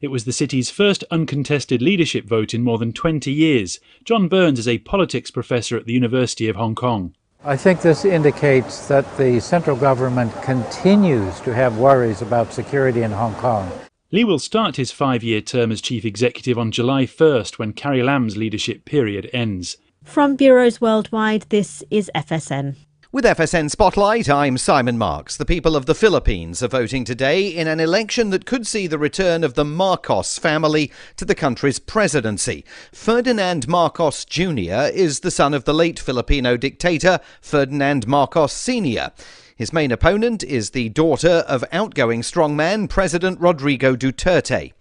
It was the city's first uncontested leadership vote in more than 20 years. John Burns is a politics professor at the University of Hong Kong. I think this indicates that the central government continues to have worries about security in Hong Kong. Lee will start his 5-year term as chief executive on July 1st when Carrie Lam's leadership period ends. From bureaus worldwide, this is FSN. With FSN Spotlight, I'm Simon Marks. The people of the Philippines are voting today in an election that could see the return of the Marcos family to the country's presidency. Ferdinand Marcos Jr. is the son of the late Filipino dictator Ferdinand Marcos Sr. His main opponent is the daughter of outgoing strongman President Rodrigo Duterte.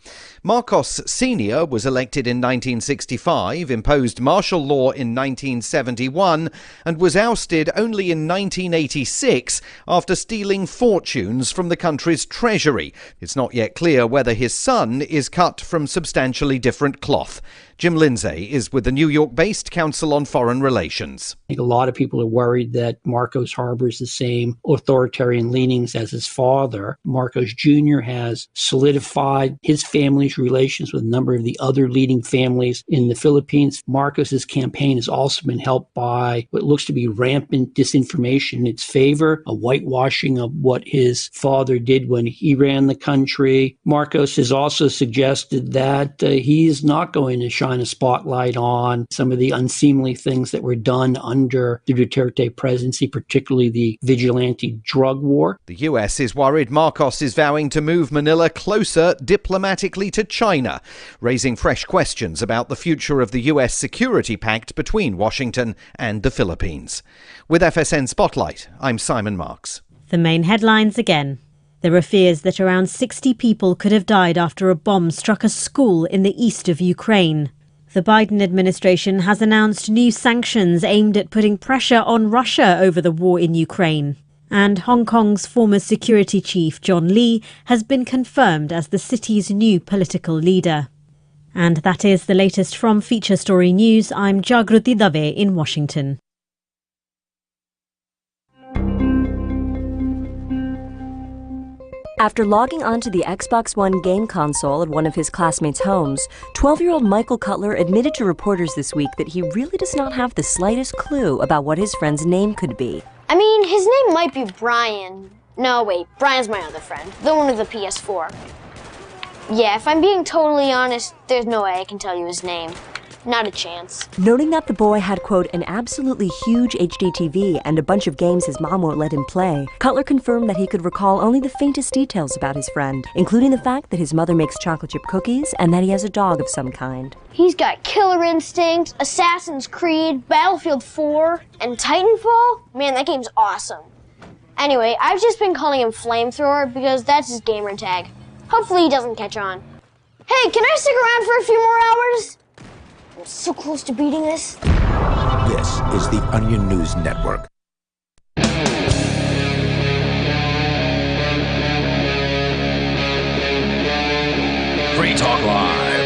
Marcos Sr. was elected in 1965, imposed martial law in 1971, and was ousted only in 1986 after stealing fortunes from the country's treasury. It's not yet clear whether his son is cut from substantially different cloth. Jim Lindsay is with the New York-based Council on Foreign Relations. I think a lot of people are worried that Marcos harbors the same authoritarian leanings as his father. Marcos Jr. has solidified his family's relations with a number of the other leading families in the Philippines. Marcos's campaign has also been helped by what looks to be rampant disinformation in its favor, a whitewashing of what his father did when he ran the country. Marcos has also suggested that he is not going to shine a spotlight on some of the unseemly things that were done under the Duterte presidency, particularly the vigilante drug war. The US is worried Marcos is vowing to move Manila closer diplomatically to China, raising fresh questions about the future of the US security pact between Washington and the Philippines. With FSN Spotlight, I'm Simon Marks. The main headlines again. There are fears that around 60 people could have died after a bomb struck a school in the east of Ukraine. The Biden administration has announced new sanctions aimed at putting pressure on Russia over the war in Ukraine. And Hong Kong's former security chief, John Lee, has been confirmed as the city's new political leader. And that is the latest from Feature Story News. I'm Jagruti Dave in Washington. After logging onto the Xbox One game console at one of his classmates' homes, 12-year-old Michael Cutler admitted to reporters this week that he really does not have the slightest clue about what his friend's name could be. I mean, his name might be Brian. No, wait, Brian's my other friend, the one with the PS4. Yeah, if I'm being totally honest, there's no way I can tell you his name. Not a chance. Noting that the boy had, quote, an absolutely huge HD TV and a bunch of games his mom won't let him play, Cutler confirmed that he could recall only the faintest details about his friend, including the fact that his mother makes chocolate chip cookies and that he has a dog of some kind. He's got Killer Instinct, Assassin's Creed, Battlefield 4, and Titanfall? Man, that game's awesome. Anyway, I've just been calling him Flamethrower because that's his gamer tag. Hopefully he doesn't catch on. Hey, can I stick around for a few more hours? I'm so close to beating this. This is the Onion News Network. Free Talk Live.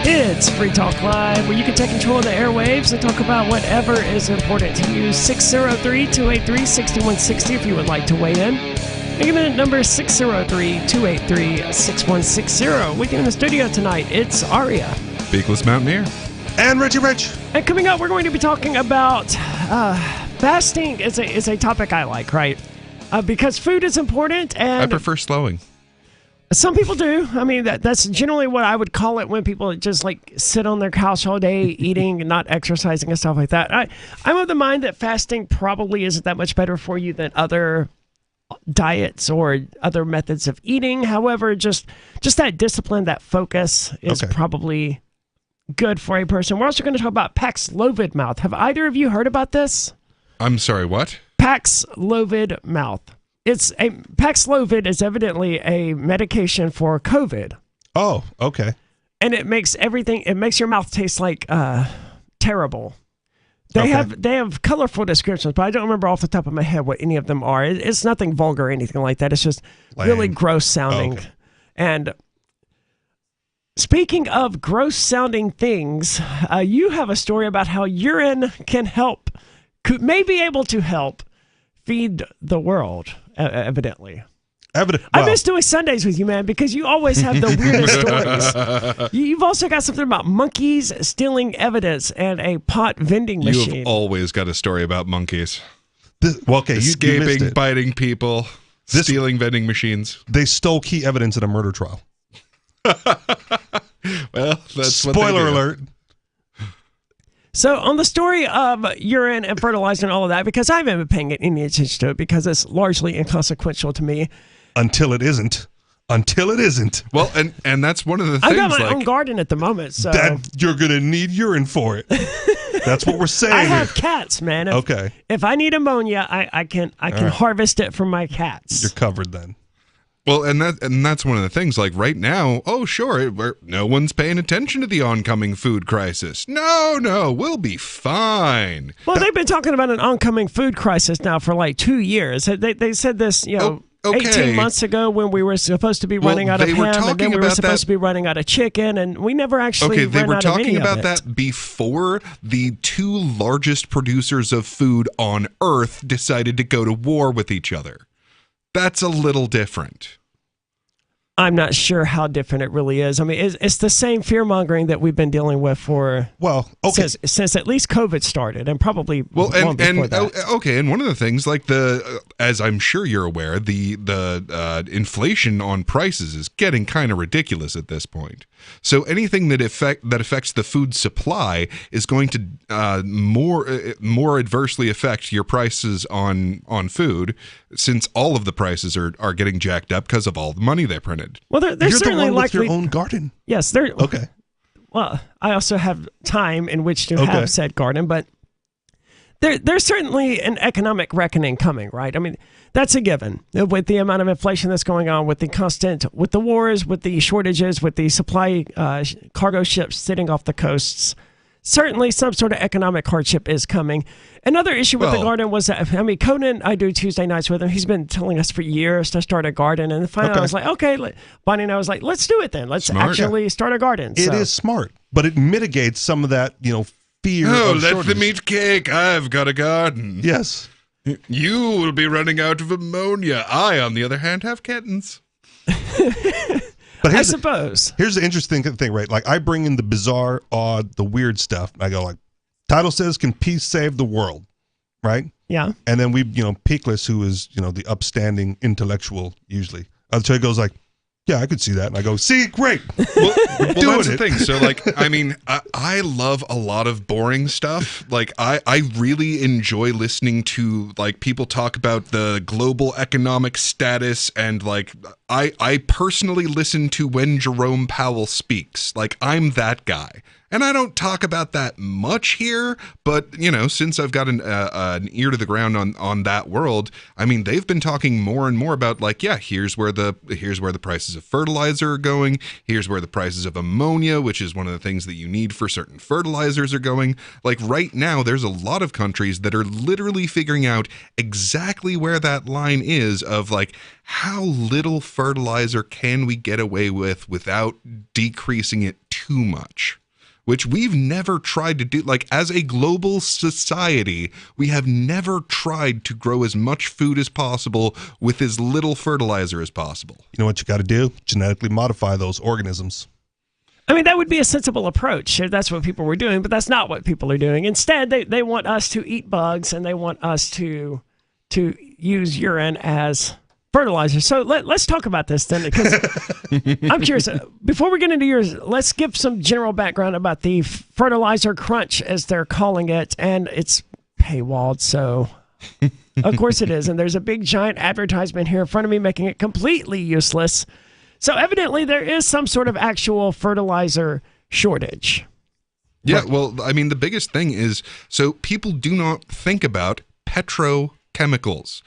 It's Free Talk Live, where you can take control of the airwaves and talk about whatever is important to you. 603-283-6160 if you would like to weigh in. Again, number 603-283-6160. With you in the studio tonight, it's Aria, Beakless Mountaineer, and Richie Rich. And coming up, we're going to be talking about fasting. Is a topic I like, right? Because food is important, and I prefer slowing. Some people do. I mean, that's generally what I would call it when people just like sit on their couch all day eating and not exercising and stuff like that. I'm of the mind that fasting probably isn't that much better for you than other diets or other methods of eating. However, just that discipline, that focus is probably good for a person. We're also going to talk about Paxlovid mouth. Have either of you heard about this? I'm sorry, what? Paxlovid mouth. Paxlovid is evidently a medication for COVID. Oh, okay. And it makes your mouth taste like terrible. They have colorful descriptions, but I don't remember off the top of my head what any of them are. It's nothing vulgar or anything like that. It's just really gross sounding. Oh, okay. And speaking of gross sounding things, you have a story about how urine can help may be able to help feed the world, evidently. I miss doing Sundays with you, man, because you always have the weirdest stories. You've also got something about monkeys stealing evidence and a pot vending machine. You've always got a story about monkeys. Escaping, biting people, stealing vending machines. They stole key evidence in a murder trial. Well, that's spoiler alert. So on the story of urine and fertilizer and all of that, because I haven't been paying any attention to it because it's largely inconsequential to me. Until it isn't. Well, and that's one of the things. I got my own garden at the moment, so that you're gonna need urine for it. That's what we're saying. I have cats, man. Okay. If I need ammonia, I can harvest it from my cats. You're covered then. Well, and that's one of the things. Like right now, no one's paying attention to the oncoming food crisis. No, we'll be fine. Well, they've been talking about an oncoming food crisis now for like 2 years. They said this, 18 months ago when we were supposed to be running out of ham, and then we were supposed to be running out of chicken, and we never actually ran out of any of it. They were talking about that before the two largest producers of food on Earth decided to go to war with each other. That's a little different. I'm not sure how different it really is. I mean, it's the same fear-mongering that we've been dealing with for since at least COVID started, and probably before that. Okay, and one of the things, like as I'm sure you're aware, the inflation on prices is getting kind of ridiculous at this point. So anything that affects the food supply is going to more adversely affect your prices on food, since all of the prices are getting jacked up because of all the money they printed. Well, they're You're certainly the one likely with your own garden. Yes, they're okay. Well, I also have time in which to have said garden, but there's certainly an economic reckoning coming, right? I mean, that's a given with the amount of inflation that's going on, with the wars, with the shortages, with the supply cargo ships sitting off the coasts. Certainly some sort of economic hardship is coming. Another issue with the garden was that, Conan, I do Tuesday nights with him. He's been telling us for years to start a garden. And finally I was like, okay, Bonnie and I was like, let's do it then. Let's actually start a garden. It is smart, but it mitigates some of that, fear of let shortage. them eat cake. I've got a garden. Yes. You will be running out of ammonia. I, on the other hand, have kittens. But I suppose. Here's the interesting thing, right? Like, I bring in the bizarre, odd, the weird stuff. I go like, title says, "Can peace save the world?" Right? Yeah. And then Peakless, who is, the upstanding intellectual usually. He goes like, yeah, I could see that. And I go, see, great. Well, that's the thing. So, I love a lot of boring stuff. Like, I really enjoy listening to, people talk about the global economic status. And, I personally listen to when Jerome Powell speaks. I'm that guy. And I don't talk about that much here, but, since I've got an ear to the ground on that world, they've been talking more and more about, here's where the prices of fertilizer are going, here's where the prices of ammonia, which is one of the things that you need for certain fertilizers, are going. Right now, there's a lot of countries that are literally figuring out exactly where that line is of, how little fertilizer can we get away with without decreasing it too much? Which we've never tried to do. As a global society, we have never tried to grow as much food as possible with as little fertilizer as possible. You know what you got to do? Genetically modify those organisms. That would be a sensible approach if that's what people were doing, but that's not what people are doing. Instead, they want us to eat bugs, and they want us to use urine as fertilizer. So let's talk about this then, because I'm curious. Before we get into yours, let's give some general background about the fertilizer crunch, as they're calling it, and it's paywalled, so of course it is. And there's a big giant advertisement here in front of me making it completely useless. So evidently there is some sort of actual fertilizer shortage. Yeah, well, the biggest thing is, so people do not think about petrochemicals.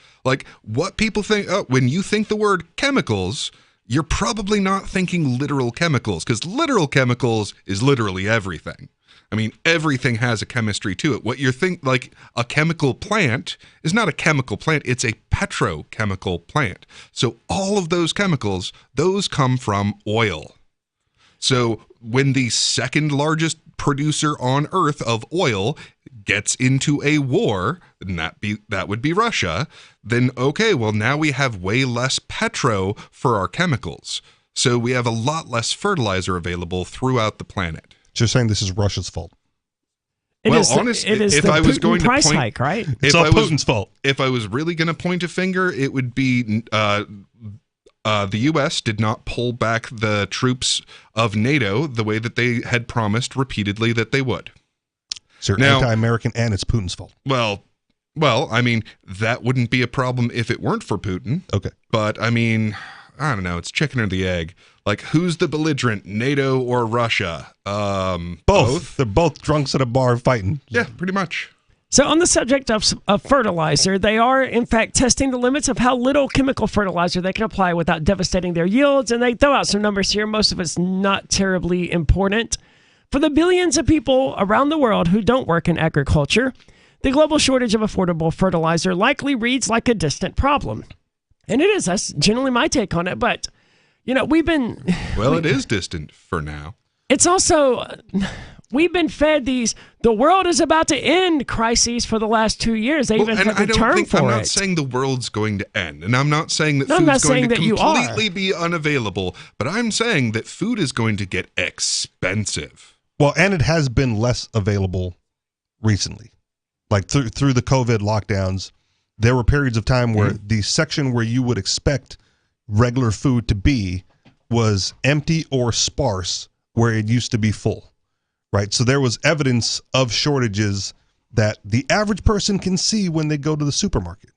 What people think, when you think the word chemicals, you're probably not thinking literal chemicals, because literal chemicals is literally everything. Everything has a chemistry to it. What you think, a chemical plant is not a chemical plant, it's a petrochemical plant. So all of those chemicals, those come from oil. So when the second largest producer on Earth of oil gets into a war, and that would be Russia, then okay, well now we have way less petro for our chemicals. So we have a lot less fertilizer available throughout the planet. So you're saying this is Russia's fault? Honestly, it is if the I was Putin going to price point, hike, right? It's all Putin's fault. If I was really going to point a finger, it would be the U.S. did not pull back the troops of NATO the way that they had promised repeatedly that they would. So you're anti-American, and it's Putin's fault. Well, I mean, that wouldn't be a problem if it weren't for Putin. Okay. But, I mean, I don't know. It's chicken or the egg. Like, who's the belligerent, NATO or Russia? Both. They're both drunks at a bar fighting. Yeah, pretty much. So on the subject of fertilizer, they are, in fact, testing the limits of how little chemical fertilizer they can apply without devastating their yields. And they throw out some numbers here. Most of it's not terribly important. For the billions of people around the world who don't work in agriculture, the global shortage of affordable fertilizer likely reads like a distant problem. And it is. That's generally my take on it. But, you know, it is distant for now. It's also, we've been fed the world is about to end crises for the last 2 years. They even have a term for it. I'm not saying the world's going to end. And I'm not saying that food's going to completely be unavailable. But I'm saying that food is going to get expensive. Well, and it has been less available recently. Like through the COVID lockdowns, there were periods of time where the section where you would expect regular food to be was empty or sparse, where it used to be full, right? So there was evidence of shortages that the average person can see when they go to the supermarket,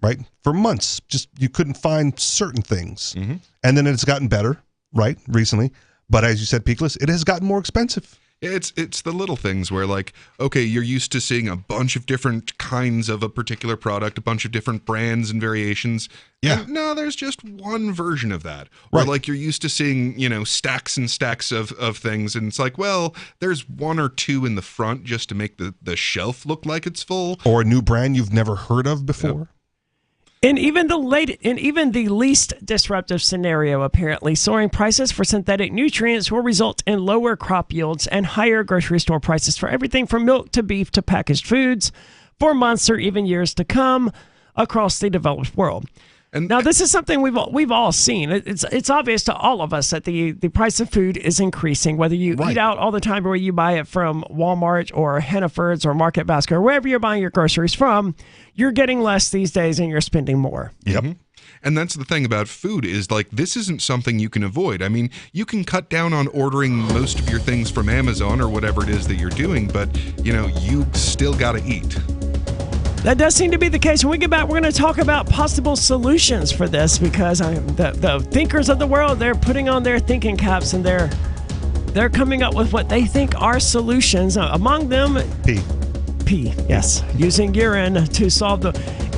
right? For months, just you couldn't find certain things. Mm-hmm. And then it's gotten better, right, recently. But as you said, Peakless, it has gotten more expensive. It's the little things where, like, okay, you're used to seeing a bunch of different kinds of a particular product, a bunch of different brands and variations. Yeah. And no, there's just one version of that. Or like you're used to seeing, stacks and stacks of things. And it's like, well, there's one or two in the front just to make the shelf look like it's full. Or a new brand you've never heard of before. Yep. In even the least disruptive scenario, apparently, soaring prices for synthetic nutrients will result in lower crop yields and higher grocery store prices for everything from milk to beef to packaged foods for months or even years to come across the developed world. And now, this is something we've all seen. It's obvious to all of us that the price of food is increasing, whether you eat out all the time or you buy it from Walmart or Hannaford's or Market Basket or wherever you're buying your groceries from. You're getting less these days and you're spending more. Yep. Mm-hmm. And that's the thing about food is, like, this isn't something you can avoid. I mean, you can cut down on ordering most of your things from Amazon or whatever it is that you're doing, but, you still got to eat. That does seem to be the case. When we get back, we're going to talk about possible solutions for this because the thinkers of the world, they're putting on their thinking caps and they're coming up with what they think are solutions. Among them, pee, yes. Using urine to solve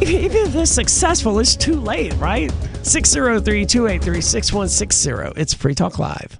even if it's successful, it's too late, right? 603-283-6160. It's Free Talk Live.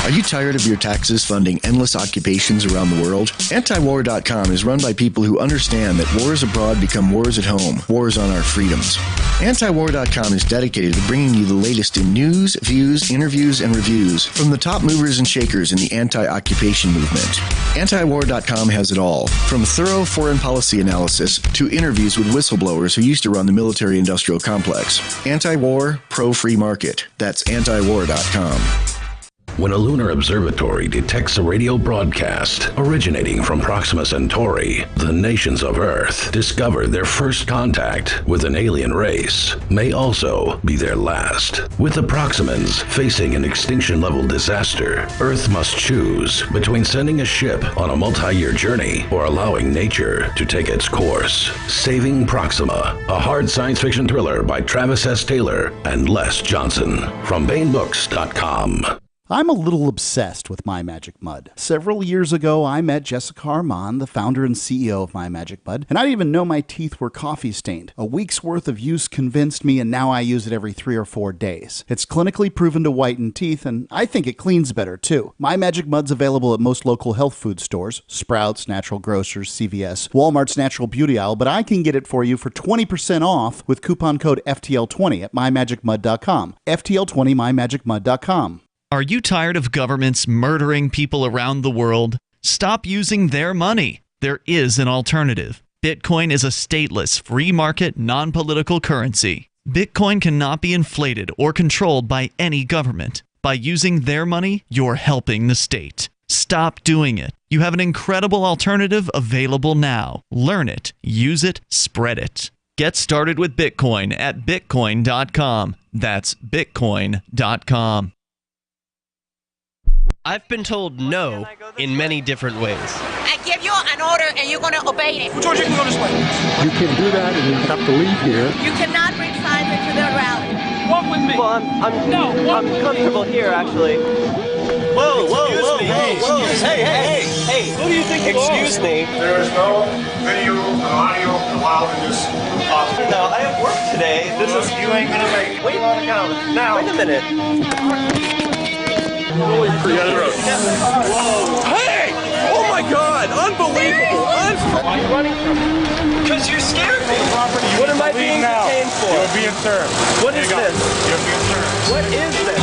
Are you tired of your taxes funding endless occupations around the world? Antiwar.com is run by people who understand that wars abroad become wars at home, wars on our freedoms. Antiwar.com is dedicated to bringing you the latest in news, views, interviews, and reviews from the top movers and shakers in the anti-occupation movement. Antiwar.com has it all, from thorough foreign policy analysis to interviews with whistleblowers who used to run the military-industrial complex. Anti-war, pro-free market. That's antiwar.com. When a lunar observatory detects a radio broadcast originating from Proxima Centauri, the nations of Earth discover their first contact with an alien race may also be their last. With the Proximans facing an extinction-level disaster, Earth must choose between sending a ship on a multi-year journey or allowing nature to take its course. Saving Proxima, a hard science fiction thriller by Travis S. Taylor and Les Johnson from BaneBooks.com. I'm a little obsessed with My Magic Mud. Several years ago, I met Jessica Armand, the founder and CEO of My Magic Mud, and I didn't even know my teeth were coffee stained. A week's worth of use convinced me, and now I use it every 3 or 4 days. It's clinically proven to whiten teeth, and I think it cleans better, too. My Magic Mud's available at most local health food stores, Sprouts, Natural Grocers, CVS, Walmart's Natural Beauty Aisle, but I can get it for you for 20% off with coupon code FTL20 at MyMagicMud.com. FTL20, MyMagicMud.com. Are you tired of governments murdering people around the world? Stop using their money. There is an alternative. Bitcoin is a stateless, free market, non-political currency. Bitcoin cannot be inflated or controlled by any government. By using their money, you're helping the state. Stop doing it. You have an incredible alternative available now. Learn it, use it, spread it. Get started with Bitcoin at Bitcoin.com. That's Bitcoin.com. I've been told no in many different ways. I give you an order and you're going to obey it. George, you can go this way. You can't do that and you have to leave here. You cannot bring signs into the rally. Walk with me. Well, I'm comfortable here, actually. Whoa, Hey, who do you think you are? Excuse me. There is no video or audio allowed in this office. No, I have work today. You ain't gonna make it. Wait on account. Now. Wait a minute. Whoa. Hey! Oh my God! Unbelievable! Why are you running from me? Because you scared me. What am I being detained for? You're being served. What is this? You're being served. What is this?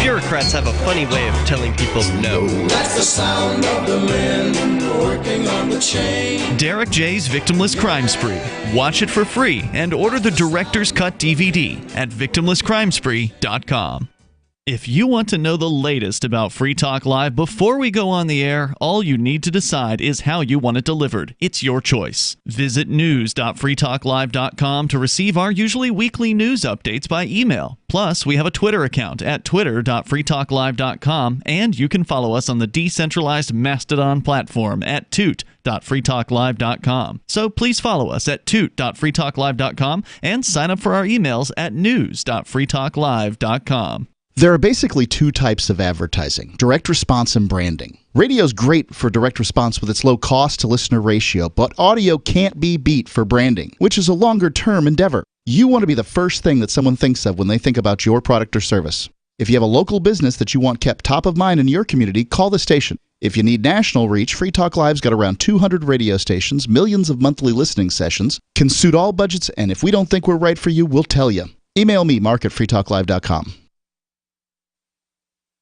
Bureaucrats have a funny way of telling people no. That's the sound of the men working on the chain. Derek J's Victimless Crime Spree. Watch it for free and order the Director's Cut DVD at victimlesscrimespree.com. If you want to know the latest about Free Talk Live before we go on the air, all you need to decide is how you want it delivered. It's your choice. Visit news.freetalklive.com to receive our usually weekly news updates by email. Plus, we have a Twitter account at twitter.freetalklive.com, and you can follow us on the decentralized Mastodon platform at toot.freetalklive.com. So please follow us at toot.freetalklive.com and sign up for our emails at news.freetalklive.com. There are basically two types of advertising, direct response and branding. Radio's great for direct response with its low cost to listener ratio, but audio can't be beat for branding, which is a longer term endeavor. You want to be the first thing that someone thinks of when they think about your product or service. If you have a local business that you want kept top of mind in your community, call the station. If you need national reach, Free Talk Live's got around 200 radio stations, millions of monthly listening sessions, can suit all budgets, and if we don't think we're right for you, we'll tell you. Email me, mark@freetalklive.com.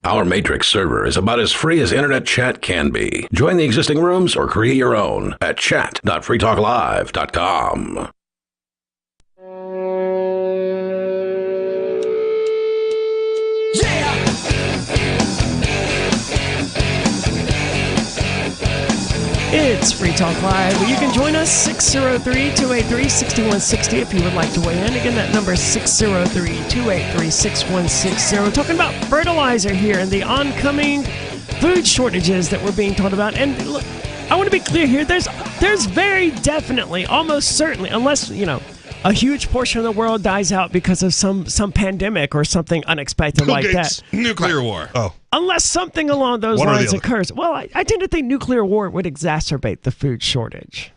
Our Matrix server is about as free as internet chat can be. Join the existing rooms or create your own at chat.freetalklive.com. It's Free Talk Live. You can join us 603-283-6160 if you would like to weigh in. Again, that number is 603-283-6160. Talking about fertilizer here and the oncoming food shortages that we're being told about. And look, I want to be clear here. There's very definitely, almost certainly, unless, a huge portion of the world dies out because of some pandemic or something unexpected like that. Nuclear war. Oh. Unless something along those lines occurs. Well, I tend to think nuclear war would exacerbate the food shortage.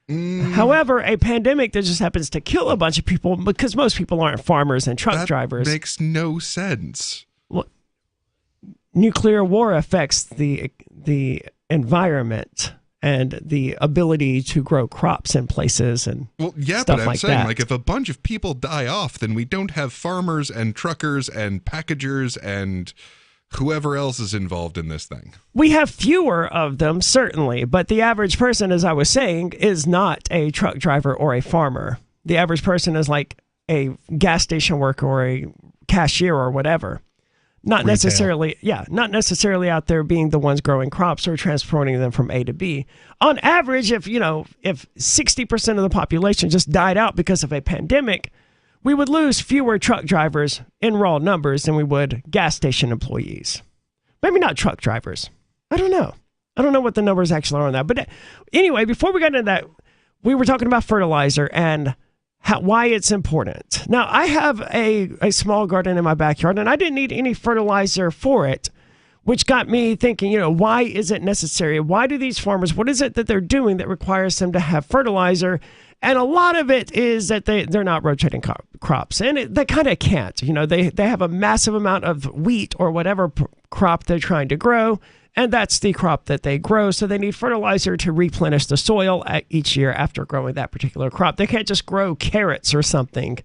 However, a pandemic that just happens to kill a bunch of people, because most people aren't farmers and truck drivers. Makes no sense. Well, nuclear war affects the environment and the ability to grow crops in places and stuff but I'm like saying, that. if a bunch of people die off, then we don't have farmers and truckers and packagers and whoever else is involved in this thing. We have fewer of them, certainly, but the average person, as I was saying, is not a truck driver or a farmer. The average person is like a gas station worker or a cashier or whatever. Not necessarily out there being the ones growing crops or transporting them from A to B. On average, if 60% of the population just died out because of a pandemic, we would lose fewer truck drivers in raw numbers than we would gas station employees. Maybe not truck drivers. I don't know. I don't know what the numbers actually are on that. But anyway, before we got into that, we were talking about fertilizer and why it's important. Now, I have a small garden in my backyard, and I didn't need any fertilizer for it, which got me thinking, why is it necessary? Why do these farmers, what is it that they're doing that requires them to have fertilizer? And a lot of it is that they're not rotating crops, and they kind of can't. They have a massive amount of wheat or whatever crop they're trying to grow, and that's the crop that they grow. So they need fertilizer to replenish the soil each year after growing that particular crop. They can't just grow carrots or something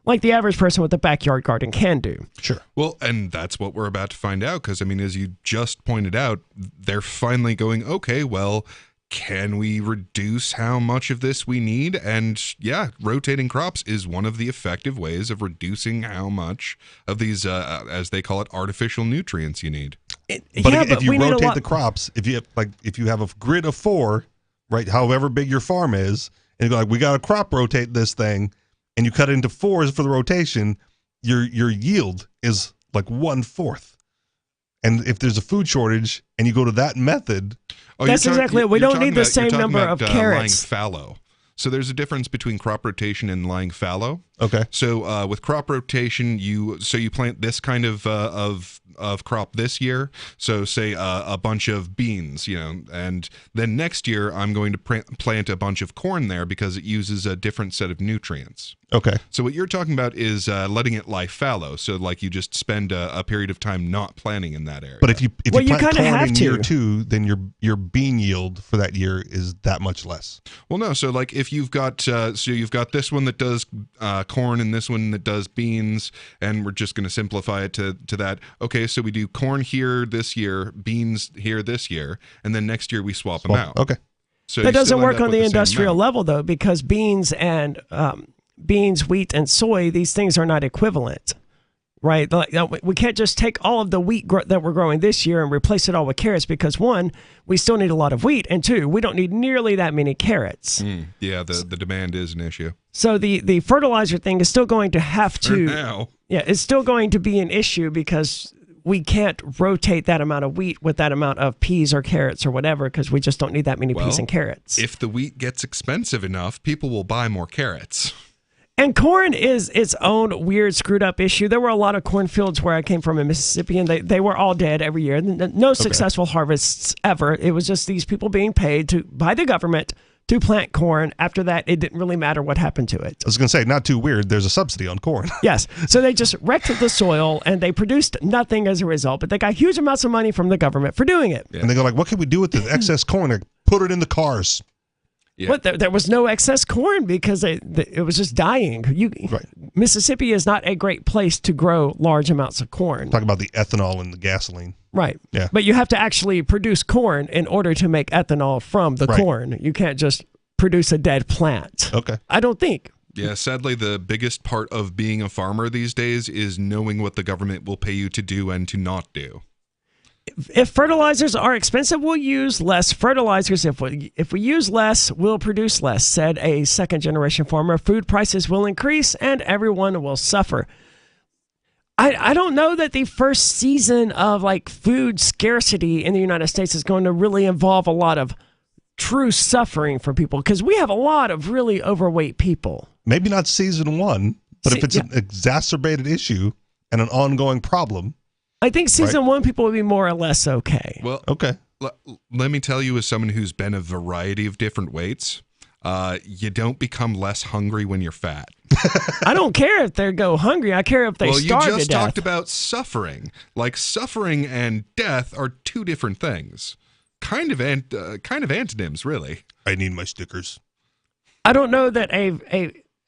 like the average person with a backyard garden can do. Sure. Well, and that's what we're about to find out, because, I mean, as you just pointed out, they're finally going, okay, well, can we reduce how much of this we need? And yeah, rotating crops is one of the effective ways of reducing how much of these, as they call it, artificial nutrients you need. But if you rotate the crops, if you have a grid of 4, right, however big your farm is, and you go like, we got to crop rotate this thing, and you cut it into 4s for the rotation, your yield is like 1/4. And if there's a food shortage and you go to that method, that's exactly it. We don't need the same number of carrots. Lying fallow. So there's a difference between crop rotation and lying fallow. Okay. So with crop rotation, you plant this kind of crop this year. So say a bunch of beans, and then next year I'm going to plant a bunch of corn there because it uses a different set of nutrients. Okay. So what you're talking about is letting it lie fallow. So like you just spend a period of time not planting in that area. But if you plant corn in year 2, then your bean yield for that year is that much less. Well, no. So like if you've got you've got this one that does corn and this one that does beans, and we're just going to simplify it to that. Okay, so we do corn here this year, beans here this year, and then next year we swap them out. Okay. So that doesn't work on the industrial level though, because beans, wheat, and soy, these things are not equivalent, right? We can't just take all of the wheat that we're growing this year and replace it all with carrots, because 1, we still need a lot of wheat, and 2, we don't need nearly that many carrots. Yeah, the demand is an issue. So the fertilizer thing is still going to have to, now. Yeah, it's still going to be an issue because we can't rotate that amount of wheat with that amount of peas or carrots or whatever, because we just don't need that many peas and carrots. If the wheat gets expensive enough, people will buy more carrots. And corn is its own weird, screwed up issue. There were a lot of cornfields where I came from in Mississippi, and they were all dead every year. No successful harvests ever. It was just these people being paid by the government to plant corn. After that, it didn't really matter what happened to it. I was going to say, not too weird. There's a subsidy on corn. Yes. So they just wrecked the soil, and they produced nothing as a result, but they got huge amounts of money from the government for doing it. Yeah. And they go like, what can we do with the excess corn? Like, put it in the cars. Yeah. But there was no excess corn because it was just dying. Right. Mississippi is not a great place to grow large amounts of corn. Talk about the ethanol and the gasoline. Right. Yeah. But you have to actually produce corn in order to make ethanol from the corn. You can't just produce a dead plant. Okay. I don't think. Yeah, sadly, the biggest part of being a farmer these days is knowing what the government will pay you to do and to not do. If fertilizers are expensive, we'll use less fertilizers. If we use less, we'll produce less, said a second-generation farmer. Food prices will increase, and everyone will suffer. I don't know that the first season of food scarcity in the United States is going to really involve a lot of true suffering for people, because we have a lot of really overweight people. Maybe not season 1, but if it's an exacerbated issue and an ongoing problem, I think season 1 people will be more or less okay. Well, okay. Let me tell you, as someone who's been a variety of different weights, you don't become less hungry when you're fat. I don't care if they go hungry. I care if they starve to death. Well, you just talked about suffering. Suffering and death are two different things. Kind of antonyms, really. I need my stickers. I don't know that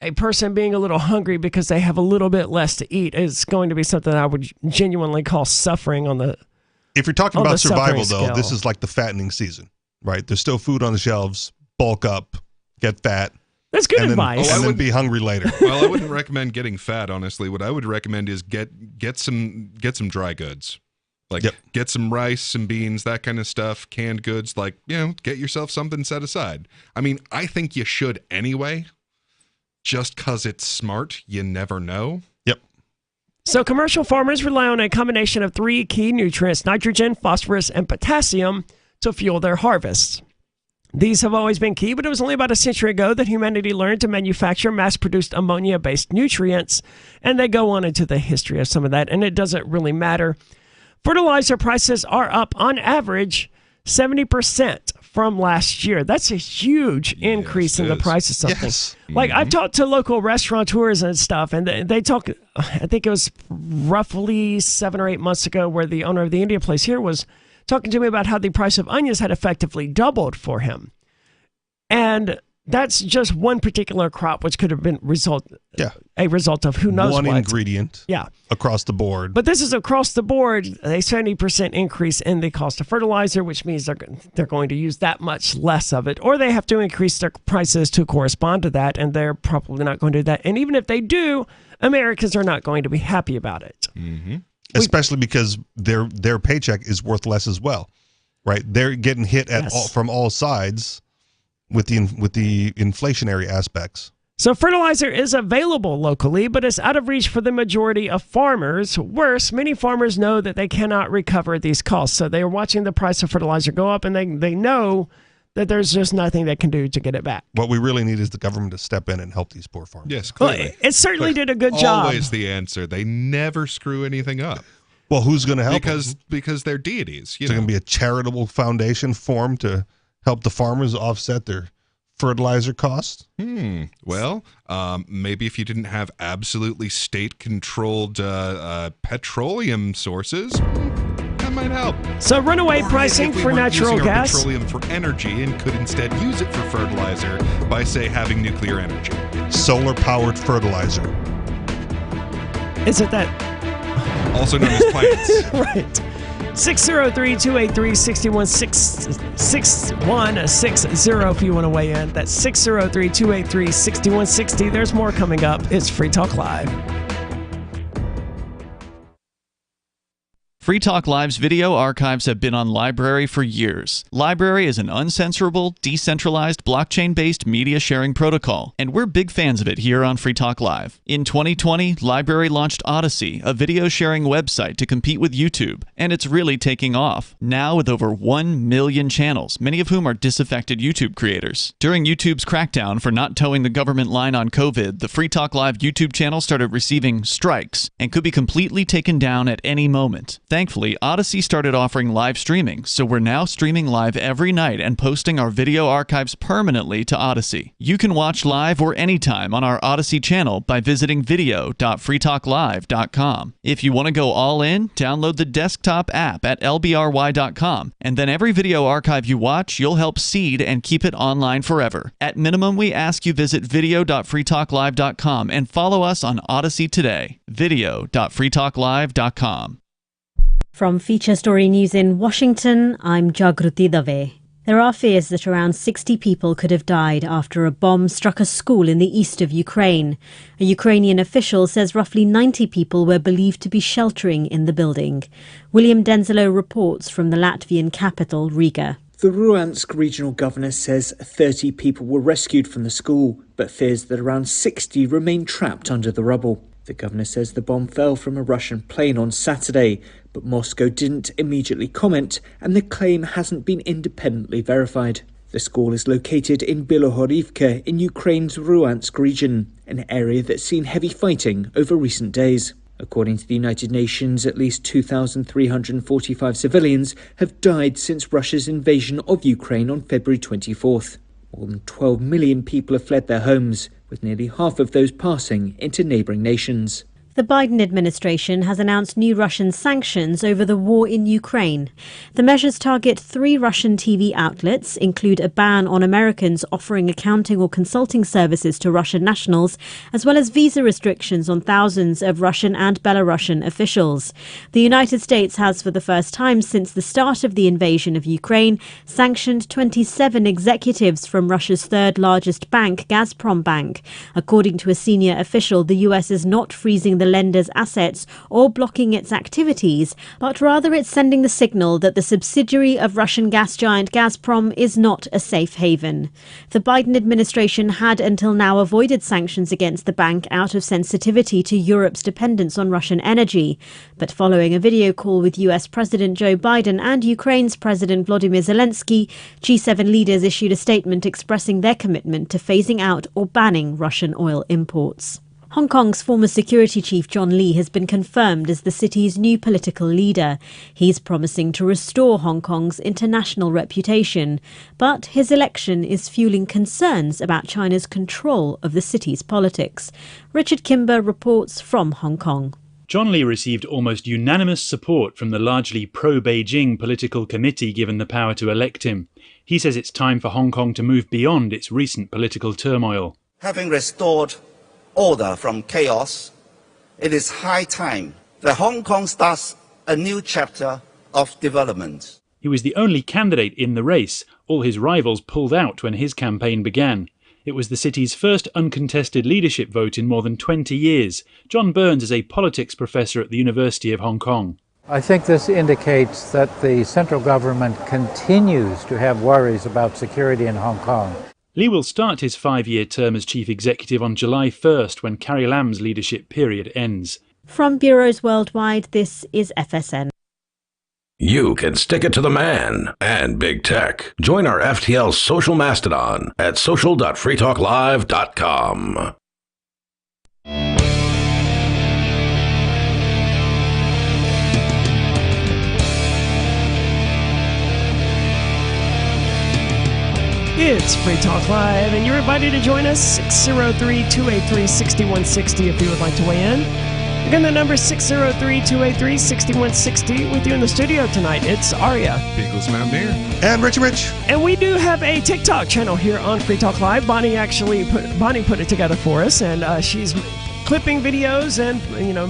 a person being a little hungry because they have a little bit less to eat is going to be something I would genuinely call suffering on the. If you're talking about survival, though, scale. this is like the fattening season, right? There's still food on the shelves. Bulk up, get fat. That's good advice. And then be hungry later. Well, I wouldn't recommend getting fat, honestly. What I would recommend is get some dry goods. Get some rice, some beans, that kind of stuff, canned goods, get yourself something set aside. I mean, I think you should anyway. Just because it's smart, you never know. Yep. So commercial farmers rely on a combination of 3 key nutrients, nitrogen, phosphorus, and potassium, to fuel their harvests. These have always been key, but it was only about a century ago that humanity learned to manufacture mass-produced ammonia-based nutrients, and they go on into the history of some of that, and it doesn't really matter. Fertilizer prices are up on average 70% from last year. That's a huge increase in the price of something. Yes. I've talked to local restaurateurs and stuff, and they talk, I think it was roughly 7 or 8 months ago, where the owner of the India place here was talking to me about how the price of onions had effectively doubled for him. And that's just one particular crop, which could have been a result of who knows one what. ingredient across the board. But this is across the board, a 70% increase in the cost of fertilizer, which means they're going to use that much less of it, or they have to increase their prices to correspond to that, and they're probably not going to do that. And even if they do, Americans are not going to be happy about it. Mm-hmm. Especially because their paycheck is worth less as well, right? They're getting hit from all sides with the inflationary aspects. So fertilizer is available locally, but it's out of reach for the majority of farmers. Worse, many farmers know that they cannot recover these costs. So they are watching the price of fertilizer go up, and they know that there's just nothing they can do to get it back. What we really need is the government to step in and help these poor farmers. Yes, clearly. Well, it certainly did a good job. Always the answer. They never screw anything up. Well, who's going to help because they're deities. Is there going to be a charitable foundation formed to help the farmers offset their fertilizer costs? Well, maybe if you didn't have absolutely state-controlled petroleum sources, that might help. So runaway pricing for natural gas. Petroleum for energy and could instead use it for fertilizer by, say, having nuclear energy. Solar-powered fertilizer. Is it that? Also known as plants. Right. 603-283-6160 if you want to weigh in. That's 603-283-6160. There's more coming up. It's Free Talk Live. Free Talk Live's video archives have been on LBRY for years. LBRY is an uncensorable, decentralized, blockchain-based media sharing protocol, and we're big fans of it here on Free Talk Live. In 2020, LBRY launched Odysee, a video sharing website to compete with YouTube, and it's really taking off. Now with over 1 million channels, many of whom are disaffected YouTube creators. During YouTube's crackdown for not towing the government line on COVID, the Free Talk Live YouTube channel started receiving strikes and could be completely taken down at any moment. Thankfully, Odysee started offering live streaming, so we're now streaming live every night and posting our video archives permanently to Odysee. You can watch live or anytime on our Odysee channel by visiting video.freetalklive.com. If you want to go all in, download the desktop app at lbry.com, and then every video archive you watch, you'll help seed and keep it online forever. At minimum, we ask you visit video.freetalklive.com and follow us on Odysee today. video.freetalklive.com. From Feature Story News in Washington, I'm Jagruti Dave. There are fears that around 60 people could have died after a bomb struck a school in the east of Ukraine. A Ukrainian official says roughly 90 people were believed to be sheltering in the building. William Denzelo reports from the Latvian capital, Riga. The Ruansk regional governor says 30 people were rescued from the school, but fears that around 60 remain trapped under the rubble. The governor says the bomb fell from a Russian plane on Saturday, but Moscow didn't immediately comment, and the claim hasn't been independently verified. The school is located in Bilohorivka in Ukraine's Ruansk region, an area that's seen heavy fighting over recent days. According to the United Nations, at least 2,345 civilians have died since Russia's invasion of Ukraine on February 24th. More than 12 million people have fled their homes, with nearly half of those passing into neighbouring nations. The Biden administration has announced new Russian sanctions over the war in Ukraine. The measures target 3 Russian TV outlets, include a ban on Americans offering accounting or consulting services to Russian nationals, as well as visa restrictions on thousands of Russian and Belarusian officials. The United States has, for the first time since the start of the invasion of Ukraine, sanctioned 27 executives from Russia's third largest bank, Gazprom Bank. According to a senior official, the US is not freezing the lender's assets or blocking its activities, but rather it's sending the signal that the subsidiary of Russian gas giant Gazprom is not a safe haven. The Biden administration had until now avoided sanctions against the bank out of sensitivity to Europe's dependence on Russian energy. But following a video call with US President Joe Biden and Ukraine's President Volodymyr Zelensky, G7 leaders issued a statement expressing their commitment to phasing out or banning Russian oil imports. Hong Kong's former security chief John Lee has been confirmed as the city's new political leader. He's promising to restore Hong Kong's international reputation, but his election is fueling concerns about China's control of the city's politics. Richard Kimber reports from Hong Kong. John Lee received almost unanimous support from the largely pro-Beijing political committee given the power to elect him. He says it's time for Hong Kong to move beyond its recent political turmoil. Having restored order from chaos, it is high time that Hong Kong starts a new chapter of development. He was the only candidate in the race. All his rivals pulled out when his campaign began. It was the city's first uncontested leadership vote in more than 20 years. John Burns is a politics professor at the University of Hong Kong. I think this indicates that the central government continues to have worries about security in Hong Kong. Lee will start his 5-year term as chief executive on July 1st when Carrie Lam's leadership period ends. From bureaus worldwide, this is FSN. You can stick it to the man and big tech. Join our FTL social mastodon at social.freetalklive.com. It's Free Talk Live, and you're invited to join us, 603-283-6160 if you would like to weigh in. Again, the number is 603-283-6160. With you in the studio tonight, it's Arya, Beagles Mountaineer, and Richie Rich. And we do have a TikTok channel here on Free Talk Live. Bonnie put it together for us, and she's clipping videos and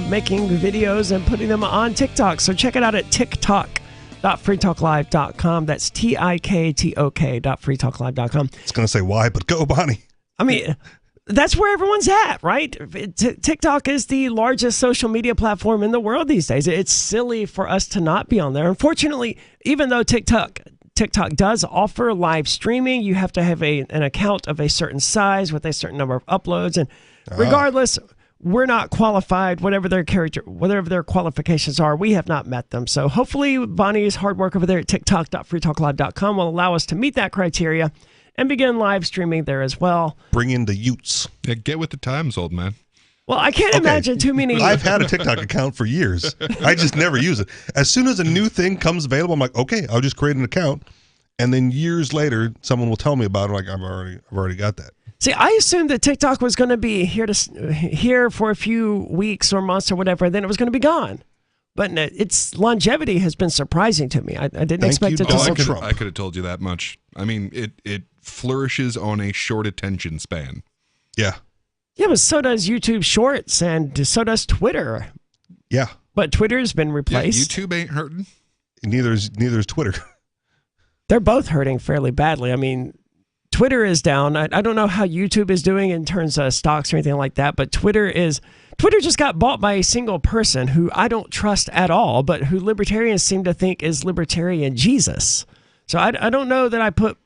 making videos and putting them on TikTok. So check it out at TikTok.freetalklive.com. That's TikTok.freetalklive.com. It's going to say why, but go, Bonnie. I mean, that's where everyone's at, right? TikTok is the largest social media platform in the world these days. It's silly for us to not be on there. Unfortunately, even though TikTok does offer live streaming, you have to have an account of a certain size with a certain number of uploads. And regardless, we're not qualified, whatever their qualifications are. We have not met them. So hopefully Bonnie's hard work over there at TikTok.freetalklive.com will allow us to meet that criteria and begin live streaming there as well. Bring in the Utes. Yeah, get with the times, old man. Well, I can't imagine too many. I've had a TikTok account for years. I just never use it. As soon as a new thing comes available, I'm like, okay, I'll just create an account. And then years later, someone will tell me about it. Like, I've already got that. See, I assumed that TikTok was going to be here for a few weeks or months or whatever, and then it was going to be gone. But its longevity has been surprising to me. I didn't expect it to. I could have told you that much. I mean, it flourishes on a short attention span. Yeah. Yeah, but so does YouTube Shorts, and so does Twitter. Yeah. But Twitter's been replaced. Yeah, YouTube ain't hurting. Neither is Twitter. They're both hurting fairly badly. I mean, Twitter is down. I don't know how YouTube is doing in terms of stocks or anything like that, but Twitter just got bought by a single person who I don't trust at all, but who libertarians seem to think is libertarian Jesus. So I don't know that I put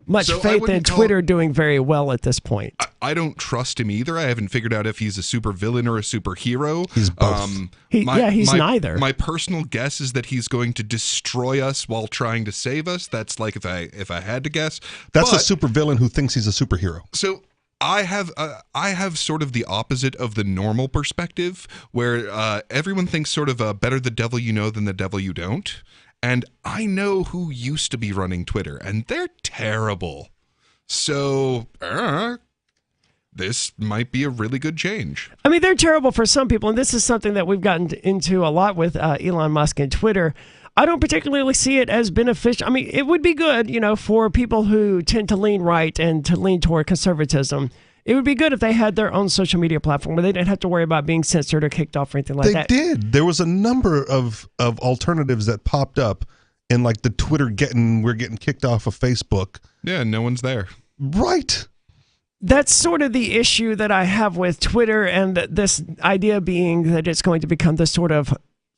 much faith in Twitter doing very well at this point. I don't trust him either. I haven't figured out if he's a supervillain or a superhero. He's both. He's neither. My personal guess is that he's going to destroy us while trying to save us. That's like if I had to guess. That's a supervillain who thinks he's a superhero. So I have sort of the opposite of the normal perspective, where everyone thinks sort of better the devil you know than the devil you don't. And I know who used to be running Twitter, and they're terrible. So this might be a really good change. I mean, they're terrible for some people, and this is something that we've gotten into a lot with Elon Musk and Twitter. I don't particularly see it as beneficial. I mean, it would be good, for people who tend to lean right and to lean toward conservatism. It would be good if they had their own social media platform where they didn't have to worry about being censored or kicked off or anything like that. They did. There was a number of alternatives that popped up in like the Twitter we're getting kicked off of Facebook. Yeah, no one's there. Right. That's sort of the issue that I have with Twitter, and this idea being that it's going to become this sort of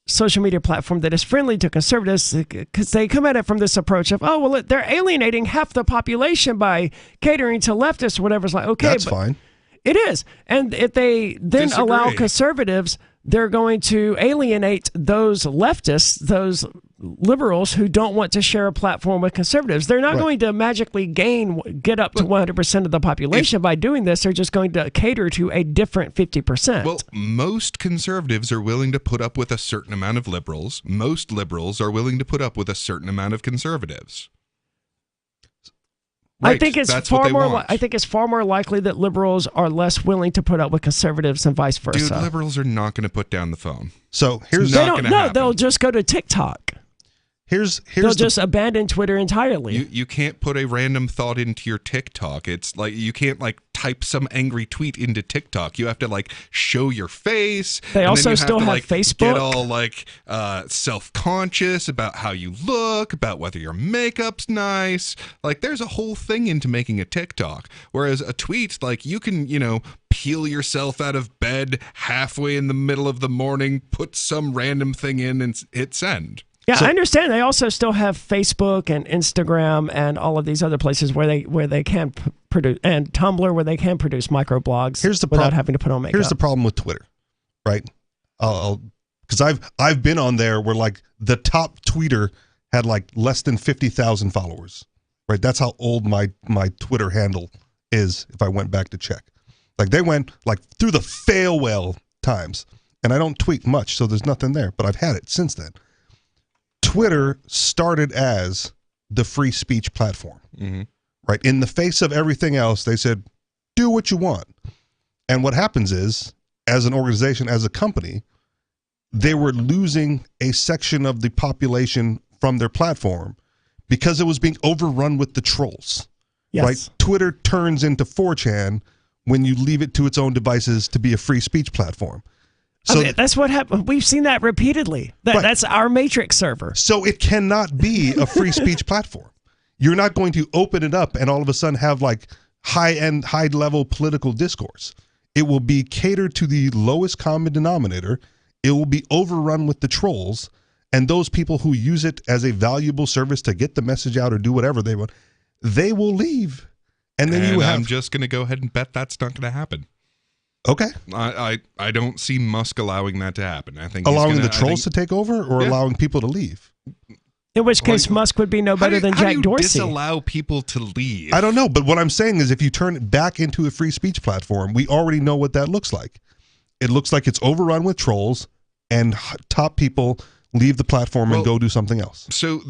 social media platform that is friendly to conservatives, because they come at it from this approach of, they're alienating half the population by catering to leftists or whatever. It's like, okay, that's fine. It is. And if they then allow conservatives, they're going to alienate those leftists, those liberals who don't want to share a platform with conservatives. They're not going to magically get up to 100% of the population by doing this. They're just going to cater to a different 50%. Well, most conservatives are willing to put up with a certain amount of liberals. Most liberals are willing to put up with a certain amount of conservatives. Right, I think it's far more likely that liberals are less willing to put up with conservatives and vice versa. Dude, liberals are not going to put down the phone. So they'll just go to TikTok. they'll just abandon Twitter entirely. You can't put a random thought into your TikTok. It's like you can't like type some angry tweet into TikTok. You have to like show your face. They also still have like, Facebook. Get all like self-conscious about how you look, about whether your makeup's nice. Like there's a whole thing into making a TikTok. Whereas a tweet, like you can, peel yourself out of bed halfway in the middle of the morning, put some random thing in and hit send. Yeah, I understand. They also still have Facebook and Instagram and all of these other places where they can produce, and Tumblr where they can produce microblogs without having to put on makeup. Here's the problem with Twitter, right? Because I've been on there where like the top tweeter had like less than 50,000 followers, right? That's how old my Twitter handle is. If I went back to check, like they went like through the fail whale times, and I don't tweet much, so there's nothing there. But I've had it since then. Twitter started as the free speech platform, right? In the face of everything else, they said, do what you want. And what happens is, as an organization, as a company, they were losing a section of the population from their platform because it was being overrun with the trolls, right? Twitter turns into 4chan when you leave it to its own devices to be a free speech platform. So that's what happened. We've seen that repeatedly. That's our Matrix server. So it cannot be a free speech platform. You're not going to open it up and all of a sudden have like high-level political discourse. It will be catered to the lowest common denominator. It will be overrun with the trolls, and those people who use it as a valuable service to get the message out or do whatever they want, they will leave. And then I'm just going to go ahead and bet that's not going to happen. Okay. I don't see Musk allowing that to happen. I think allowing the trolls to take over or allowing people to leave. In which case, Musk would be no better than Jack Dorsey. Disallow people to leave. I don't know, but what I'm saying is if you turn it back into a free speech platform, we already know what that looks like. It looks like it's overrun with trolls and top people leave the platform and go do something else. So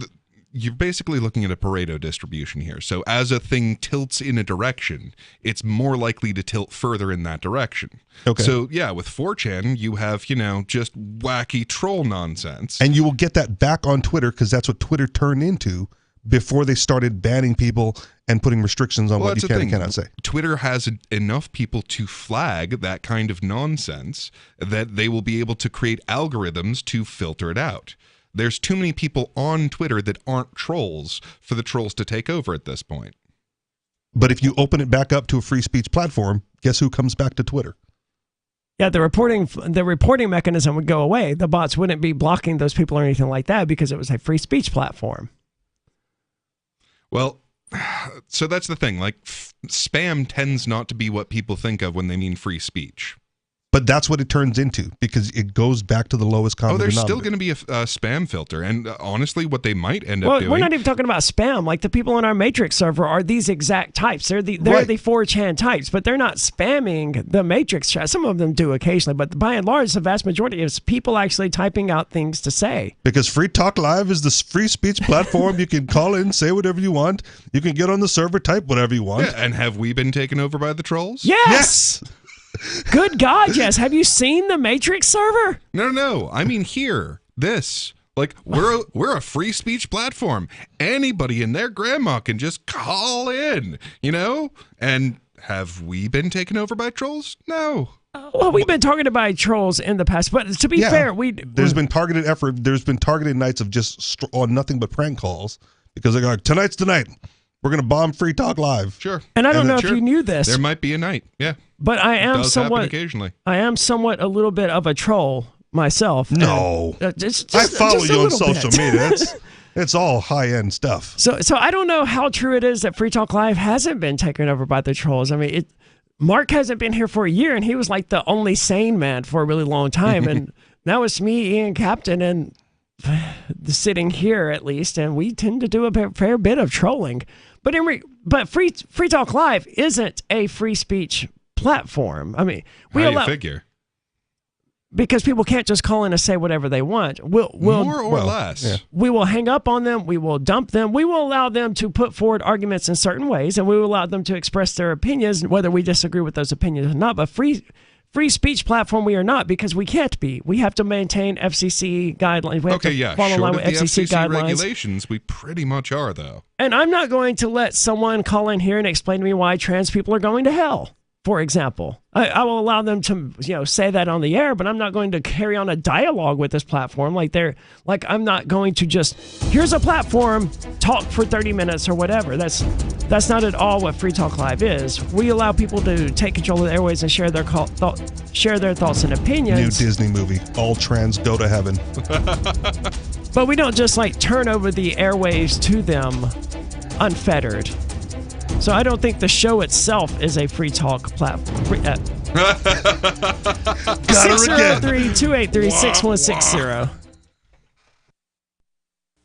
you're basically looking at a Pareto distribution here. So as a thing tilts in a direction, it's more likely to tilt further in that direction. Okay. So yeah, with 4chan, you have, just wacky troll nonsense. And you will get that back on Twitter because that's what Twitter turned into before they started banning people and putting restrictions on what you can and cannot say. Twitter has enough people to flag that kind of nonsense that they will be able to create algorithms to filter it out. There's too many people on Twitter that aren't trolls for the trolls to take over at this point. But if you open it back up to a free speech platform, guess who comes back to Twitter? Yeah, the reporting mechanism would go away. The bots wouldn't be blocking those people or anything like that because it was a free speech platform. Well, so that's the thing. Like, spam tends not to be what people think of when they mean free speech. But that's what it turns into because it goes back to the lowest common denominator. There's still going to be a spam filter. And honestly, what they might end up doing... We're not even talking about spam. Like the people on our Matrix server are these exact types. They're the 4chan types, but they're not spamming the Matrix chat. Some of them do occasionally, but by and large, the vast majority is people actually typing out things to say. Because Free Talk Live is the free speech platform. You can call in, say whatever you want. You can get on the server, type whatever you want. Yeah, and have we been taken over by the trolls? Yes! Good God, yes. Have you seen the Matrix server? No. I mean here. This. Like, we're a free speech platform. Anybody and their grandma can just call in, And have we been taken over by trolls? No. Well, we've been targeted by trolls in the past, but to be fair, there's been targeted effort. There's been targeted nights of just on nothing but prank calls because they're like, tonight's the night. We're going to bomb Free Talk Live. Sure. And I don't know if you knew this. There might be a night. Yeah. But I am somewhat occasionally. I am somewhat a little bit of a troll myself. No. I follow you on social media. It's all high-end stuff. So I don't know how true it is that Free Talk Live hasn't been taken over by the trolls. I mean, Mark hasn't been here for a year, and he was like the only sane man for a really long time. And now it's me, Ian Captain, and sitting here at least, and we tend to do a fair bit of trolling. But Free Talk Live isn't a free speech platform. I mean, how do you figure? Because people can't just call in and say whatever they want. We'll more or less. Yeah. We will hang up on them. We will dump them. We will allow them to put forward arguments in certain ways, and we will allow them to express their opinions, whether we disagree with those opinions or not. But free free speech platform we are not, because we can't be. We have to maintain FCC guidelines. We have to follow along with FCC guidelines. Regulations, we pretty much are, though. And I'm not going to let someone call in here and explain to me why trans people are going to hell, for example. I will allow them to, say that on the air, but I'm not going to carry on a dialogue with this platform. I'm not going to just, here's a platform, talk for 30 minutes or whatever. That's not at all what Free Talk Live is. We allow people to take control of the airways and share their thoughts and opinions. New Disney movie, all trans go to heaven. But we don't just turn over the airwaves to them unfettered. So I don't think the show itself is a free talk platform. 603-283-6160.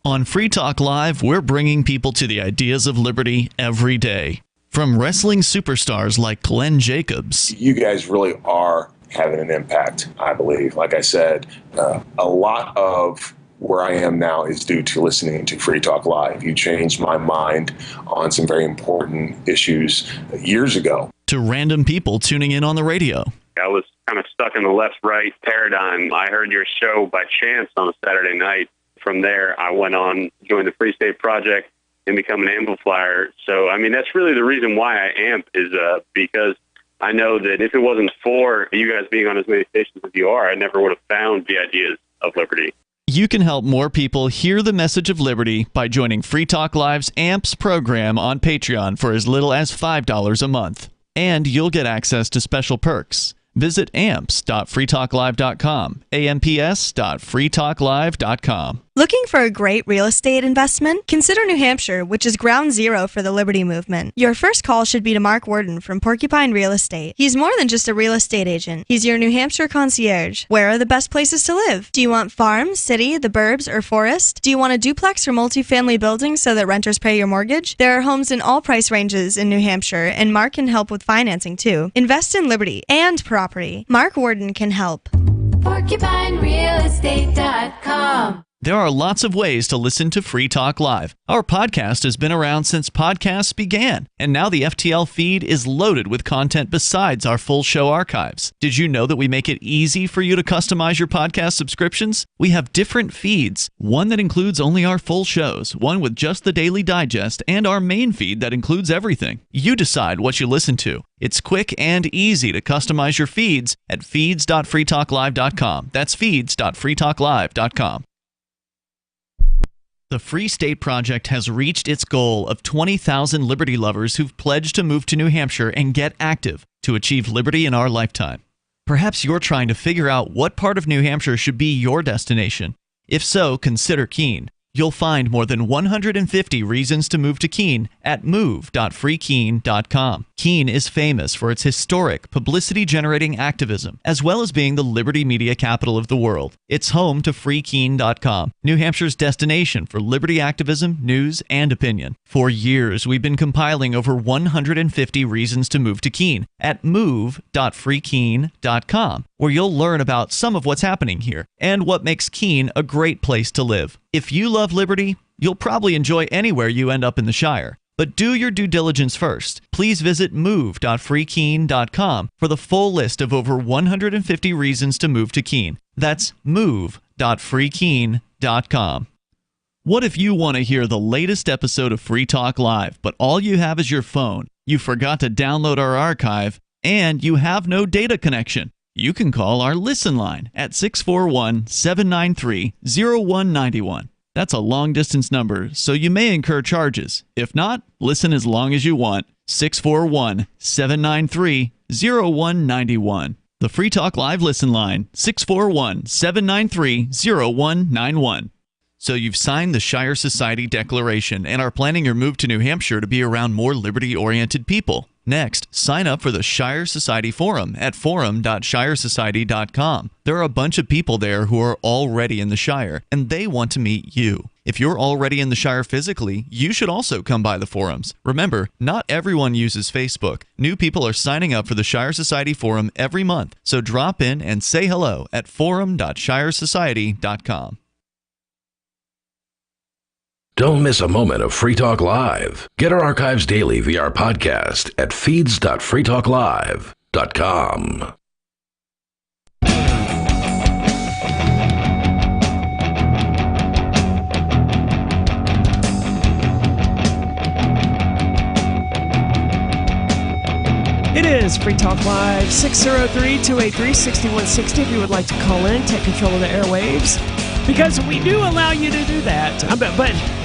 On Free Talk Live, we're bringing people to the ideas of liberty every day. From wrestling superstars like Glenn Jacobs. You guys really are having an impact, I believe. Like I said, a lot of where I am now is due to listening to Free Talk Live. You changed my mind on some very important issues years ago. To random people tuning in on the radio. I was kind of stuck in the left-right paradigm. I heard your show by chance on a Saturday night. From there, I went on, joined the Free State Project, and become an amplifier. So, that's really the reason why I amp, is because I know that if it wasn't for you guys being on as many stations as you are, I never would have found the ideas of liberty. You can help more people hear the message of liberty by joining Free Talk Live's AMPS program on Patreon for as little as $5 a month. And you'll get access to special perks. Visit amps.freetalklive.com, amps.freetalklive.com. Looking for a great real estate investment? Consider New Hampshire, which is ground zero for the Liberty Movement. Your first call should be to Mark Worden from Porcupine Real Estate. He's more than just a real estate agent. He's your New Hampshire concierge. Where are the best places to live? Do you want farm, city, the burbs, or forest? Do you want a duplex or multifamily building so that renters pay your mortgage? There are homes in all price ranges in New Hampshire, and Mark can help with financing too. Invest in liberty and property. Mark Worden can help. PorcupineRealEstate.com. There are lots of ways to listen to Free Talk Live. Our podcast has been around since podcasts began, and now the FTL feed is loaded with content besides our full show archives. Did you know that we make it easy for you to customize your podcast subscriptions? We have different feeds, one that includes only our full shows, one with just the Daily Digest, and our main feed that includes everything. You decide what you listen to. It's quick and easy to customize your feeds at feeds.freetalklive.com. That's feeds.freetalklive.com. The Free State Project has reached its goal of 20,000 liberty lovers who've pledged to move to New Hampshire and get active to achieve liberty in our lifetime. Perhaps you're trying to figure out what part of New Hampshire should be your destination. If so, consider Keene. You'll find more than 150 reasons to move to Keene at move.freekeene.com. Keene is famous for its historic, publicity-generating activism, as well as being the liberty media capital of the world. It's home to freekeene.com, New Hampshire's destination for liberty activism, news, and opinion. For years, we've been compiling over 150 reasons to move to Keene at move.freekeene.com, where you'll learn about some of what's happening here and what makes Keene a great place to live. If you love liberty, you'll probably enjoy anywhere you end up in the Shire. But do your due diligence first. Please visit move.freekeene.com for the full list of over 150 reasons to move to Keene. That's move.freekeene.com. What if you want to hear the latest episode of Free Talk Live, but all you have is your phone, you forgot to download our archive, and you have no data connection? You can call our Listen line at 641-793-0191. That's a long-distance number, so you may incur charges. If not, listen as long as you want. 641-793-0191. The Free Talk Live Listen line, 641-793-0191. So you've signed the Shire Society Declaration and are planning your move to New Hampshire to be around more liberty-oriented people. Next, sign up for the Shire Society Forum at forum.shiresociety.com. There are a bunch of people there who are already in the Shire, and they want to meet you. If you're already in the Shire physically, you should also come by the forums. Remember, not everyone uses Facebook. New people are signing up for the Shire Society Forum every month, so drop in and say hello at forum.shiresociety.com. Don't miss a moment of Free Talk Live. Get our archives daily via our podcast at feeds.freetalklive.com. It is Free Talk Live, 603-283-6160 if you would like to call in, take control of the airwaves. Because we do allow you to do that. But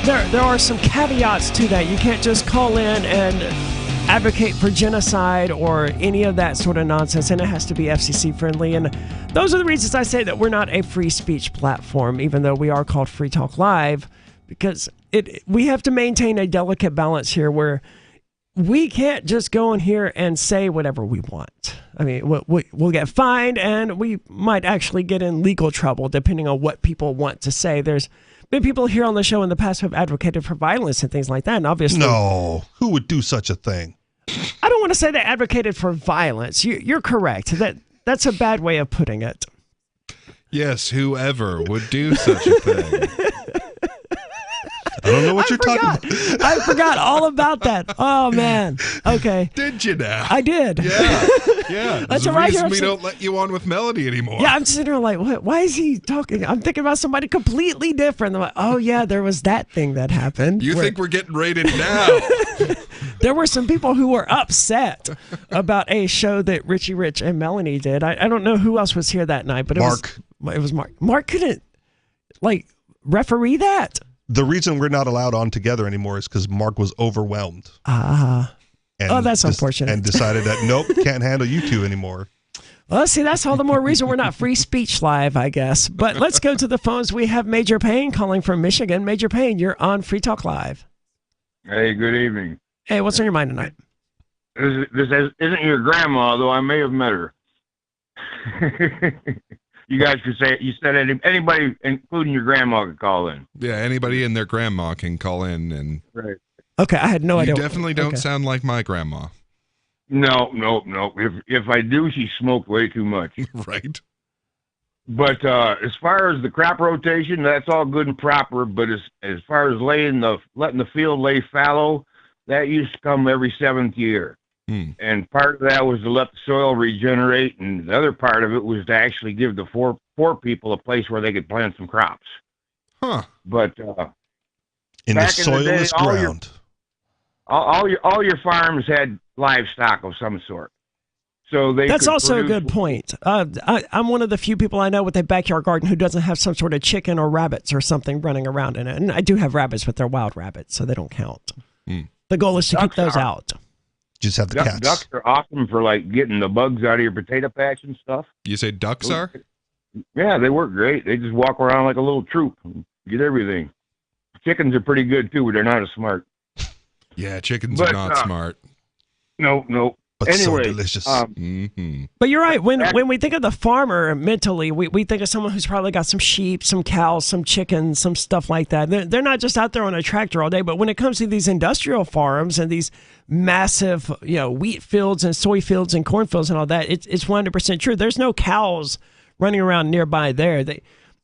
there are some caveats to that. You can't just call in and advocate for genocide or any of that sort of nonsense, and it has to be FCC friendly. And those are the reasons I say that we're not a free speech platform, even though we are called Free Talk Live, because we have to maintain a delicate balance here where we can't just go in here and say whatever we want. I mean, we'll get fined, and we might actually get in legal trouble depending on what people want to say. There's been people here on the show in the past who have advocated for violence and things like that, and obviously... No, who would do such a thing? I don't want to say they advocated for violence. You're correct. That's a bad way of putting it. Yes, whoever would do such a thing. I don't know what you're talking about. I forgot all about that. Oh, man. Okay. Did you now? I did. Yeah. Yeah. That's the right. reason we don't let you on with Melody anymore. Yeah, I'm sitting there like, what? Why is he talking? I'm thinking about somebody completely different. I'm like, oh, yeah, there was that thing that happened. You think we're getting rated now? There were some people who were upset about a show that Richie Rich and Melanie did. I don't know who else was here that night, but it was Mark. Mark couldn't, referee that. The reason we're not allowed on together anymore is because Mark was overwhelmed. That's unfortunate. And decided that, nope, can't handle you two anymore. Well, see, that's all the more reason we're not Free Speech Live, I guess. But let's go to the phones. We have Major Payne calling from Michigan. Major Payne, you're on Free Talk Live. Hey, good evening. Hey, what's on your mind tonight? This isn't your grandma, though I may have met her. You guys could say, you said anybody, including your grandma, could call in. Yeah, anybody and their grandma can call in. And right. Okay, I had no idea. You definitely don't sound like my grandma. No. If I do, she smoked way too much. Right. But as far as the crop rotation, that's all good and proper. But as far as letting the field lay fallow, that used to come every 7th year. And part of that was to let the soil regenerate, and the other part of it was to actually give the poor people a place where they could plant some crops. Huh. But in the soilless ground, all your farms had livestock of some sort. So that's also a good point. I'm one of the few people I know with a backyard garden who doesn't have some sort of chicken or rabbits or something running around in it. And I do have rabbits, but they're wild rabbits, so they don't count. The goal is to keep those out. Just have the cats. Ducks are awesome for getting the bugs out of your potato patch and stuff. You say ducks are? Yeah, they work great. They just walk around like a little troop and get everything. Chickens are pretty good too, but they're not as smart. Yeah, chickens are not smart. No. But anyway, so delicious. But you're right. When we think of the farmer mentally, we think of someone who's probably got some sheep, some cows, some chickens, some stuff like that. They're not just out there on a tractor all day. But when it comes to these industrial farms and these massive, wheat fields and soy fields and corn fields and all that, it's 100% true. There's no cows running around nearby there.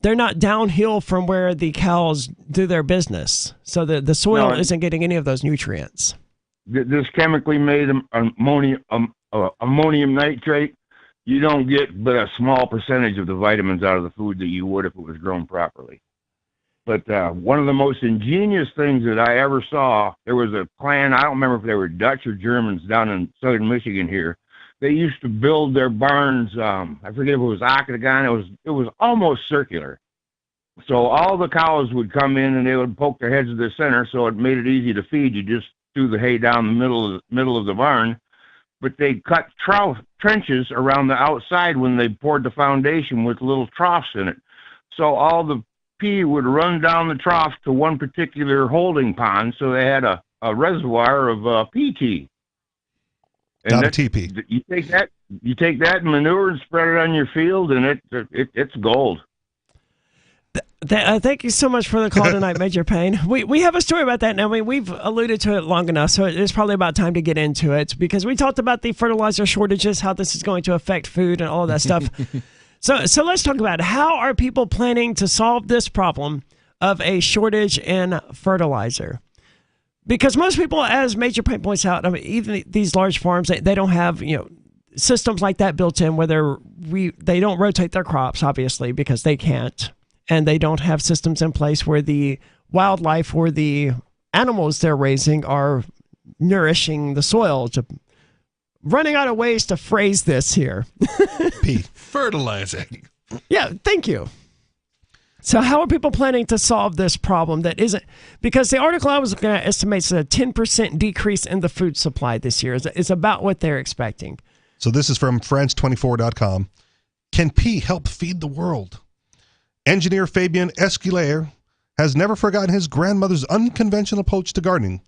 They're not downhill from where the cows do their business. So the soil isn't getting any of those nutrients. This chemically made ammonium nitrate, you don't get but a small percentage of the vitamins out of the food that you would if it was grown properly. But one of the most ingenious things that I ever saw, there was a clan, I don't remember if they were Dutch or Germans down in southern Michigan here. They used to build their barns, I forget if it was octagon, it was almost circular. So all the cows would come in and they would poke their heads to the center, so it made it easy to feed. You just threw the hay down the middle of the barn, but they cut trenches around the outside when they poured the foundation with little troughs in it. So all the pea would run down the trough to one particular holding pond, so they had a reservoir of PT. And not a TP. You take that manure and spread it on your field, and it's gold. Thank you so much for the call tonight, Major Payne. We have a story about that now. I mean, we've alluded to it long enough, so it's probably about time to get into it because we talked about the fertilizer shortages, how this is going to affect food and all of that stuff. So let's talk about how are people planning to solve this problem of a shortage in fertilizer? Because most people, as Major Payne points out, I mean, even these large farms, they don't have systems like that built in where they don't rotate their crops, obviously, because they can't. And they don't have systems in place where the wildlife or the animals they're raising are nourishing the soil to running out of ways to phrase this here. P. Fertilizing. Yeah, thank you. So how are people planning to solve this problem that isn't, because the article I was looking at estimates a 10% decrease in the food supply this year is about what they're expecting. So this is from France24.com. Can pea help feed the world? Engineer Fabien Esquilaire has never forgotten his grandmother's unconventional approach to gardening.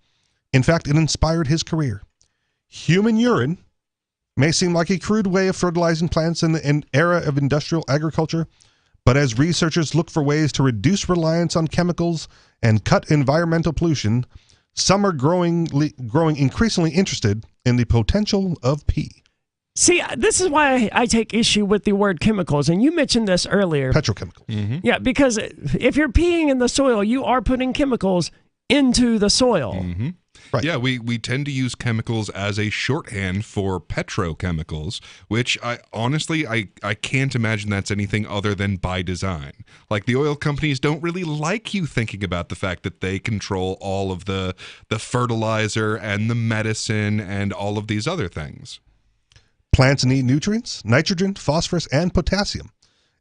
In fact, it inspired his career. Human urine may seem like a crude way of fertilizing plants in an era of industrial agriculture, but as researchers look for ways to reduce reliance on chemicals and cut environmental pollution, some are growing increasingly interested in the potential of pea. See, this is why I take issue with the word chemicals, and you mentioned this earlier. Petrochemicals. Mm-hmm. Yeah, because if you're peeing in the soil, you are putting chemicals into the soil. Mm-hmm. Right. Yeah, we tend to use chemicals as a shorthand for petrochemicals, which I honestly can't imagine that's anything other than by design. Like, the oil companies don't really like you thinking about the fact that they control all of the fertilizer and the medicine and all of these other things. Plants need nutrients, nitrogen, phosphorus, and potassium,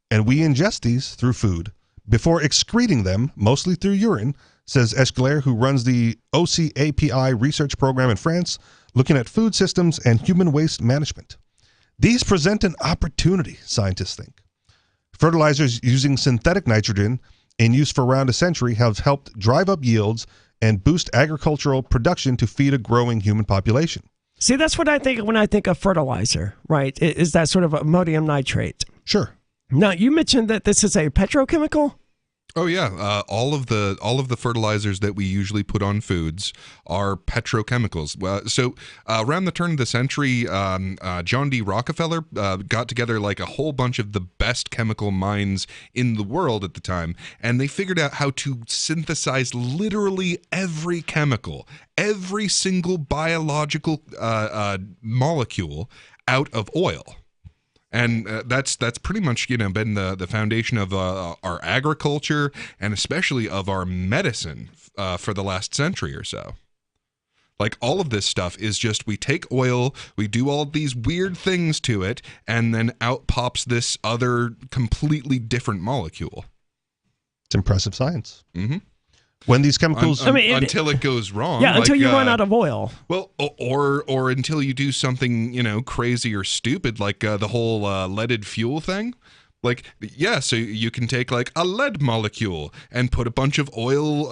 and we ingest these through food before excreting them, mostly through urine, says Esquilaire, who runs the OCAPI research program in France, looking at food systems and human waste management. These present an opportunity, scientists think. Fertilizers using synthetic nitrogen in use for around a century have helped drive up yields and boost agricultural production to feed a growing human population. See, that's what I think when I think of fertilizer, right? Is that sort of ammonium nitrate. Sure. Now, you mentioned that this is a petrochemical? Oh yeah, all of the fertilizers that we usually put on foods are petrochemicals. So around the turn of the century, John D. Rockefeller got together like a whole bunch of the best chemical minds in the world at the time, and they figured out how to synthesize literally every chemical, every single biological molecule out of oil. And that's pretty much, been the foundation of our agriculture and especially of our medicine for the last century or so. Like, all of this stuff is just, we take oil, we do all these weird things to it, and then out pops this other completely different molecule. It's impressive science. Mm-hmm. When these chemicals... until it goes wrong. Yeah, until you run out of oil. Well, or until you do something, crazy or stupid, like the whole leaded fuel thing. Like, yeah, so you can take like a lead molecule and put a bunch of oil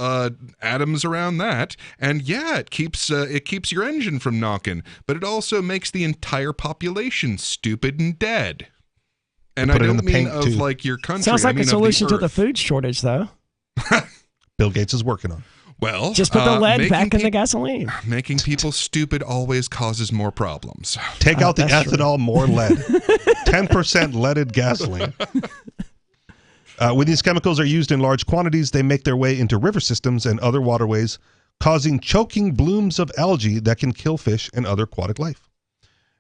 atoms around that, and yeah, it keeps your engine from knocking, but it also makes the entire population stupid and dead. And I don't mean of like your country. Sounds like I mean a solution to the Earth. food shortage, though. Bill Gates is working on. Well, just put the lead back in the gasoline. Making people stupid always causes more problems. Take out the ethanol, true. more lead. 10% leaded gasoline. When these chemicals are used in large quantities, they make their way into river systems and other waterways, causing choking blooms of algae that can kill fish and other aquatic life.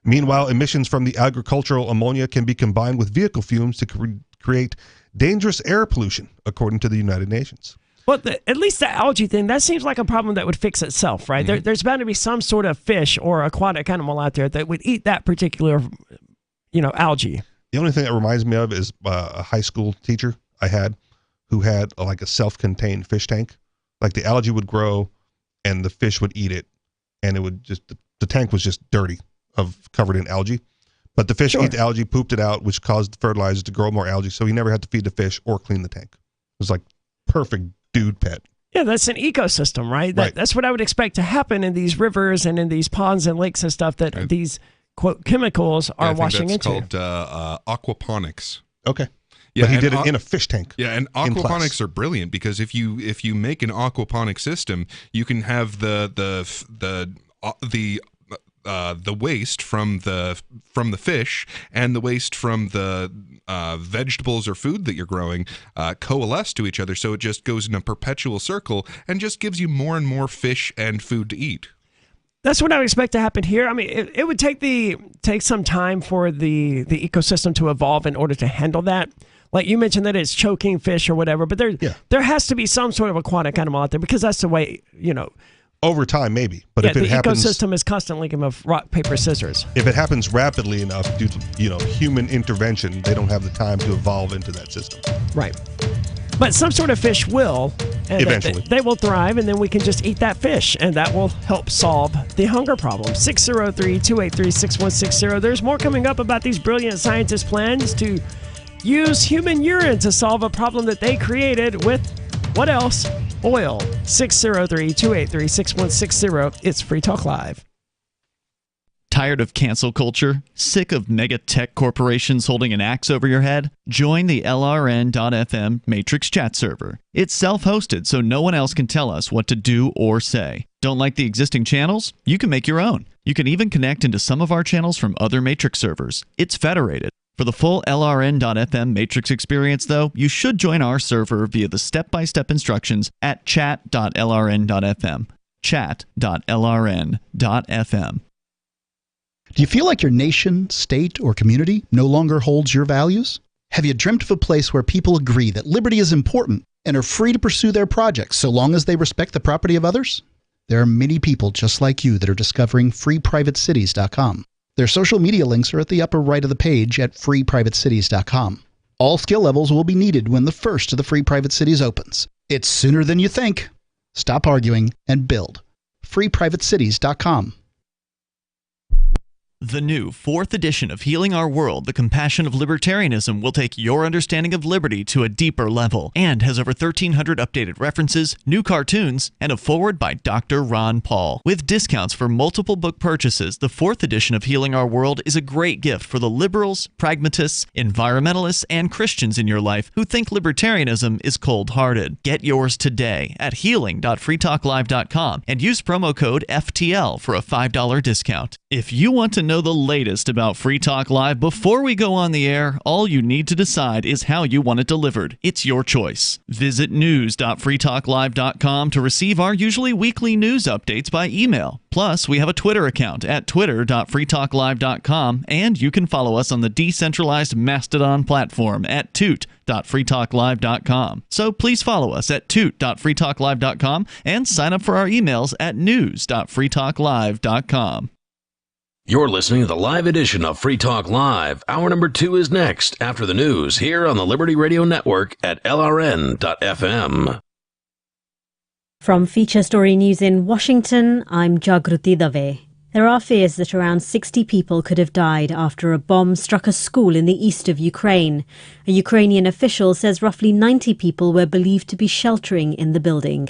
Meanwhile, emissions from the agricultural ammonia can be combined with vehicle fumes to create dangerous air pollution, according to the United Nations. Well, at least the algae thing, that seems like a problem that would fix itself, right? Mm-hmm. There's bound to be some sort of fish or aquatic animal out there that would eat that particular, algae. The only thing that reminds me of is a high school teacher I had who had like a self-contained fish tank. Like, the algae would grow and the fish would eat it, and it would just, the tank was just dirty, covered in algae. But the fish ate the algae, pooped it out, which caused the fertilizer to grow more algae, so he never had to feed the fish or clean the tank. It was like perfect dude pet. Yeah, that's an ecosystem, right? That's what I would expect to happen in these rivers and in these ponds and lakes and stuff that these, quote, chemicals are washing into. It's called aquaponics. Okay. Yeah, but he did it in a fish tank. Yeah, and aquaponics are brilliant because if you make an aquaponic system, you can have the waste from the fish and the waste from the vegetables or food that you're growing coalesce to each other, so it just goes in a perpetual circle and just gives you more and more fish and food to eat. That's what I would expect to happen here. I mean, it would take some time for the ecosystem to evolve in order to handle that. Like you mentioned that it's choking fish or whatever, but there has to be some sort of aquatic animal out there because that's the way, Over time, maybe. But yeah, if it the happens, ecosystem is constantly game of rock, paper, scissors. if it happens rapidly enough due to human intervention, they don't have the time to evolve into that system. Right. But some sort of fish will. And Eventually. They will thrive, and then we can just eat that fish, and that will help solve the hunger problem. 603-283-6160. There's more coming up about these brilliant scientists' plans to use human urine to solve a problem that they created with, what else? Oil. 603-283-6160. It's Free Talk Live. Tired of cancel culture? Sick of mega tech corporations holding an axe over your head? Join the LRN.FM Matrix chat server. It's self-hosted, so no one else can tell us what to do or say. Don't like the existing channels? You can make your own. You can even connect into some of our channels from other Matrix servers. It's federated. For the full LRN.FM Matrix experience, though, you should join our server via the step-by-step instructions at chat.lrn.fm. Chat.lrn.fm. Do you feel like your nation, state, or community no longer holds your values? Have you dreamt of a place where people agree that liberty is important and are free to pursue their projects so long as they respect the property of others? There are many people just like you that are discovering freeprivatecities.com. Their social media links are at the upper right of the page at freeprivatecities.com. All skill levels will be needed when the first of the Free Private Cities opens. It's sooner than you think. Stop arguing and build. freeprivatecities.com. The new 4th edition of Healing Our World, The Compassion of Libertarianism, will take your understanding of liberty to a deeper level and has over 1,300 updated references, new cartoons, and a foreword by Dr. Ron Paul. With discounts for multiple book purchases, the 4th edition of Healing Our World is a great gift for the liberals, pragmatists, environmentalists, and Christians in your life who think libertarianism is cold-hearted. Get yours today at healing.freetalklive.com and use promo code FTL for a $5 discount. If you want to know the latest about Free Talk Live before we go on the air, all you need to decide is how you want it delivered. It's your choice. Visit news.freetalklive.com to receive our usually weekly news updates by email. Plus, we have a Twitter account at twitter.freetalklive.com, and you can follow us on the decentralized Mastodon platform at toot.freetalklive.com. So please follow us at toot.freetalklive.com and sign up for our emails at news.freetalklive.com. You're listening to the live edition of Free Talk Live. Hour number 2 is next after the news here on the Liberty Radio Network at LRN.FM. From Feature Story News in Washington, I'm Jagruti Dave. There are fears that around 60 people could have died after a bomb struck a school in the east of Ukraine. A Ukrainian official says roughly 90 people were believed to be sheltering in the building.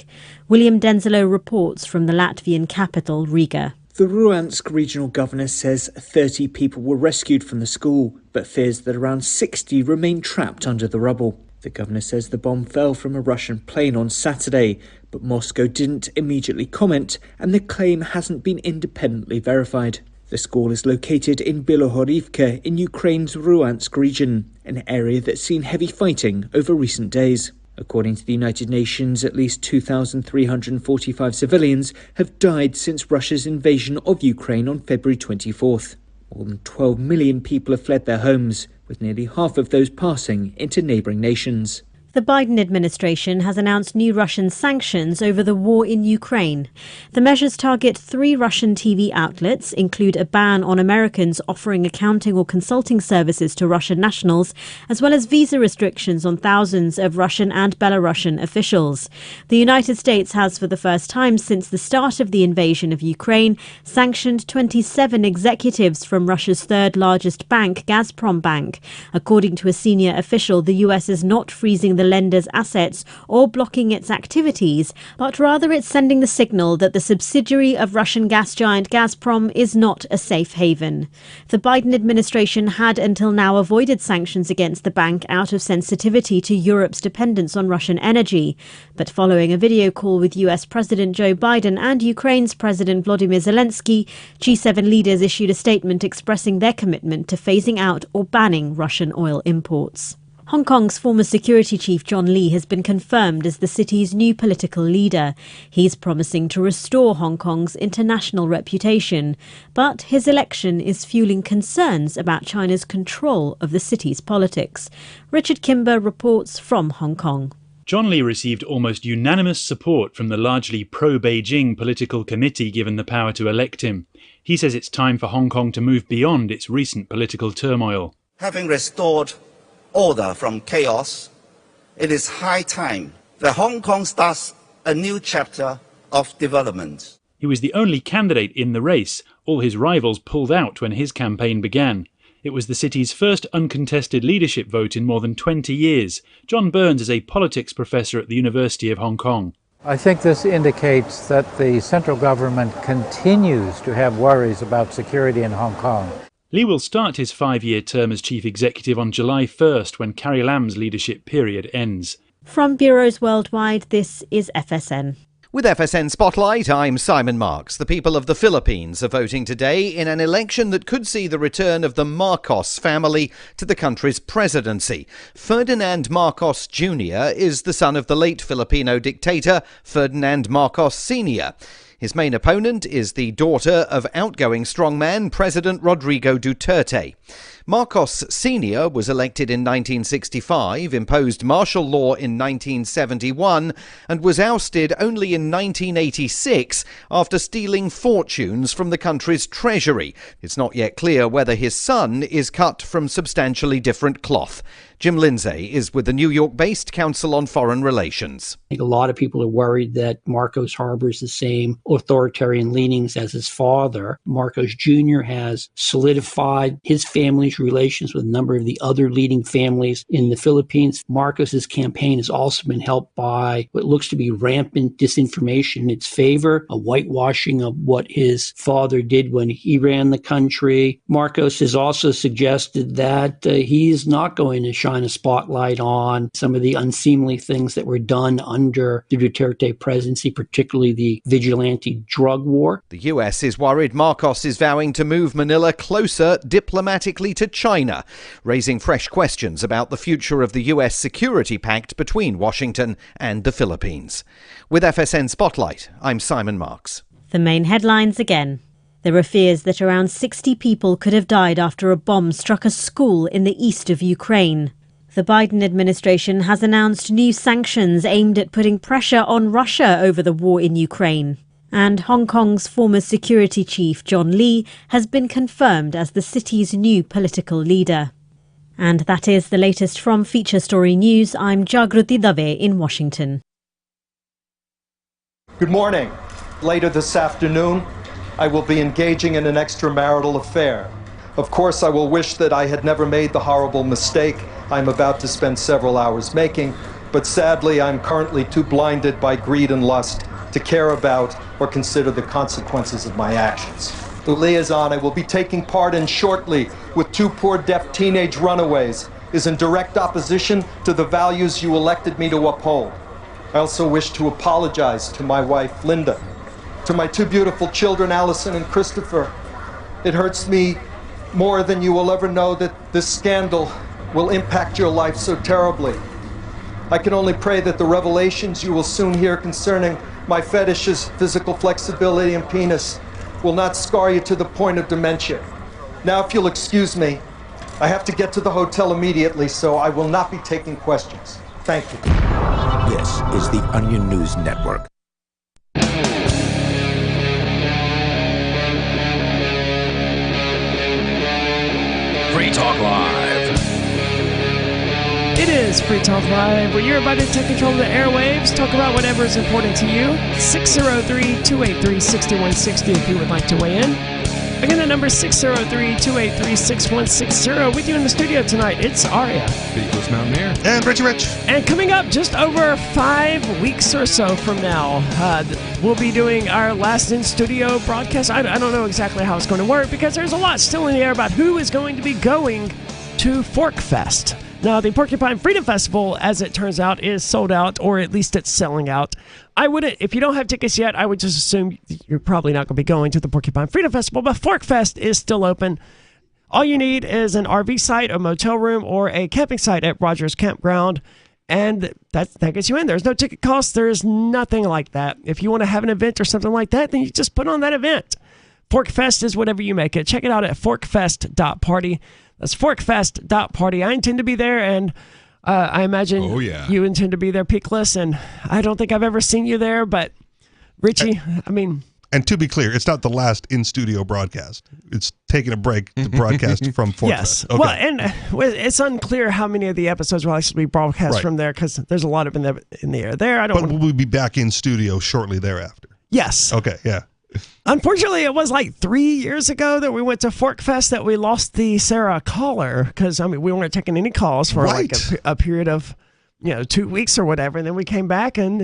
William Denzelo reports from the Latvian capital, Riga. The Ruansk regional governor says 30 people were rescued from the school, but fears that around 60 remain trapped under the rubble. The governor says the bomb fell from a Russian plane on Saturday, but Moscow didn't immediately comment, and the claim hasn't been independently verified. The school is located in Bilohorivka in Ukraine's Ruansk region, an area that's seen heavy fighting over recent days. According to the United Nations, at least 2,345 civilians have died since Russia's invasion of Ukraine on February 24th. More than 12 million people have fled their homes, with nearly half of those passing into neighbouring nations. The Biden administration has announced new Russian sanctions over the war in Ukraine. The measures target 3 Russian TV outlets, include a ban on Americans offering accounting or consulting services to Russian nationals, as well as visa restrictions on thousands of Russian and Belarusian officials. The United States has, for the first time since the start of the invasion of Ukraine, sanctioned 27 executives from Russia's third largest bank, Gazprom Bank. According to a senior official, the U.S. is not freezing the lender's assets or blocking its activities, but rather it's sending the signal that the subsidiary of Russian gas giant Gazprom is not a safe haven. The Biden administration had until now avoided sanctions against the bank out of sensitivity to Europe's dependence on Russian energy. But following a video call with US President Joe Biden and Ukraine's President Volodymyr Zelensky, G7 leaders issued a statement expressing their commitment to phasing out or banning Russian oil imports. Hong Kong's former security chief John Lee has been confirmed as the city's new political leader. He's promising to restore Hong Kong's international reputation, but his election is fueling concerns about China's control of the city's politics. Richard Kimber reports from Hong Kong. John Lee received almost unanimous support from the largely pro-Beijing political committee given the power to elect him. He says it's time for Hong Kong to move beyond its recent political turmoil. Having restored order from chaos, it is high time that Hong Kong starts a new chapter of development. He was the only candidate in the race. All his rivals pulled out when his campaign began. It was the city's first uncontested leadership vote in more than 20 years. John Burns is a politics professor at the University of Hong Kong. I think this indicates that the central government continues to have worries about security in Hong Kong. Lee will start his 5-year term as chief executive on July 1st when Carrie Lam's leadership period ends. From bureaus worldwide, this is FSN. With FSN Spotlight, I'm Simon Marks. The people of the Philippines are voting today in an election that could see the return of the Marcos family to the country's presidency. Ferdinand Marcos Jr. is the son of the late Filipino dictator Ferdinand Marcos Sr. His main opponent is the daughter of outgoing strongman President Rodrigo Duterte. Marcos Sr. was elected in 1965, imposed martial law in 1971, and was ousted only in 1986 after stealing fortunes from the country's treasury. It's not yet clear whether his son is cut from substantially different cloth. Jim Lindsay is with the New York-based Council on Foreign Relations. I think a lot of people are worried that Marcos harbors the same authoritarian leanings as his father. Marcos Jr. has solidified his family's relations with a number of the other leading families in the Philippines. Marcos's campaign has also been helped by what looks to be rampant disinformation in its favor, a whitewashing of what his father did when he ran the country. Marcos has also suggested that he is not going to shine a spotlight on some of the unseemly things that were done under the Duterte presidency, particularly the vigilante drug war. The US is worried Marcos is vowing to move Manila closer diplomatically to China, raising fresh questions about the future of the US security pact between Washington and the Philippines. With FSN Spotlight, I'm Simon Marks. The main headlines again. There are fears that around 60 people could have died after a bomb struck a school in the east of Ukraine. The Biden administration has announced new sanctions aimed at putting pressure on Russia over the war in Ukraine. And Hong Kong's former security chief, John Lee, has been confirmed as the city's new political leader. And that is the latest from Feature Story News. I'm Jagruti Dave in Washington. Good morning. Later this afternoon, I will be engaging in an extramarital affair. Of course, I will wish that I had never made the horrible mistake I'm about to spend several hours making, but sadly, I'm currently too blinded by greed and lust to care about or consider the consequences of my actions. The liaison I will be taking part in shortly with two poor deaf teenage runaways is in direct opposition to the values you elected me to uphold. I also wish to apologize to my wife, Linda, to my two beautiful children, Allison and Christopher. It hurts me more than you will ever know that this scandal will impact your life so terribly. I can only pray that the revelations you will soon hear concerning my fetishes, physical flexibility, and penis will not scar you to the point of dementia. Now, if you'll excuse me, I have to get to the hotel immediately, so I will not be taking questions. Thank you. This is the Onion News Network. Free Talk Live. It is Free Talk Live, where you're about to take control of the airwaves, talk about whatever is important to you. 603-283-6160 if you would like to weigh in. Again, the number 603-283-6160. With you in the studio tonight, it's Aria. Beatless Mountaineer. And Richie Rich. And coming up just over 5 weeks or so from now, we'll be doing our last in-studio broadcast. I don't know exactly how it's going to work because there's a lot still in the air about who is going to be going to Forkfest. Now, the Porcupine Freedom Festival, as it turns out, is sold out, or at least it's selling out. I wouldn't, if you don't have tickets yet, I would just assume you're probably not going to be going to the Porcupine Freedom Festival, but Forkfest is still open. All you need is an RV site, a motel room, or a camping site at Rogers Campground, and that gets you in. There's no ticket cost. There's nothing like that. If you want to have an event or something like that, then you just put on that event. Forkfest is whatever you make it. Check it out at forkfest.party. That's forkfest.party. I intend to be there, and I imagine Oh, yeah. you intend to be there, Peakless, and I don't think I've ever seen you there, but Richie, I mean... And to be clear, it's not the last in-studio broadcast. It's taking a break to broadcast from Fort Yes. Fest. Okay. Well, and it's unclear how many of the episodes will actually be broadcast Right. from there because there's a lot of in the air there. I don't. But we'll be back in studio shortly thereafter. Yes. Okay, yeah. Unfortunately, it was like 3 years ago that we went to Fork Fest that we lost the Sarah caller because we weren't taking any calls for like a period of 2 weeks or whatever, and then we came back and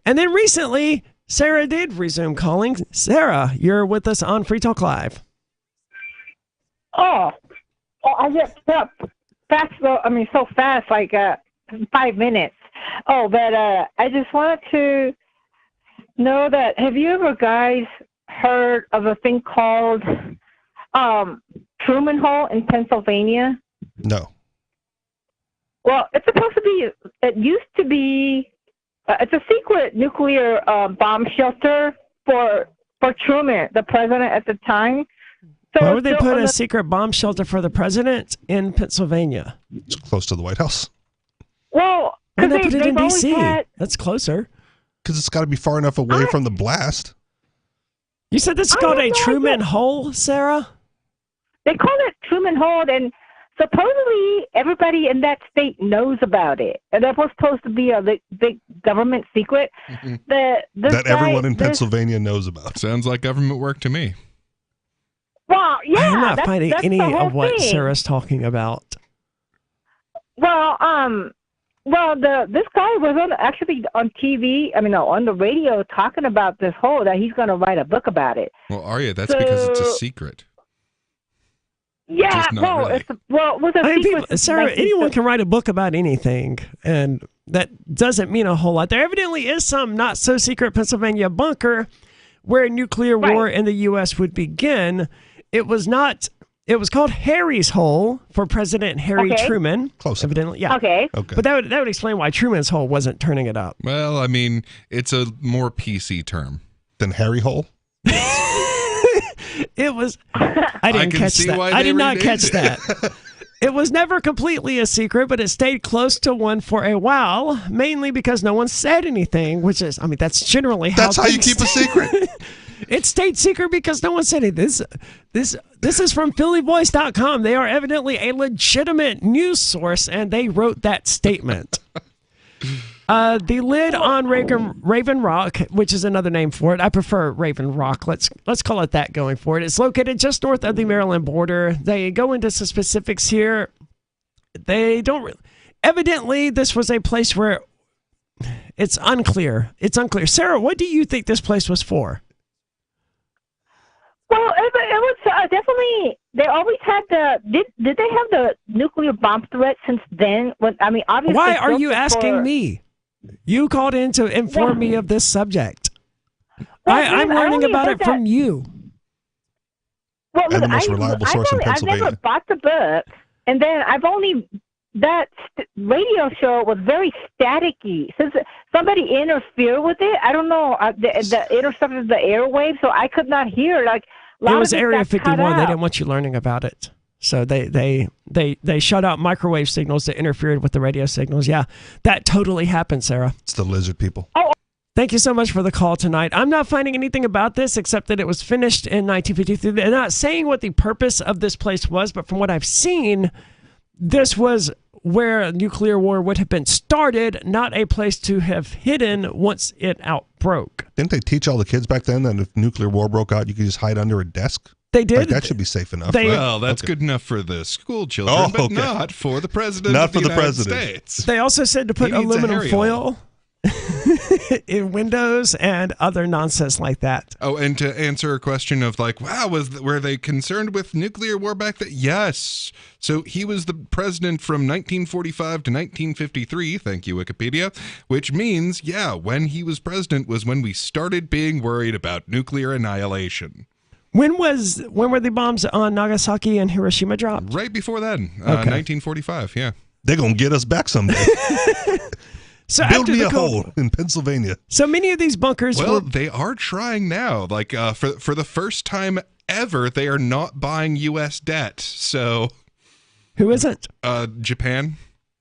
and then recently Sarah did resume calling. Sarah, you're with us on Free Talk Live. Oh, I get up fast. So fast, like 5 minutes. Oh, but I just wanted to know that have you ever guys heard of a thing called Truman Hole in Pennsylvania? No. Well, it's supposed to be. It used to be. It's a secret nuclear bomb shelter for Truman, the president at the time. So why would they put a secret bomb shelter for the president in Pennsylvania? It's close to the White House. Well, why not put it in always D.C.? had- That's closer. Because it's got to be far enough away from the blast. You said this is called a Truman Hole, Sarah? They call it Truman Hole, and supposedly everybody in that state knows about it. And that was supposed to be a big government secret. That Everyone in Pennsylvania knows about. Sounds like government work to me. Well, yeah. I'm not finding that's any the whole of what thing. Sarah's talking about. Well, this guy was on TV. On the radio talking about this hole that he's going to write a book about it. Well, Arya, that's because it's a secret. Yeah, Just not well, really. it was a secret. Sarah, anyone can write a book about anything, and that doesn't mean a whole lot. There evidently is some not so secret Pennsylvania bunker where nuclear war in the U.S. would begin. It was not. It was called Harry's Hole for President Harry Truman. Close. Evidently, yeah. Okay. But that would explain why Truman's Hole wasn't turning it up. Well, it's a more PC term than Harry Hole. It was. I didn't can catch see that. why I they did not renamed catch it. that. It was never completely a secret, but it stayed close to one for a while, mainly because no one said anything, which is, that's generally how That's how you keep a secret. It stayed secret because no one said it. This is from PhillyVoice.com. They are evidently a legitimate news source, and they wrote that statement. The lid on Raven Rock, which is another name for it. I prefer Raven Rock. Let's call it that going forward. It's located just north of the Maryland border. They go into some specifics here. They don't. Evidently, this was a place where it's unclear. It's unclear. Sarah, what do you think this place was for? Well, it was definitely. They always had the. Did they have the nuclear bomb threat since then? Obviously. Why are you asking me? You called in to inform me of this subject. I'm learning about it from you. Well, And the most reliable source in I've Pennsylvania. never bought the book, and then that radio show was very staticky. Since somebody interfered with it, I don't know, the intercepted the airwaves, so I could not hear. It was Area 51. They didn't want you learning about it. So they shut out microwave signals that interfered with the radio signals. Yeah, that totally happened, Sarah. It's the lizard people. Oh. Thank you so much for the call tonight. I'm not finding anything about this except that it was finished in 1953. They're not saying what the purpose of this place was, but from what I've seen, this was where nuclear war would have been started, not a place to have hidden once it outbroke. Didn't they teach all the kids back then that if nuclear war broke out, you could just hide under a desk? They did. Like, that should be safe enough. Well, that's good enough for the school children, but not for the president Not of the for the United president. States. They also said to put He needs a aluminum Harry foil in windows and other nonsense like that. Oh, and to answer a question of were they concerned with nuclear war back then? Yes. So he was the president from 1945 to 1953, thank you, Wikipedia, which means, when he was president was when we started being worried about nuclear annihilation. When were the bombs on Nagasaki and Hiroshima dropped? Right before then, Okay. 1945, yeah. They're going to get us back someday. So Build after me the a Cold- hole in Pennsylvania. So many of these bunkers Well, were... they are trying now. For the first time ever, they are not buying U.S. debt. So, who is it? Japan.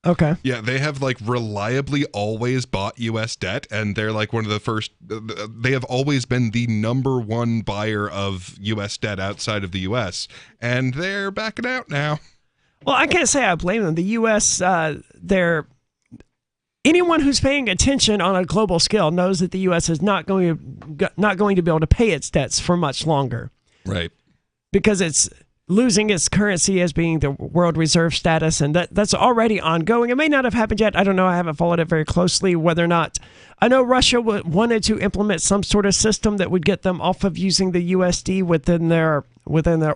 Okay. Yeah, they have like reliably always bought U.S. debt, and they're like one of the first. They have always been the number one buyer of U.S. debt outside of the U.S., and they're backing out now. Well, I can't say I blame them. The U.S., anyone who's paying attention on a global scale knows that the U.S. is not going to be able to pay its debts for much longer. Right. Because it's losing its currency as being the world reserve status, and that's already ongoing. It may not have happened yet. I don't know. I haven't followed it very closely whether or not. I know Russia wanted to implement some sort of system that would get them off of using the USD within their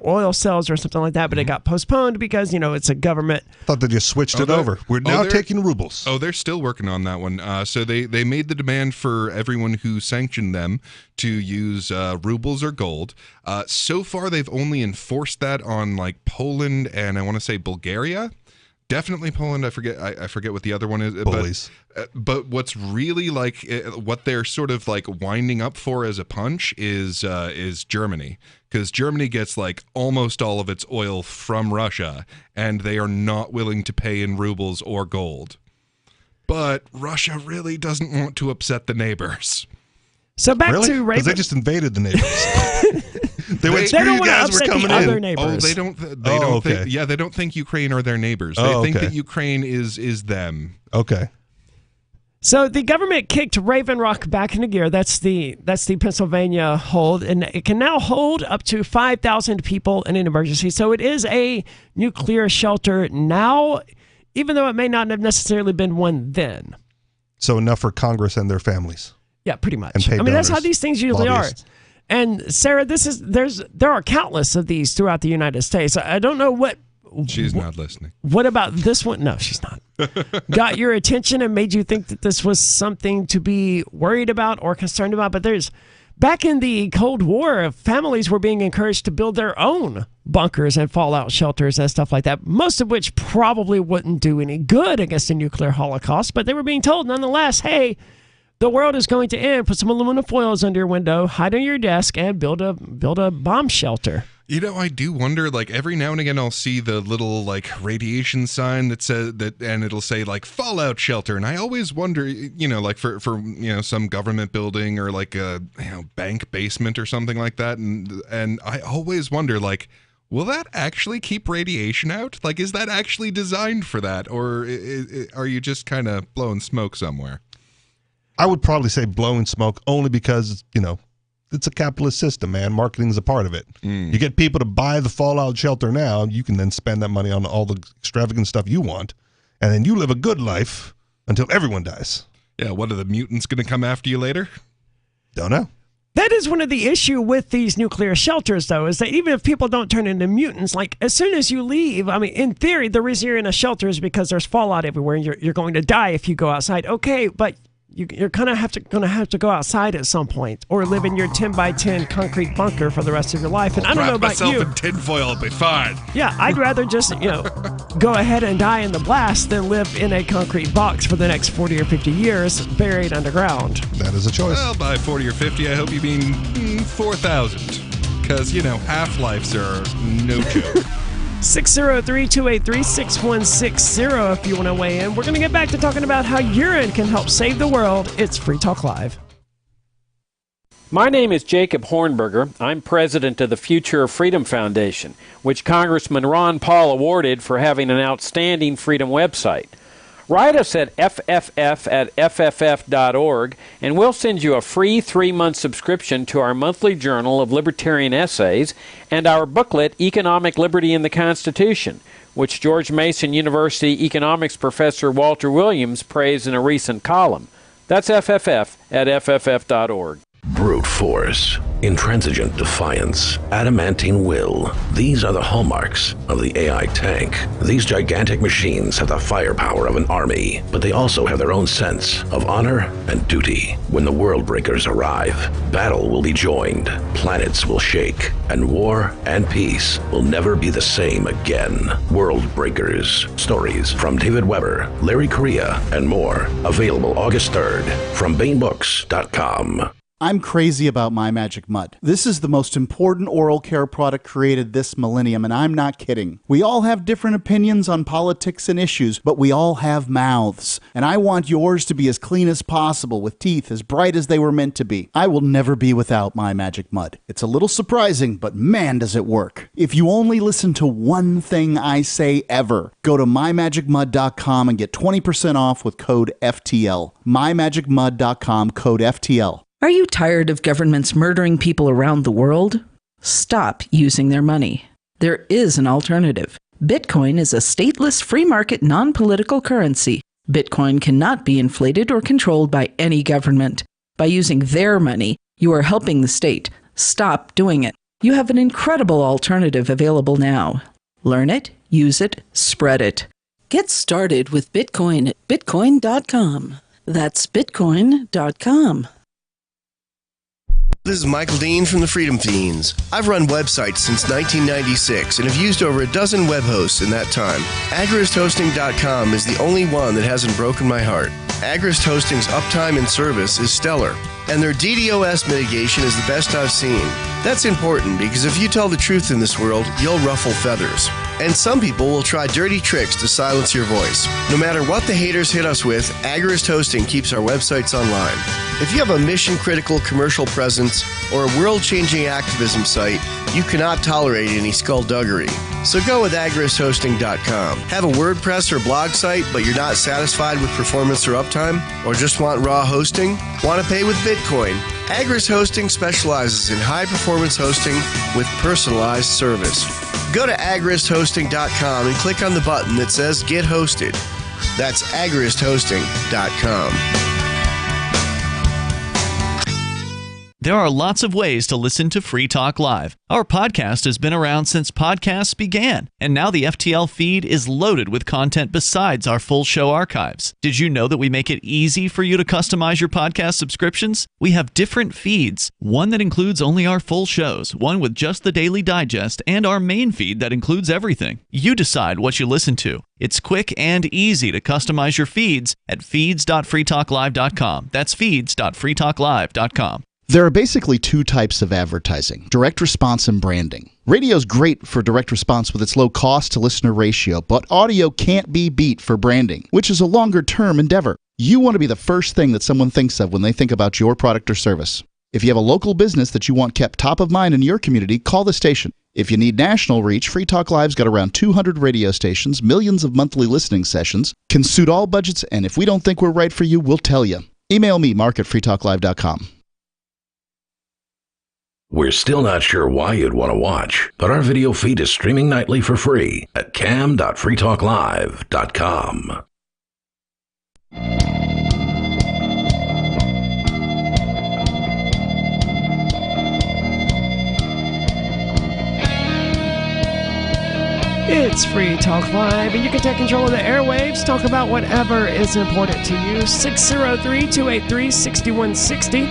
oil sales or something like that, but it got postponed because, it's a government. I thought they just switched it over. We're now taking rubles. Oh, they're still working on that one. So they made the demand for everyone who sanctioned them to use rubles or gold. So far, they've only enforced that on like Poland and I want to say Bulgaria. Definitely Poland. I forget what the other one is. Bullies. But what's really like what they're sort of like winding up for as a punch is Germany, because Germany gets like almost all of its oil from Russia, and they are not willing to pay in rubles or gold. But Russia really doesn't want to upset the neighbors. So back to Raven. Because they just invaded the neighbors. They went, They don't you wanna guys, upset we're coming the in. other neighbors. Oh, they don't. Okay. They don't think Ukraine are their neighbors. They think that Ukraine is them. Okay. So the government kicked Raven Rock back into gear. That's the Pennsylvania hold, and it can now hold up to 5,000 people in an emergency. So it is a nuclear shelter now, even though it may not have necessarily been one then. So enough for Congress and their families. Yeah, pretty much. And paid that's how donors, these things usually lobbyists. are. And Sarah, there are countless of these throughout the United States. I don't know what. She's not listening. What about this one? No, she's not. Got your attention and made you think that this was something to be worried about or concerned about. But back in the Cold War, families were being encouraged to build their own bunkers and fallout shelters and stuff like that, most of which probably wouldn't do any good against a nuclear holocaust. But they were being told nonetheless, hey, the world is going to end. Put some aluminum foils under your window, hide on your desk, and build a bomb shelter. I do wonder, like every now and again I'll see the little like radiation sign that says that, and it'll say like fallout shelter. And I always wonder, like for some government building or like a bank basement or something like that. And I always wonder, like, will that actually keep radiation out? Like, is that actually designed for that? Or are you just kind of blowing smoke somewhere? I would probably say blowing smoke only because, it's a capitalist system, man. Marketing is a part of it. You get people to buy the fallout shelter now, you can then spend that money on all the extravagant stuff you want, and then you live a good life until everyone dies. Yeah, what are the mutants going to come after you later? Don't know. That is one of the issue with these nuclear shelters, though, is that even if people don't turn into mutants, like as soon as you leave, I mean, in theory, the reason you're in a shelter is because there's fallout everywhere and you're going to die if you go outside. Okay, but you're kind of going to have to go outside at some point or live in your 10 by 10 concrete bunker for the rest of your life. And I don't know about you. Wrap myself in tinfoil, I'll be fine. Yeah, I'd rather just, go ahead and die in the blast than live in a concrete box for the next 40 or 50 years buried underground. That is a choice. Well, by 40 or 50, I hope you mean 4,000. Because, half-lives are no joke. 603-283-6160 if you want to weigh in. We're going to get back to talking about how urine can help save the world. It's Free Talk Live. My name is Jacob Hornberger. I'm president of the Future of Freedom Foundation, which Congressman Ron Paul awarded for having an outstanding freedom website. Write us at fff@fff.org, and we'll send you a free 3-month subscription to our monthly journal of libertarian essays and our booklet, Economic Liberty in the Constitution, which George Mason University economics professor Walter Williams praised in a recent column. That's fff@fff.org. Brute force, intransigent defiance, adamantine will. These are the hallmarks of the AI tank. These gigantic machines have the firepower of an army, but they also have their own sense of honor and duty. When the world breakers arrive, battle will be joined, planets will shake, and war and peace will never be the same again. World Breakers. Stories from David Weber, Larry Correia, and more. Available August 3rd from BaneBooks.com. I'm crazy about My Magic Mud. This is the most important oral care product created this millennium, and I'm not kidding. We all have different opinions on politics and issues, but we all have mouths. And I want yours to be as clean as possible, with teeth as bright as they were meant to be. I will never be without My Magic Mud. It's a little surprising, but man, does it work. If you only listen to one thing I say ever, go to mymagicmud.com and get 20% off with code FTL. mymagicmud.com, code FTL. Are you tired of governments murdering people around the world? Stop using their money. There is an alternative. Bitcoin is a stateless, free market, non-political currency. Bitcoin cannot be inflated or controlled by any government. By using their money, you are helping the state. Stop doing it. You have an incredible alternative available now. Learn it, use it, spread it. Get started with Bitcoin at bitcoin.com. That's bitcoin.com. This is Michael Dean from the Freedom Fiends. I've run websites since 1996 and have used over a dozen web hosts in that time. AgristHosting.com is the only one that hasn't broken my heart. Agrist Hosting's uptime and service is stellar, and their DDoS mitigation is the best I've seen. That's important because if you tell the truth in this world, you'll ruffle feathers. And some people will try dirty tricks to silence your voice. No matter what the haters hit us with, Agrist Hosting keeps our websites online. If you have a mission-critical commercial presence or a world-changing activism site, you cannot tolerate any skullduggery. So go with agristhosting.com. Have a WordPress or blog site, but you're not satisfied with performance or uptime? Or just want raw hosting? Want to pay with Bitcoin? Agrist Hosting specializes in high-performance hosting with personalized service. Go to agristhosting.com and click on the button that says Get Hosted. That's agristhosting.com. There are lots of ways to listen to Free Talk Live. Our podcast has been around since podcasts began, and now the FTL feed is loaded with content besides our full show archives. Did you know that we make it easy for you to customize your podcast subscriptions? We have different feeds, one that includes only our full shows, one with just the Daily Digest, and our main feed that includes everything. You decide what you listen to. It's quick and easy to customize your feeds at feeds.freetalklive.com. That's feeds.freetalklive.com. There are basically two types of advertising, direct response and branding. Radio's great for direct response with its low cost to listener ratio, but audio can't be beat for branding, which is a longer-term endeavor. You want to be the first thing that someone thinks of when they think about your product or service. If you have a local business that you want kept top of mind in your community, call the station. If you need national reach, Free Talk Live's got around 200 radio stations, millions of monthly listening sessions, can suit all budgets, and if we don't think we're right for you, we'll tell you. Email me, mark@freetalklive.com. We're still not sure why you'd want to watch, but our video feed is streaming nightly for free at cam.freetalklive.com. It's Free Talk Live, and you can take control of the airwaves, talk about whatever is important to you. 603-283-6160.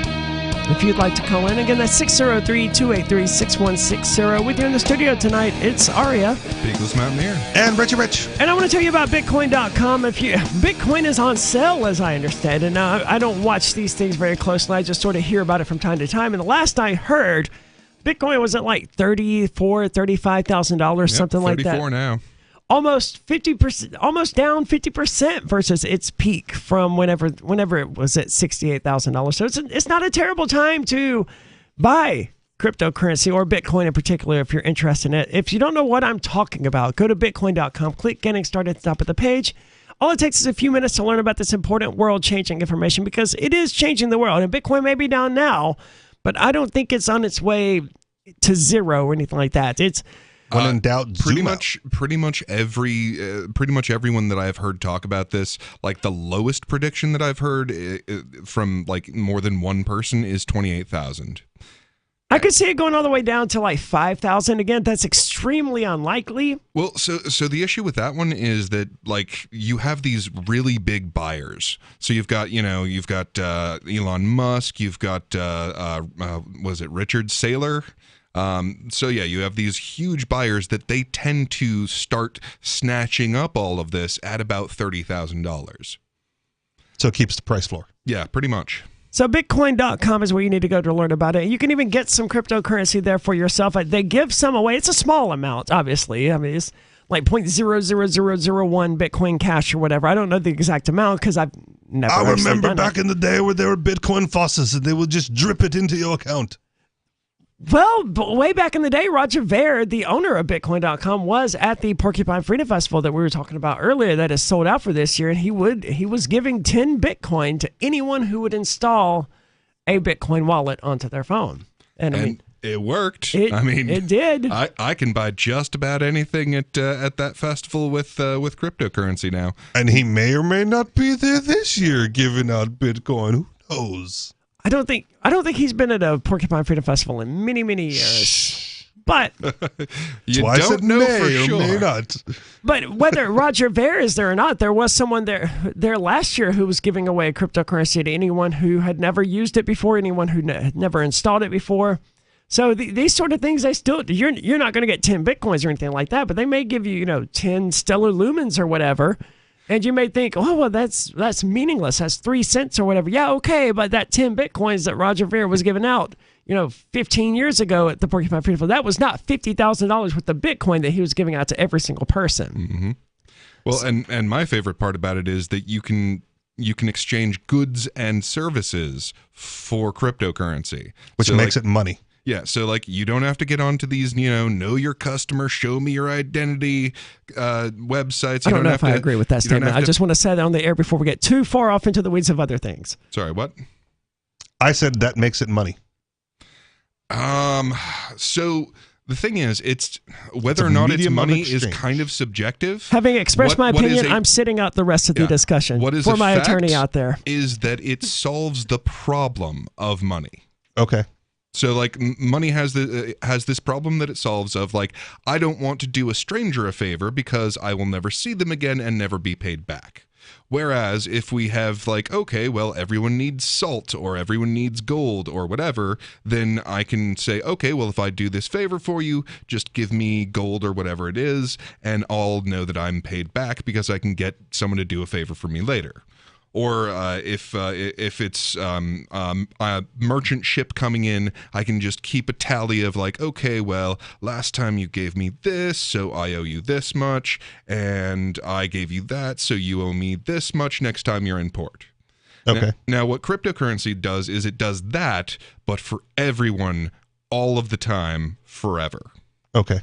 If you'd like to call in, again, that's 603-283-6160. With you in the studio tonight, it's Aria, Bigless Mountaineer, and Richie Rich. And I want to tell you about Bitcoin.com. Bitcoin is on sale, as I understand it. Now, I don't watch these things very closely. I just sort of hear about it from time to time. And the last I heard, Bitcoin was at like $35,000, something like that. 34 now. Almost 50%, almost down 50% versus its peak from whenever it was at $68,000. So it's not a terrible time to buy cryptocurrency or Bitcoin in particular if you're interested in it. If you don't know what I'm talking about, go to bitcoin.com, click Getting Started at the top of the page. All it takes is a few minutes to learn about this important world-changing information because it is changing the world. And Bitcoin may be down now, but I don't think it's on its way to zero or anything like that. It's when in doubt, pretty much everyone that I've heard talk about this, like the lowest prediction that I've heard from like more than one person is 28,000. I could see it going all the way down to like 5,000. Again, that's extremely unlikely. Well, so the issue with that one is that like you have these really big buyers. So you've got Elon Musk, you've got was it Richard Saylor? So yeah, you have these huge buyers that they tend to start snatching up all of this at about $30,000. So it keeps the price floor. Yeah, pretty much. So Bitcoin.com is where you need to go to learn about it. You can even get some cryptocurrency there for yourself. They give some away. It's a small amount, obviously. I mean, it's like 0.00001 Bitcoin Cash or whatever. I don't know the exact amount because I've never. I remember done back it. in the day where there were Bitcoin faucets and they would just drip it into your account. Well, way back in the day, Roger Ver, the owner of Bitcoin.com, was at the Porcupine Freedom Festival that we were talking about earlier that is sold out for this year, and he was giving 10 Bitcoin to anyone who would install a Bitcoin wallet onto their phone. And I mean, it worked. It did. I can buy just about anything at that festival with cryptocurrency now. And he may or may not be there this year giving out Bitcoin. Who knows? I don't think he's been at a Porcupine Freedom Festival in many, many years. But you don't don't know may for or sure. may not. But whether Roger Ver is there or not, there was someone there last year who was giving away cryptocurrency to anyone who had never used it before, anyone who had never installed it before. So these sort of things, you're not going to get 10 Bitcoins or anything like that, but they may give you 10 stellar lumens or whatever. And you may think, oh, well, that's meaningless. That's 3 cents or whatever. Yeah, okay, but that 10 Bitcoins that Roger Ver was giving out, 15 years ago at the Porcupine Freedom Festival, that was not $50,000 worth of Bitcoin that he was giving out to every single person. Mm-hmm. Well, and my favorite part about it is that you can exchange goods and services for cryptocurrency, Which makes it money. Yeah, so like you don't have to get onto these, know your customer, show me your identity websites. I don't know if I agree with that statement. I just want to say that on the air before we get too far off into the weeds of other things. Sorry, what? I said that makes it money. So the thing is, it's whether or not it's money is kind of subjective. Having expressed my opinion, I'm sitting out the rest of the discussion. What is for a my fact attorney out there is that it solves the problem of money. Okay. So like money has this problem that it solves of like, I don't want to do a stranger a favor because I will never see them again and never be paid back. Whereas if we have like, okay, well, everyone needs salt or everyone needs gold or whatever, then I can say, okay, well, if I do this favor for you, just give me gold or whatever it is, and I'll know that I'm paid back because I can get someone to do a favor for me later. Or if it's a merchant ship coming in, I can just keep a tally of like, okay, well, last time you gave me this, so I owe you this much, and I gave you that, so you owe me this much next time you're in port. Okay. Now what cryptocurrency does is it does that, but for everyone, all of the time, forever. Okay.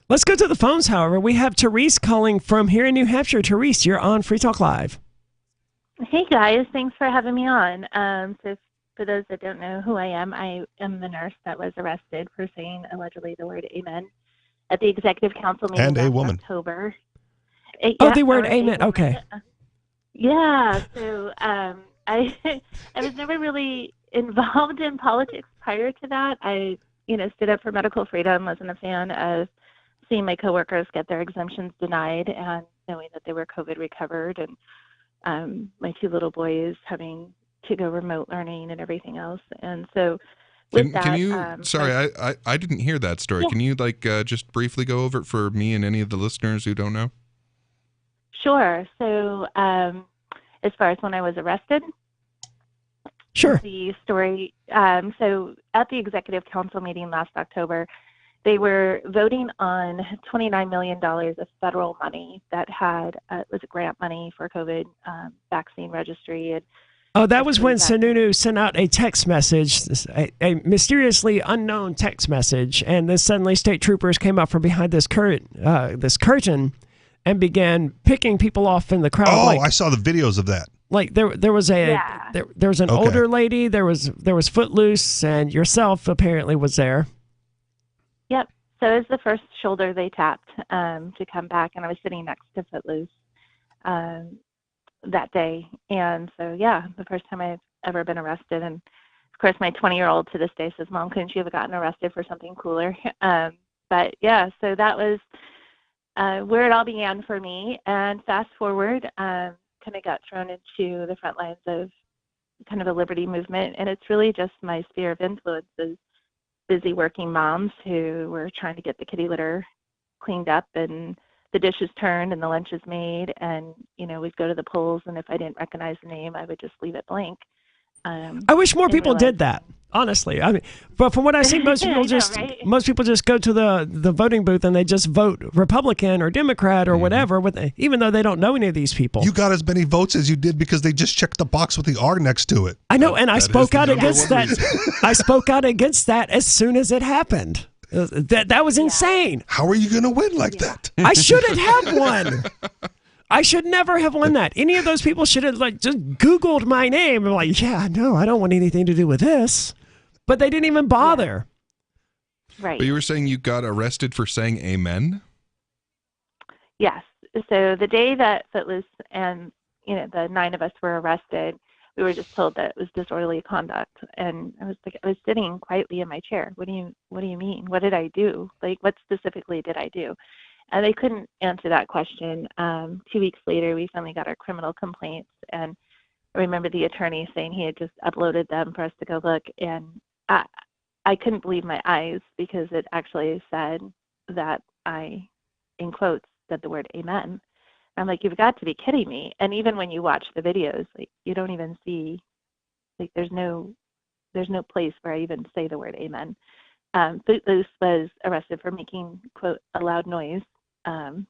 Let's go to the phones, however. We have Therese calling from here in New Hampshire. Therese, you're on Free Talk Live. Hey guys, thanks for having me on. So for those that don't know who I am the nurse that was arrested for saying allegedly the word amen at the executive council meeting and a last woman. October. The word amen. Okay. Yeah. So I was never really involved in politics prior to that. I stood up for medical freedom. Wasn't a fan of seeing my coworkers get their exemptions denied and knowing that they were COVID recovered and my 2 little boys having to go remote learning and everything else. And so with can you, sorry, I didn't hear that story. Yeah. Can you just briefly go over it for me and any of the listeners who don't know? Sure. So as far as when I was arrested, sure. The story, so at the executive council meeting last October, they were voting on $29 million of federal money that was grant money for COVID vaccine registry. Oh, that was when Sununu sent out a text message, a mysteriously unknown text message, and then suddenly state troopers came up from behind this curtain and began picking people off in the crowd. Oh, I saw the videos of that. Like there was there was an older lady, there was Footloose, and yourself apparently was there. Yep. So it was the first shoulder they tapped to come back, and I was sitting next to Footloose that day. And so, yeah, the first time I've ever been arrested. And, of course, my 20-year-old to this day says, Mom, couldn't you have gotten arrested for something cooler? But, yeah, so that was where it all began for me. And fast forward, kind of got thrown into the front lines of kind of a liberty movement. And it's really just my sphere of influence is busy working moms who were trying to get the kitty litter cleaned up and the dishes turned and the lunches made, and we'd go to the polls, and if I didn't recognize the name, I would just leave it blank. I wish more people did that. Honestly, I mean, but from what I see, most people just go to the voting booth and they just vote Republican or Democrat or whatever, even though they don't know any of these people. You got as many votes as you did because they just checked the box with the R next to it. I know, and I spoke out against that. I spoke out against that as soon as it happened. That was insane. How are you going to win like that? I shouldn't have won. I should never have won that. Any of those people should have just Googled my name and yeah, no, I don't want anything to do with this. But they didn't even bother. Yeah. Right. But you were saying you got arrested for saying amen? Yes. So the day that Footloose and the 9 of us were arrested, we were just told that it was disorderly conduct. And I was sitting quietly in my chair. What do you mean? What did I do? What specifically did I do? And they couldn't answer that question. 2 weeks later, we finally got our criminal complaints, and I remember the attorney saying he had just uploaded them for us to go look, and I couldn't believe my eyes because it actually said that I, in quotes, said the word amen. I'm like, you've got to be kidding me. And even when you watch the videos, you don't even see, there's no place where I even say the word amen. Footloose was arrested for making, quote, a loud noise. And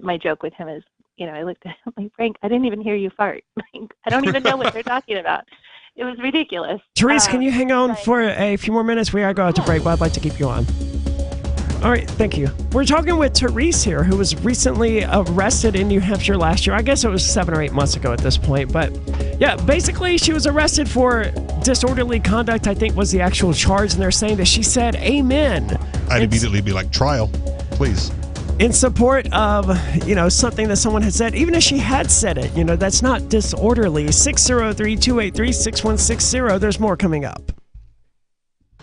my joke with him is, I looked at him like, Frank, I didn't even hear you fart. I don't even know what they're talking about. It was ridiculous. Therese, can you hang on for a few more minutes? We gotta go out to break, but I'd like to keep you on. All right, thank you. We're talking with Therese here, who was recently arrested in New Hampshire last year. I guess it was 7 or 8 months ago at this point. But yeah, basically she was arrested for disorderly conduct, I think was the actual charge. And they're saying that she said amen. I'd immediately be like, trial, please. In support of, something that someone had said, even if she had said it, that's not disorderly. 603-283-6160. There's more coming up.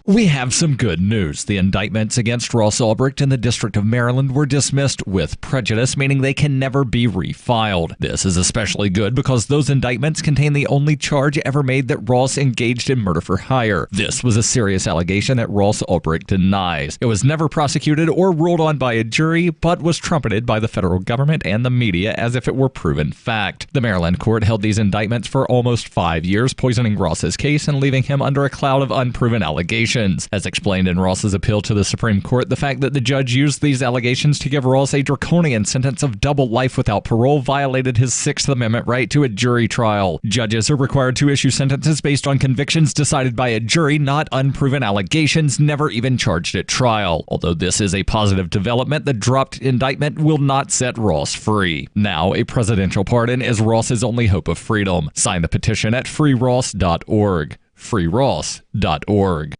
We have some good news. The indictments against Ross Ulbricht in the District of Maryland were dismissed with prejudice, meaning they can never be refiled. This is especially good because those indictments contain the only charge ever made that Ross engaged in murder for hire. This was a serious allegation that Ross Ulbricht denies. It was never prosecuted or ruled on by a jury, but was trumpeted by the federal government and the media as if it were proven fact. The Maryland court held these indictments for almost 5 years, poisoning Ross's case and leaving him under a cloud of unproven allegations. As explained in Ross's appeal to the Supreme Court, the fact that the judge used these allegations to give Ross a draconian sentence of double life without parole violated his Sixth Amendment right to a jury trial. Judges are required to issue sentences based on convictions decided by a jury, not unproven allegations never even charged at trial. Although this is a positive development, the dropped indictment will not set Ross free. Now, a presidential pardon is Ross's only hope of freedom. Sign the petition at freeross.org. freeross.org.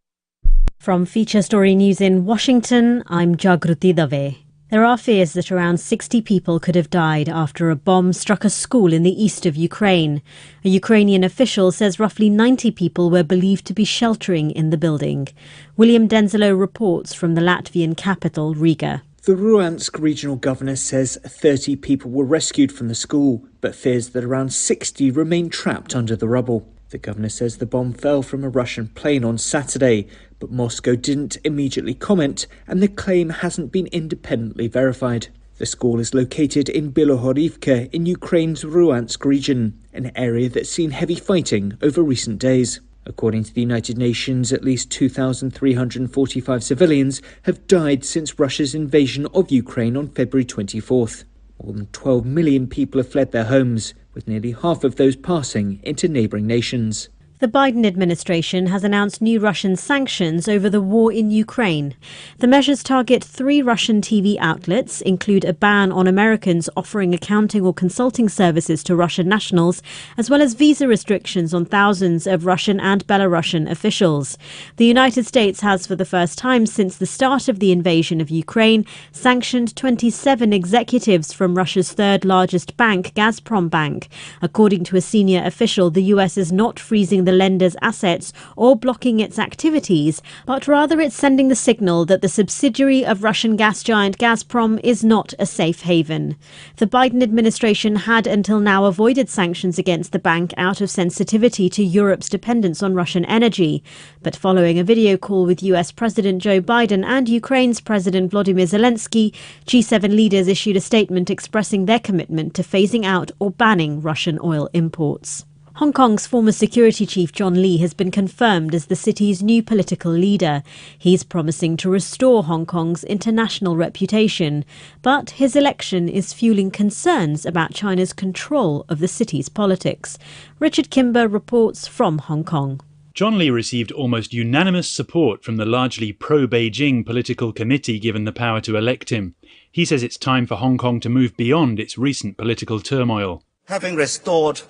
From Feature Story News in Washington, I'm Jagruti Dave. There are fears that around 60 people could have died after a bomb struck a school in the east of Ukraine. A Ukrainian official says roughly 90 people were believed to be sheltering in the building. William Denzelo reports from the Latvian capital, Riga. The Ruansk regional governor says 30 people were rescued from the school, but fears that around 60 remain trapped under the rubble. The governor says the bomb fell from a Russian plane on Saturday, but Moscow didn't immediately comment, and the claim hasn't been independently verified. The school is located in Bilohorivka in Ukraine's Ruansk region, an area that's seen heavy fighting over recent days. According to the United Nations, at least 2,345 civilians have died since Russia's invasion of Ukraine on February 24th. More than 12 million people have fled their homes, with nearly half of those passing into neighbouring nations. The Biden administration has announced new Russian sanctions over the war in Ukraine. The measures target 3 Russian TV outlets, include a ban on Americans offering accounting or consulting services to Russian nationals, as well as visa restrictions on thousands of Russian and Belarusian officials. The United States has, for the first time since the start of the invasion of Ukraine, sanctioned 27 executives from Russia's third largest bank, Gazprom Bank. According to a senior official, the U.S. is not freezing the lender's assets or blocking its activities, but rather it's sending the signal that the subsidiary of Russian gas giant Gazprom is not a safe haven. The Biden administration had until now avoided sanctions against the bank out of sensitivity to Europe's dependence on Russian energy. But following a video call with US President Joe Biden and Ukraine's President Volodymyr Zelensky, G7 leaders issued a statement expressing their commitment to phasing out or banning Russian oil imports. Hong Kong's former security chief John Lee has been confirmed as the city's new political leader. He's promising to restore Hong Kong's international reputation, but his election is fueling concerns about China's control of the city's politics. Richard Kimber reports from Hong Kong. John Lee received almost unanimous support from the largely pro-Beijing political committee given the power to elect him. He says it's time for Hong Kong to move beyond its recent political turmoil. Having restored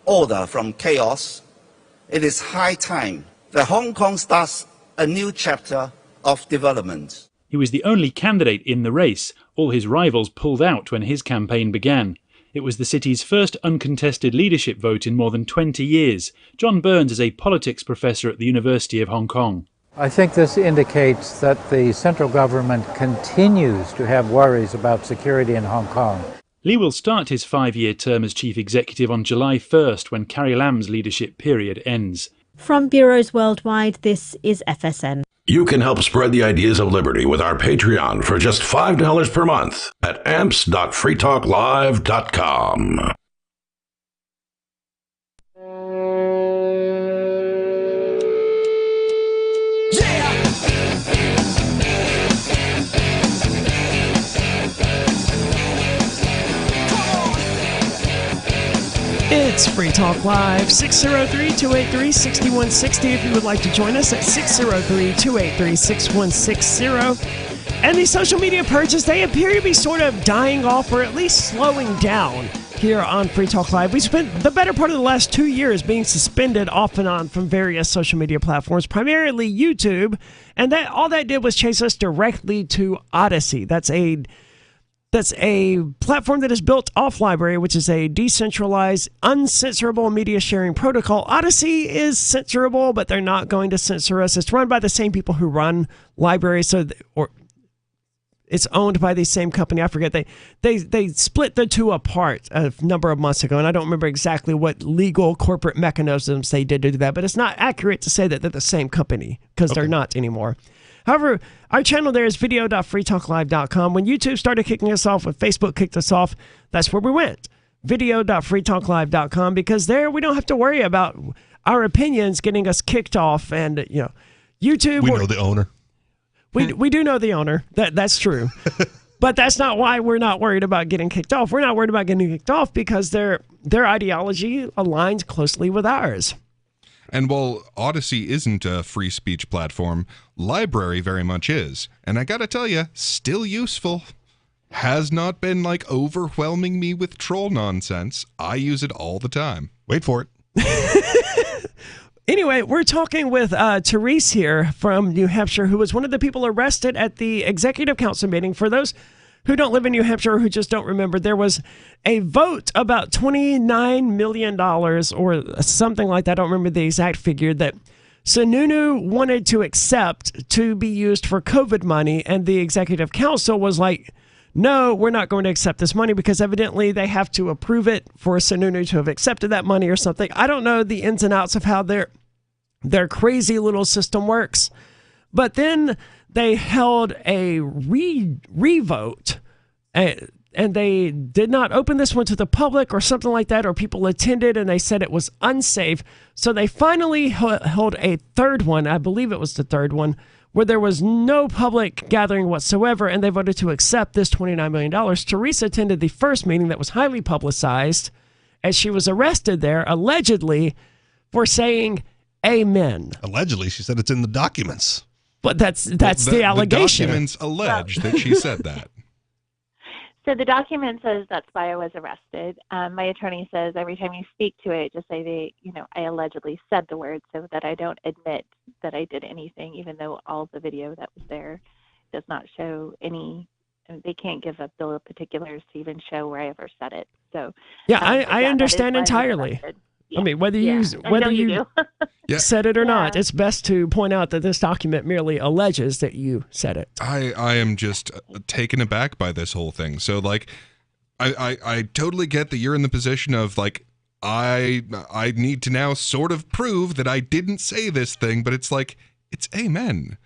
order from chaos, it is high time that Hong Kong starts a new chapter of development. He was the only candidate in the race. All his rivals pulled out when his campaign began. It was the city's first uncontested leadership vote in more than 20 years. John Burns is a politics professor at the University of Hong Kong. I think this indicates that the central government continues to have worries about security in Hong Kong. Lee will start his 5-year term as chief executive on July 1st when Carrie Lam's leadership period ends. From bureaus worldwide, this is FSN. You can help spread the ideas of liberty with our Patreon for just $5 per month at amps.freetalklive.com. It's Free Talk Live, 603-283-6160 if you would like to join us at 603-283-6160. And the social media purges, they appear to be sort of dying off or at least slowing down here on Free Talk Live. We spent the better part of the last 2 years being suspended off and on from various social media platforms, primarily YouTube, and that all that did was chase us directly to Odysee. That's a platform that is built off LBRY, which is a decentralized, uncensorable media sharing protocol. Odysee is censorable, but they're not going to censor us. It's run by the same people who run LBRY, or it's owned by the same company. I forget. They split the two apart a number of months ago, and I don't remember exactly what legal corporate mechanisms they did to do that, but it's not accurate to say that they're the same company because they're not anymore. However, our channel there is video.freetalklive.com. When YouTube started kicking us off, when Facebook kicked us off, that's where we went. Video.freetalklive.com, because there we don't have to worry about our opinions getting us kicked off. And, YouTube. We know the owner. We do know the owner. That's true. But that's not why we're not worried about getting kicked off. We're not worried about getting kicked off because their ideology aligns closely with ours. And while Odysee isn't a free speech platform, LBRY very much is. And I gotta tell you, still useful. Has not been overwhelming me with troll nonsense. I use it all the time. Wait for it. Anyway, we're talking with Therese here from New Hampshire, who was one of the people arrested at the Executive Council meeting. For those who don't live in New Hampshire or who just don't remember, there was a vote about $29 million or something like that. I don't remember the exact figure that Sununu wanted to accept to be used for COVID money. And the Executive Council was like, no, we're not going to accept this money because evidently they have to approve it for Sununu to have accepted that money or something. I don't know the ins and outs of how their crazy little system works. But then they held a re-vote, and they did not open this one to the public or something like that, or people attended and they said it was unsafe. So they finally held a third one, I believe it was the third one, where there was no public gathering whatsoever, and they voted to accept this $29 million. Teresa attended the first meeting that was highly publicized, as she was arrested there, allegedly, for saying amen. Allegedly, she said it's in the documents. But that's the allegation. The documents allege that she said that. So the document says that's why I was arrested. My attorney says every time you speak to it, just say I allegedly said the word, so that I don't admit that I did anything, even though all the video that was there does not show any. They can't give a bill of particulars to even show where I ever said it. So I understand entirely. I mean, whether you said it or not, it's best to point out that this document merely alleges that you said it. I am just taken aback by this whole thing. So, I totally get that you're in the position of, I need to now sort of prove that I didn't say this thing, but it's it's amen.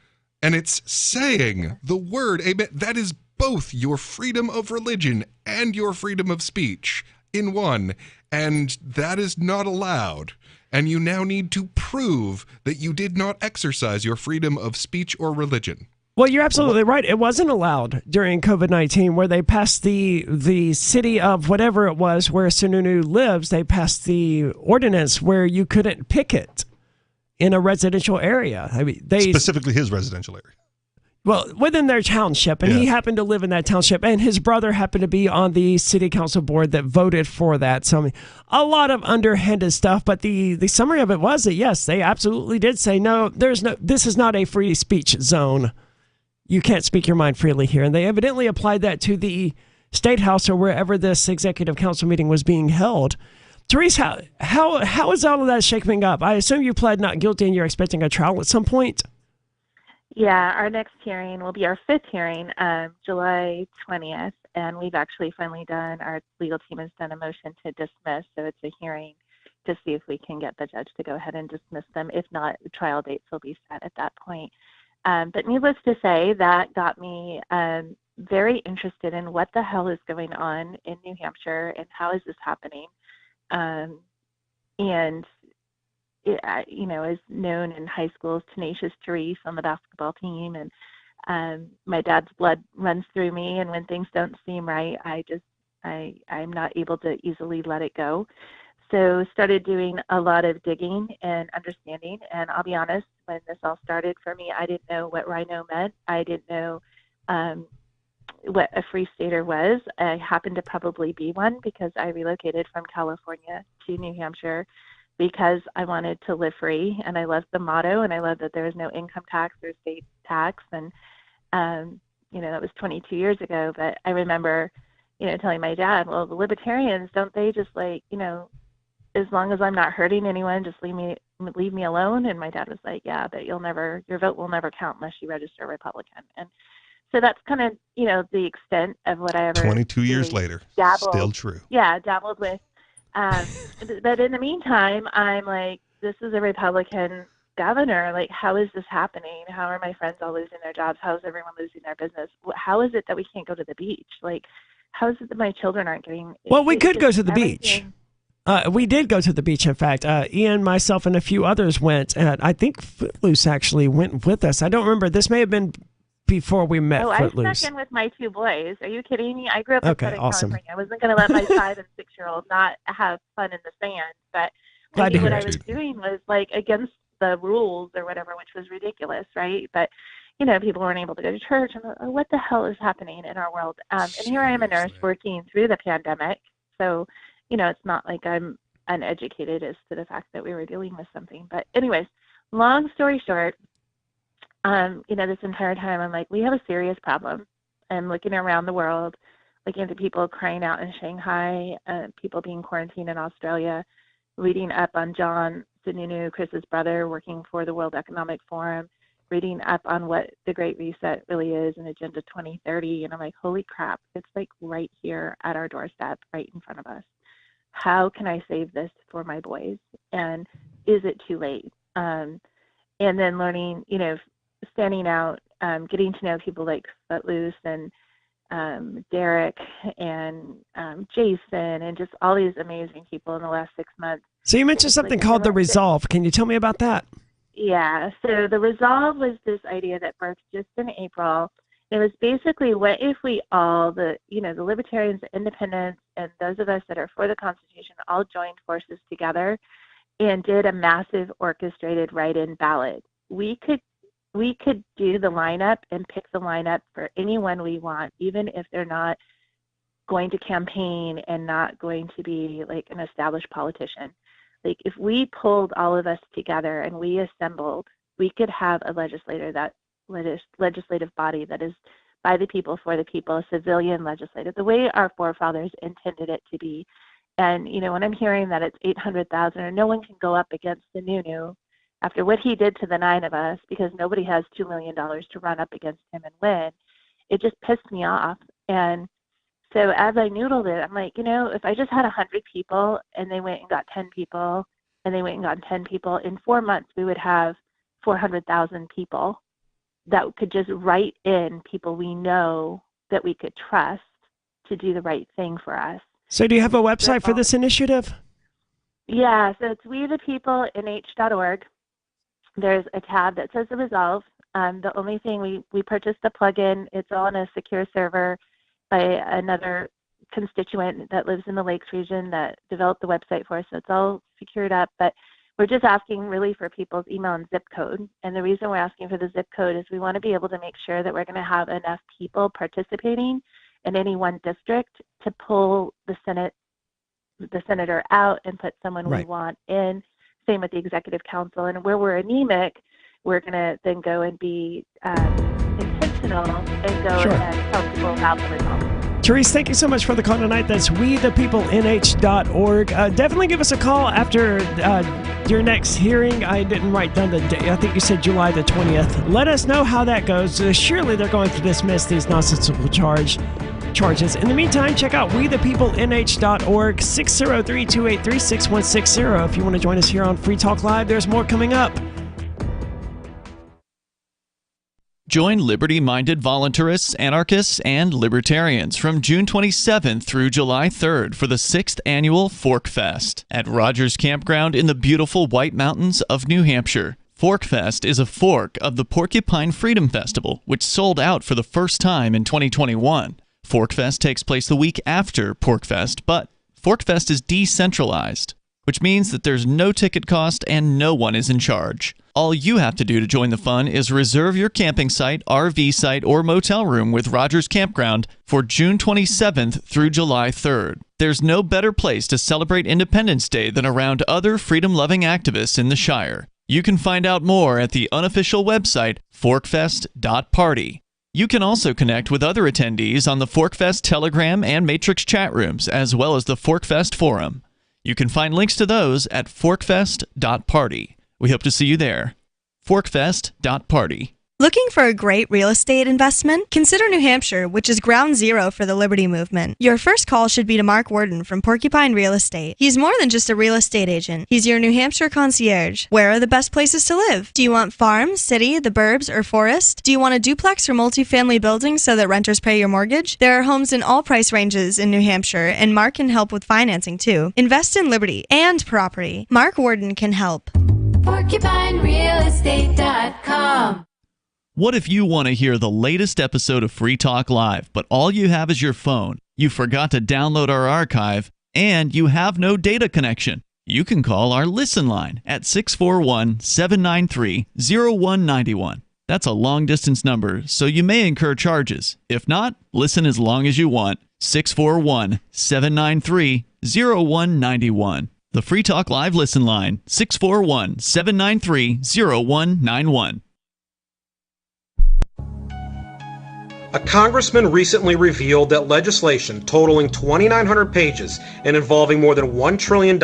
And it's saying the word amen. That is both your freedom of religion and your freedom of speech. in one, and that is not allowed. And you now need to prove that you did not exercise your freedom of speech or religion. Well, you're absolutely right. It wasn't allowed during COVID-19, where they passed the city of whatever it was where Sununu lives. They passed the ordinance where you couldn't picket in a residential area. I mean, specifically his residential area. Well, within their township, and he happened to live in that township, and his brother happened to be on the city council board that voted for that. So, I mean, a lot of underhanded stuff, but the summary of it was that, yes, they absolutely did say, no, this is not a free speech zone. You can't speak your mind freely here. And they evidently applied that to the State House or wherever this executive council meeting was being held. Therese, how is all of that shaping up? I assume you pled not guilty and you're expecting a trial at some point? Yeah, our next hearing will be our 5th hearing, July 20th, and we've actually finally our legal team has done a motion to dismiss, so it's a hearing to see if we can get the judge to go ahead and dismiss them. If not, the trial dates will be set at that point. But needless to say, that got me very interested in what the hell is going on in New Hampshire and how is this happening. And is known in high school as Tenacious Therese on the basketball team, and my dad's blood runs through me, and when things don't seem right, I'm not able to easily let it go. So started doing a lot of digging and understanding, and I'll be honest, when this all started for me, I didn't know what rhino meant. I didn't know what a free stater was. I happened to probably be one because I relocated from California to New Hampshire because I wanted to live free, and I loved the motto, and I loved that there was no income tax or state tax, and that was 22 years ago. But I remember, telling my dad, well, the libertarians, don't they just as long as I'm not hurting anyone, just leave me alone? And my dad was like, yeah, but your vote will never count unless you register Republican. And so that's kind of, the extent of what I ever 22 years later, still true. Yeah, dabbled with. But in the meantime, I'm like, this is a Republican governor. Like, how is this happening? How are my friends all losing their jobs? How is everyone losing their business? How is it that we can't go to the beach? Like, how is it that my children aren't getting... Well, we could go to the beach. We did go to the beach, in fact. Ian, myself, and a few others went, and I think Footloose actually went with us. I don't remember. This may have been before we met Footloose. I snuck in with my 2 boys. Are you kidding me? I grew up in Southern awesome. California. I wasn't going to let my 5 and 6-year-old not have fun in the sand. But Glad to hear what I was doing was against the rules or whatever, which was ridiculous, right? But people weren't able to go to church. And what the hell is happening in our world? And here I am, a nurse working through the pandemic. So, it's not like I'm uneducated as to the fact that we were dealing with something. But anyways, long story short, this entire time I'm like, we have a serious problem. I'm looking around the world, looking at the people crying out in Shanghai, people being quarantined in Australia, reading up on John Sununu, Chris's brother, working for the World Economic Forum, reading up on what the Great Reset really is and Agenda 2030. And I'm like, holy crap, it's right here at our doorstep, right in front of us. How can I save this for my boys? And is it too late? And then learning, standing out, getting to know people like Footloose and Derek and Jason and just all these amazing people in the last 6 months. So you mentioned something called The Resolve. Can you tell me about that? Yeah. So The Resolve was this idea that birthed just in April. It was basically, what if we all, the libertarians, the independents, and those of us that are for the Constitution all joined forces together and did a massive orchestrated write-in ballot. We could do the lineup and pick the lineup for anyone we want, even if they're not going to campaign and not going to be an established politician. If we pulled all of us together and we assembled, we could have a legislative body that is by the people, for the people, a civilian legislative, the way our forefathers intended it to be. And, when I'm hearing that it's 800,000 or no one can go up against the Sununu after what he did to the 9 of us, because nobody has $2 million to run up against him and win, it just pissed me off. And so as I noodled it, I'm like, if I just had 100 people and they went and got 10 people and they went and got 10 people, in 4 months we would have 400,000 people that could just write in people we know that we could trust to do the right thing for us. So do you have a website for this initiative? Yeah, so it's wethepeoplenh.org. There's a tab that says the Resolve. The only thing, we purchased the plugin. It's all on a secure server by another constituent that lives in the Lakes region that developed the website for us. So it's all secured up, but we're just asking really for people's email and zip code. And the reason we're asking for the zip code is we want to be able to make sure that we're going to have enough people participating in any one district to pull the senator out and put someone we want in. Same with the executive council. And where we're anemic, we're going to then go and be intentional and go and tell people about the results. Therese, thank you so much for the call tonight. That's wethepeoplenh.org. Definitely give us a call after your next hearing. I didn't write down the date. I think you said July the 20th. Let us know how that goes. Surely they're going to dismiss these nonsensical charges. In the meantime, check out wethepeoplenh.org, 603-283-6160. If you want to join us here on Free Talk Live, there's more coming up. Join liberty-minded voluntarists, anarchists, and libertarians from June 27th through July 3rd for the 6th annual Fork Fest at Rogers Campground in the beautiful White Mountains of New Hampshire. Fork Fest is a fork of the Porcupine Freedom Festival, which sold out for the first time in 2021. Fork Fest takes place the week after Pork Fest, but Fork Fest is decentralized, which means that there's no ticket cost and no one is in charge. All you have to do to join the fun is reserve your camping site, RV site, or motel room with Rogers Campground for June 27th through July 3rd. There's no better place to celebrate Independence Day than around other freedom-loving activists in the Shire. You can find out more at the unofficial website, forkfest.party. You can also connect with other attendees on the Forkfest Telegram and Matrix chat rooms, as well as the Forkfest Forum. You can find links to those at forkfest.party. We hope to see you there. Forkfest.party. Looking for a great real estate investment? Consider New Hampshire, which is ground zero for the Liberty Movement. Your first call should be to Mark Worden from Porcupine Real Estate. He's more than just a real estate agent. He's your New Hampshire concierge. Where are the best places to live? Do you want farm, city, the burbs, or forest? Do you want a duplex or multifamily building so that renters pay your mortgage? There are homes in all price ranges in New Hampshire, and Mark can help with financing too. Invest in liberty and property. Mark Worden can help. PorcupineRealEstate.com. What if you want to hear the latest episode of Free Talk Live, but all you have is your phone, you forgot to download our archive, and you have no data connection? You can call our Listen line at 641-793-0191. That's a long-distance number, so you may incur charges. If not, listen as long as you want. 641-793-0191. The Free Talk Live Listen line, 641-793-0191. A congressman recently revealed that legislation totaling 2,900 pages and involving more than $1 trillion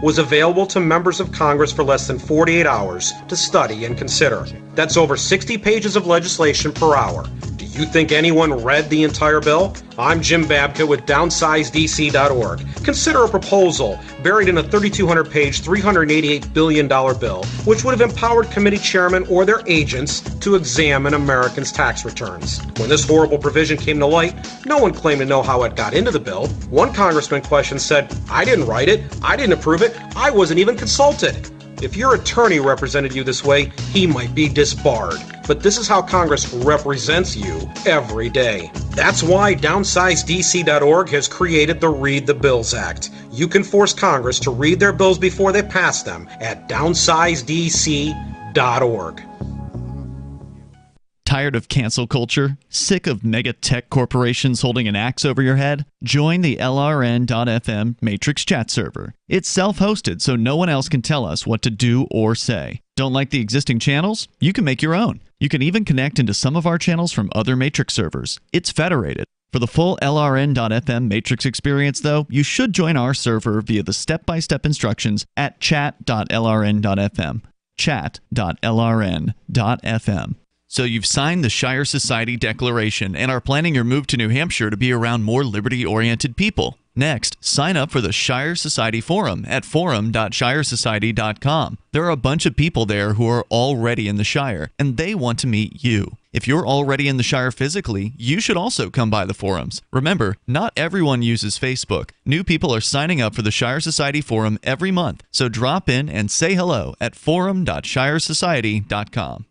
was available to members of Congress for less than 48 hours to study and consider. That's over 60 pages of legislation per hour. Do you think anyone read the entire bill? I'm Jim Babka with DownsizeDC.org. Consider a proposal buried in a 3,200-page, $388 billion bill, which would have empowered committee chairmen or their agents to examine Americans' tax returns. When this horrible provision came to light, no one claimed to know how it got into the bill. One congressman questioned said, "I didn't write it, I didn't approve it, I wasn't even consulted." If your attorney represented you this way, he might be disbarred. But this is how Congress represents you every day. That's why DownsizeDC.org has created the Read the Bills Act. You can force Congress to read their bills before they pass them at DownsizeDC.org. Tired of cancel culture? Sick of mega tech corporations holding an axe over your head? Join the LRN.FM Matrix chat server. It's self-hosted, so no one else can tell us what to do or say. Don't like the existing channels? You can make your own. You can even connect into some of our channels from other Matrix servers. It's federated. For the full LRN.FM Matrix experience, though, you should join our server via the step-by-step instructions at chat.lrn.fm. Chat.lrn.fm. So you've signed the Shire Society Declaration and are planning your move to New Hampshire to be around more liberty-oriented people. Next, sign up for the Shire Society Forum at forum.shiresociety.com. There are a bunch of people there who are already in the Shire, and they want to meet you. If you're already in the Shire physically, you should also come by the forums. Remember, not everyone uses Facebook. New people are signing up for the Shire Society Forum every month, so drop in and say hello at forum.shiresociety.com.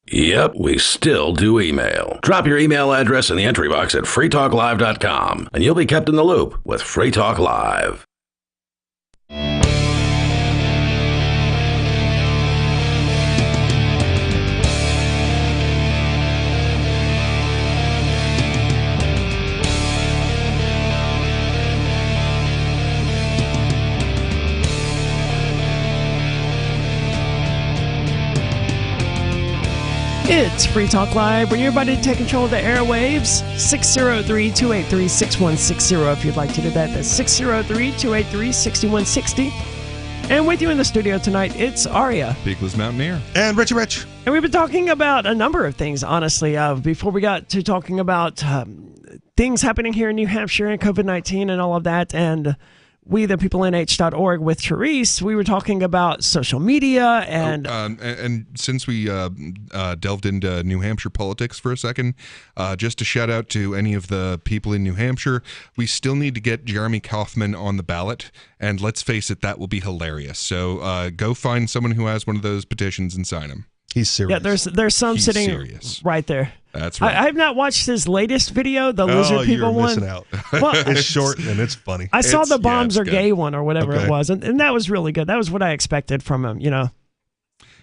Yep, we still do email. Drop your email address in the entry box at freetalklive.com, and you'll be kept in the loop with Free Talk Live. It's Free Talk Live. When you're about to take control of the airwaves, 603-283-6160 if you'd like to do that. That's 603-283-6160. And with you in the studio tonight, it's Aria. Peakless Mountaineer. And Richie Rich. And we've been talking about a number of things, honestly. Before we got to talking about things happening here in New Hampshire and COVID-19 and all of that, and We the People NH.org with Therese, we were talking about social media and and since we delved into New Hampshire politics for a second, just to shout out to any of the people in New Hampshire, we still need to get Jeremy Kauffman on the ballot, and let's face it, that will be hilarious. So go find someone who has one of those petitions and sign him. He's serious. Yeah, there's some He's sitting serious. Right there. That's right. I have not watched his latest video, the Lizard People you're one. Missing out. Well, it's short and it's funny. I saw the bombs are good. gay one or whatever Okay. it was, and that was really good. That was what I expected from him, you know.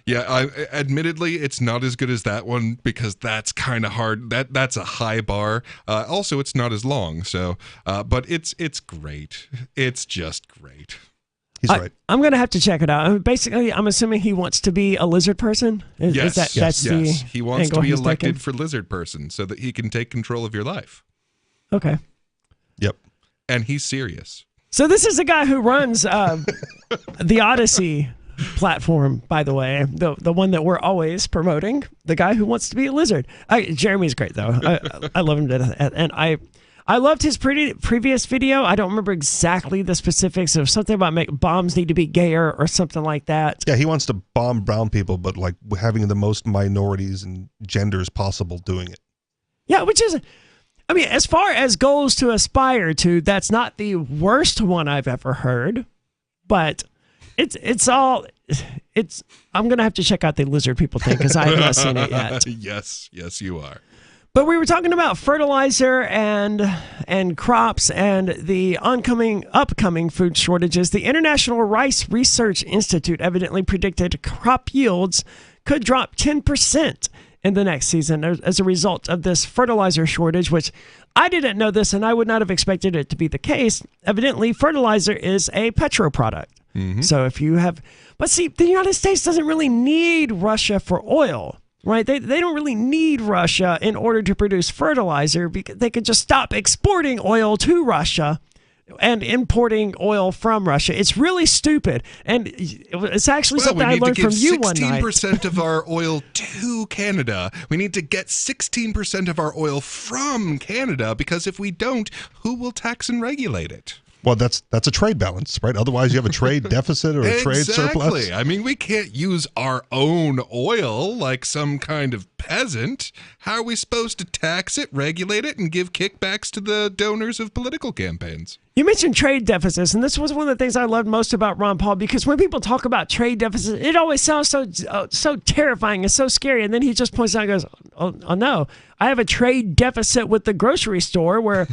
Yeah, admittedly, it's not as good as that one because that's kind of hard. That's a high bar. Also, it's not as long. So, but it's great. It's just great. He's right. I'm gonna have to check it out. Basically, I'm assuming he wants to be a lizard person. That's he wants to angle be he's elected taking? for lizard person so that he can take control of your life. Okay. Yep. And he's serious. So this is the guy who runs the Odyssey platform, by the way, the one that we're always promoting. The guy who wants to be a lizard. Jeremy's great though. I love him to death, and I loved his previous video. I don't remember exactly the specifics of something about bombs need to be gayer or something like that. Yeah, he wants to bomb brown people, but like having the most minorities and genders possible doing it. Yeah, which is, I mean, as far as goals to aspire to, that's not the worst one I've ever heard. But it's I'm gonna have to check out the lizard people thing because I have not seen it yet. Yes, you are. But we were talking about fertilizer and crops and the upcoming food shortages. The International Rice Research Institute evidently predicted crop yields could drop 10% in the next season as a result of this fertilizer shortage, which I didn't know this and I would not have expected it to be the case. Evidently, fertilizer is a petroproduct. Mm-hmm. So if you have, but see, the United States doesn't really need Russia for oil. Right? They don't really need Russia in order to produce fertilizer because they could just stop exporting oil to Russia and importing oil from Russia. It's really stupid. And it's actually something I learned from you one night. 16% of our oil to Canada. We need to get 16% of our oil from Canada because if we don't, who will tax and regulate it? Well, that's a trade balance, right? Otherwise, you have a trade deficit or a trade surplus. Exactly. I mean, we can't use our own oil like some kind of peasant. How are we supposed to tax it, regulate it, and give kickbacks to the donors of political campaigns? You mentioned trade deficits, and this was one of the things I loved most about Ron Paul, because when people talk about trade deficits, it always sounds so terrifying and so scary, and then he just points out and goes, oh no, I have a trade deficit with the grocery store where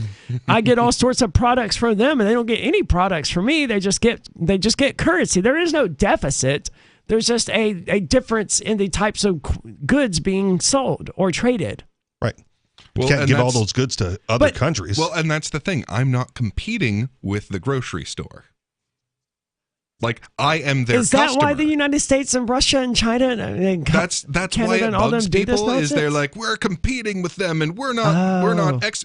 I get all sorts of products from them, and they don't get any products from me. They just get currency. There is no deficit. There's just a difference in the types of goods being sold or traded. Right. You can't give all those goods to other countries. Well, and that's the thing. I'm not competing with the grocery store. Like, I am their customer. Is that why the United States and Russia and China and that's Canada why it and all bugs them do this people is they're nonsense? like, we're competing with them and we're not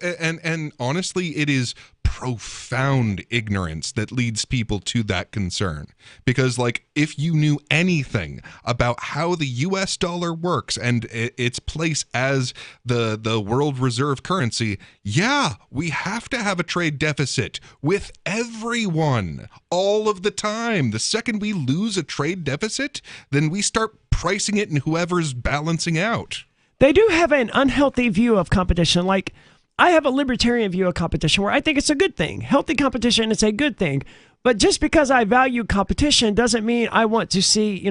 and honestly, it is profound ignorance that leads people to that concern. Because, like, if you knew anything about how the US dollar works and its place as the world reserve currency, yeah, we have to have a trade deficit with everyone all of the time. The second we lose a trade deficit, then we start pricing it in whoever's balancing out. They do have an unhealthy view of competition. Like, I have a libertarian view of competition where I think it's a good thing. Healthy competition is a good thing. But just because I value competition doesn't mean I want to see,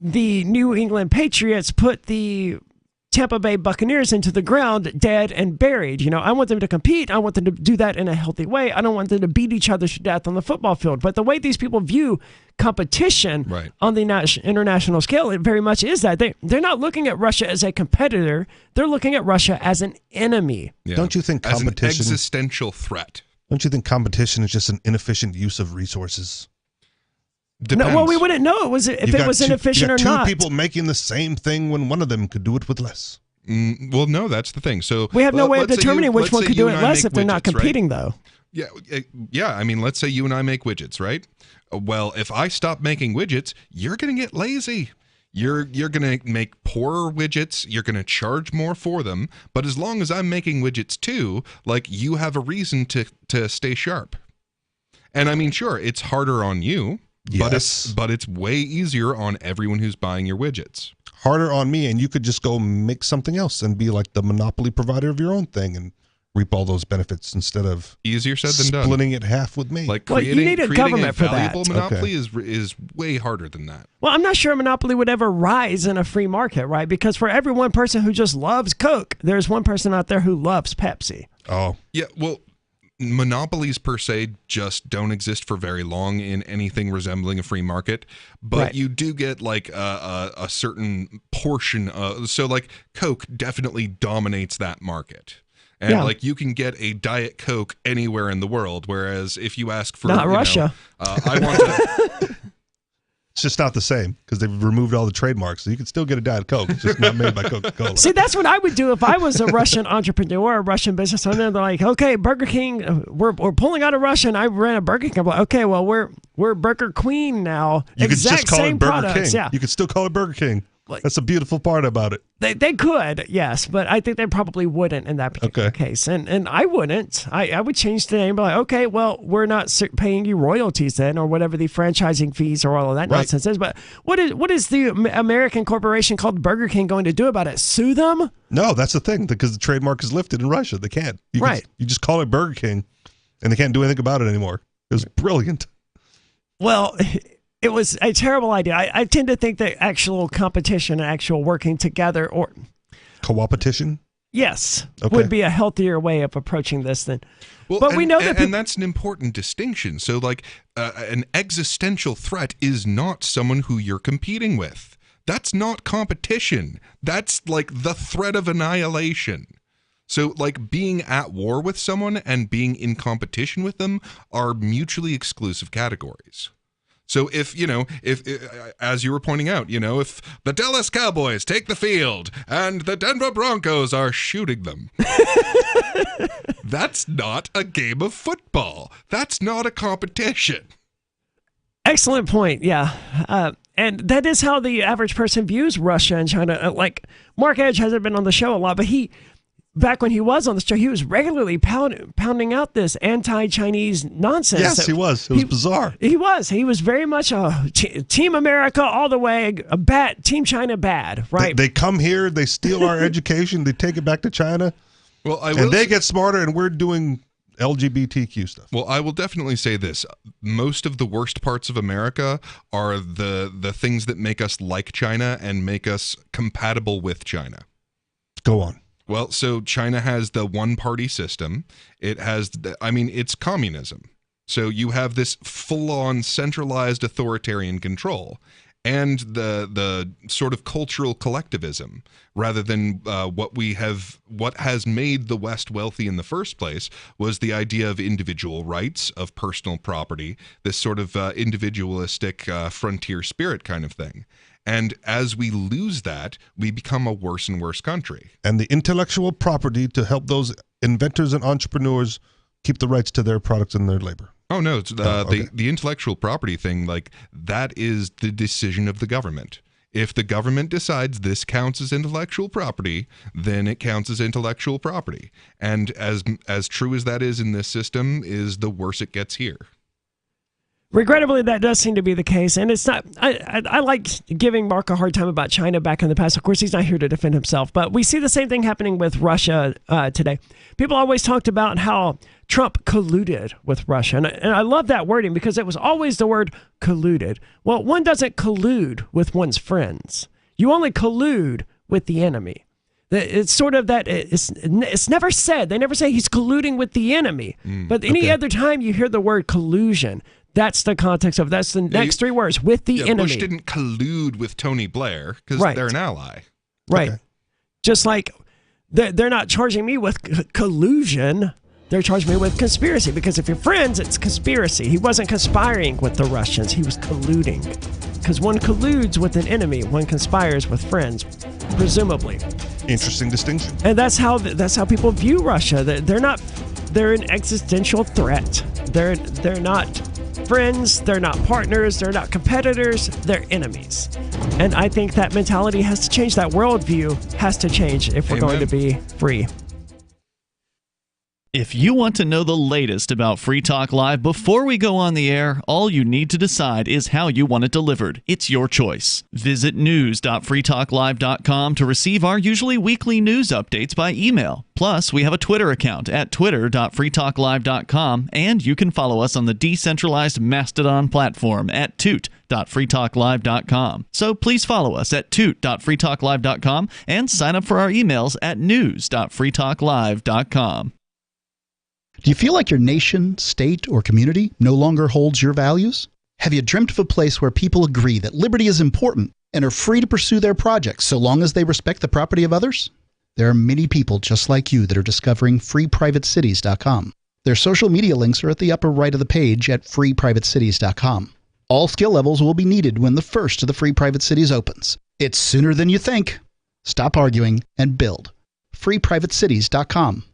the New England Patriots put the Tampa Bay Buccaneers into the ground dead and buried. I want them to compete. I want them to do that in a healthy way. I don't want them to beat each other to death on the football field. But the way these people view competition on the international scale, it very much is that. They're not looking at Russia as a competitor. They're looking at Russia as an enemy. Yeah. Don't you think competition... as an existential threat. Don't you think competition is just an inefficient use of resources? Depends. No, well, we wouldn't know if it was inefficient or not. Two people making the same thing when one of them could do it with less. Well, no, that's the thing. So we have no way of determining which one could do it less if they're not competing, right? though. Yeah. I mean, let's say you and I make widgets, right? Well, if I stop making widgets, you're going to get lazy. You're going to make poorer widgets. You're going to charge more for them. But as long as I'm making widgets too, like, you have a reason to stay sharp. And I mean, sure, it's harder on you. Yes. But it's way easier on everyone who's buying your widgets. Harder on me, and you could just go make something else and be like the monopoly provider of your own thing and reap all those benefits instead of easier said than done. Splitting it half with me. Like you need a government for that. Valuable monopoly is way harder than that. Well, I'm not sure a monopoly would ever rise in a free market, right? Because for every one person who just loves Coke, there's one person out there who loves Pepsi. Oh, yeah. Well, monopolies per se just don't exist for very long in anything resembling a free market, but you do get like a certain portion so like Coke definitely dominates that market. And like, you can get a Diet Coke anywhere in the world, whereas if you ask for not Russia, I want to. It's just not the same because they've removed all the trademarks. So you can still get a Diet Coke. It's just not made by Coca-Cola. See, that's what I would do if I was a Russian entrepreneur or a Russian business owner. They're like, okay, Burger King, we're pulling out of Russia, and I ran a Burger King. I'm like, okay, well, we're Burger Queen now. You could exact just call same it Burger products. King. Yeah. You could still call it Burger King. That's the beautiful part about it. They could, yes, but I think they probably wouldn't in that particular case. And I wouldn't. I would change the name, be like, okay, well, we're not paying you royalties then, or whatever the franchising fees or all of that nonsense is. But what is the American corporation called Burger King going to do about it? Sue them? No, that's the thing, because the trademark is lifted in Russia. They can't. You just call it Burger King, and they can't do anything about it anymore. It was brilliant. Well, it was a terrible idea. I tend to think that actual competition and actual working together or co-opetition, would be a healthier way of approaching this than. Well, but we know that, and that's an important distinction. So, like, an existential threat is not someone who you're competing with. That's not competition. That's like the threat of annihilation. So, like, being at war with someone and being in competition with them are mutually exclusive categories. So if as you were pointing out, if the Dallas Cowboys take the field and the Denver Broncos are shooting them, that's not a game of football. That's not a competition. Excellent point. Yeah. And that is how the average person views Russia and China. Like, Mark Edge hasn't been on the show a lot, but back when he was on the show, he was regularly pounding out this anti-Chinese nonsense. Yes, he was. It was bizarre. He was very much a Team America all the way, Team China bad, right? They come here, they steal our education, they take it back to China, and they get smarter, and we're doing LGBTQ stuff. Well, I will definitely say this. Most of the worst parts of America are the things that make us like China and make us compatible with China. Go on. Well, so China has the one-party system. It's communism. So you have this full-on centralized authoritarian control and the sort of cultural collectivism, rather than what has made the West wealthy in the first place was the idea of individual rights, of personal property, this sort of individualistic frontier spirit kind of thing. And as we lose that, we become a worse and worse country. And the intellectual property to help those inventors and entrepreneurs keep the rights to their products and their labor. Oh no, it's the intellectual property thing, like that is the decision of the government. If the government decides this counts as intellectual property, then it counts as intellectual property. And as true as that is in this system, is the worse it gets here. Regrettably, that does seem to be the case, and it's not. I like giving Mark a hard time about China back in the past. Of course, he's not here to defend himself, but we see the same thing happening with Russia today. People always talked about how Trump colluded with Russia, and I love that wording because it was always the word colluded. Well, one doesn't collude with one's friends. You only collude with the enemy. It's sort of that. It's never said. They never say he's colluding with the enemy. But any other time you hear the word collusion, that's the context of that's the next three words, with the enemy. Bush didn't collude with Tony Blair because they're an ally. Right. Okay. Just like they're not charging me with collusion. They're charging me with conspiracy, because if you're friends, it's conspiracy. He wasn't conspiring with the Russians. He was colluding. Because one colludes with an enemy, one conspires with friends, presumably. Interesting distinction. And that's how people view Russia. They're an existential threat. They're not friends, they're not partners, they're not competitors, they're enemies. And I think that mentality has to change. That worldview has to change if we're going to be free. If you want to know the latest about Free Talk Live before we go on the air, all you need to decide is how you want it delivered. It's your choice. Visit news.freetalklive.com to receive our usually weekly news updates by email. Plus, we have a Twitter account at twitter.freetalklive.com, and you can follow us on the decentralized Mastodon platform at toot.freetalklive.com. So please follow us at toot.freetalklive.com and sign up for our emails at news.freetalklive.com. Do you feel like your nation, state, or community no longer holds your values? Have you dreamt of a place where people agree that liberty is important and are free to pursue their projects so long as they respect the property of others? There are many people just like you that are discovering freeprivatecities.com. Their social media links are at the upper right of the page at freeprivatecities.com. All skill levels will be needed when the first of the Free Private Cities opens. It's sooner than you think. Stop arguing and build. freeprivatecities.com.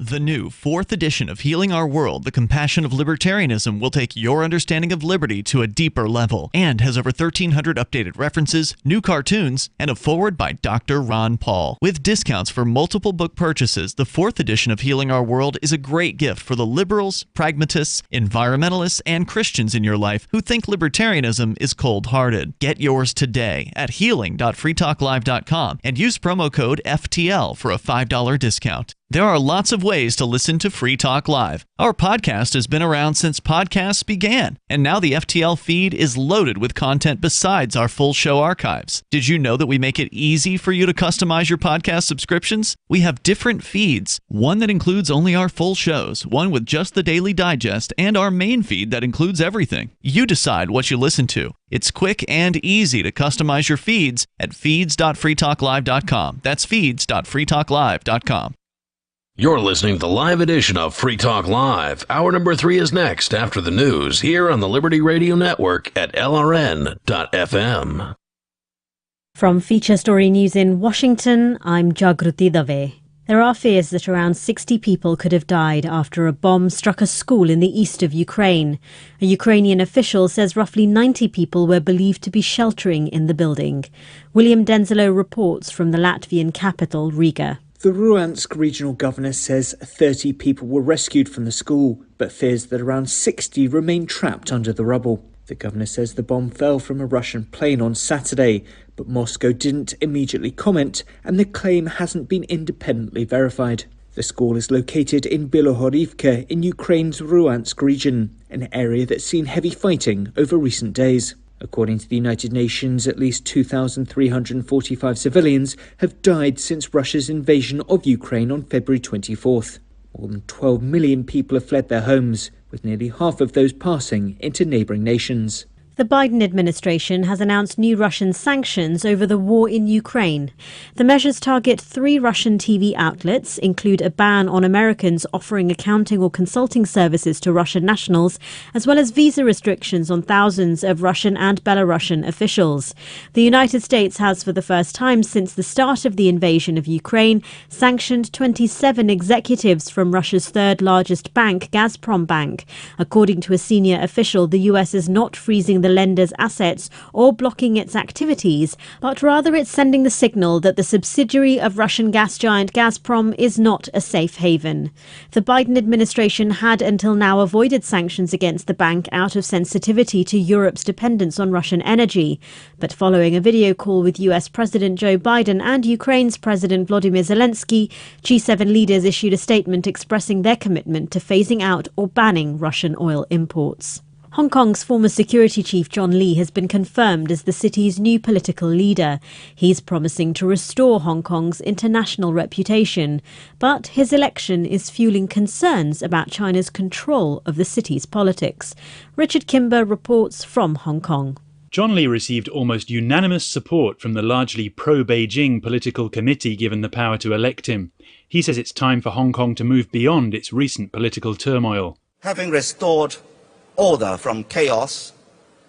The new 4th edition of Healing Our World, The Compassion of Libertarianism, will take your understanding of liberty to a deeper level and has over 1,300 updated references, new cartoons, and a foreword by Dr. Ron Paul. With discounts for multiple book purchases, the 4th edition of Healing Our World is a great gift for the liberals, pragmatists, environmentalists, and Christians in your life who think libertarianism is cold-hearted. Get yours today at healing.freetalklive.com and use promo code FTL for a $5 discount. There are lots of ways to listen to Free Talk Live. Our podcast has been around since podcasts began, and now the FTL feed is loaded with content besides our full show archives. Did you know that we make it easy for you to customize your podcast subscriptions? We have different feeds, one that includes only our full shows, one with just the Daily Digest, and our main feed that includes everything. You decide what you listen to. It's quick and easy to customize your feeds at feeds.freetalklive.com. That's feeds.freetalklive.com. You're listening to the live edition of Free Talk Live. Hour number 3 is next after the news here on the Liberty Radio Network at LRN.FM. From Feature Story News in Washington, I'm Jagruti Dave. There are fears that around 60 people could have died after a bomb struck a school in the east of Ukraine. A Ukrainian official says roughly 90 people were believed to be sheltering in the building. William Denzelo reports from the Latvian capital, Riga. The Ruansk regional governor says 30 people were rescued from the school, but fears that around 60 remain trapped under the rubble. The governor says the bomb fell from a Russian plane on Saturday, but Moscow didn't immediately comment, and the claim hasn't been independently verified. The school is located in Bilohorivka in Ukraine's Ruansk region, an area that's seen heavy fighting over recent days. According to the United Nations, at least 2,345 civilians have died since Russia's invasion of Ukraine on February 24th. More than 12 million people have fled their homes, with nearly half of those passing into neighbouring nations. The Biden administration has announced new Russian sanctions over the war in Ukraine. The measures target 3 Russian TV outlets, include a ban on Americans offering accounting or consulting services to Russian nationals, as well as visa restrictions on thousands of Russian and Belarusian officials. The United States has, for the first time since the start of the invasion of Ukraine, sanctioned 27 executives from Russia's third largest bank, Gazprom Bank. According to a senior official, the US is not freezing the lender's assets or blocking its activities, but rather it's sending the signal that the subsidiary of Russian gas giant Gazprom is not a safe haven. The Biden administration had until now avoided sanctions against the bank out of sensitivity to Europe's dependence on Russian energy. But following a video call with US President Joe Biden and Ukraine's President Volodymyr Zelensky, G7 leaders issued a statement expressing their commitment to phasing out or banning Russian oil imports. Hong Kong's former security chief John Lee has been confirmed as the city's new political leader. He's promising to restore Hong Kong's international reputation, but his election is fueling concerns about China's control of the city's politics. Richard Kimber reports from Hong Kong. John Lee received almost unanimous support from the largely pro-Beijing political committee given the power to elect him. He says it's time for Hong Kong to move beyond its recent political turmoil. Having restored order from chaos,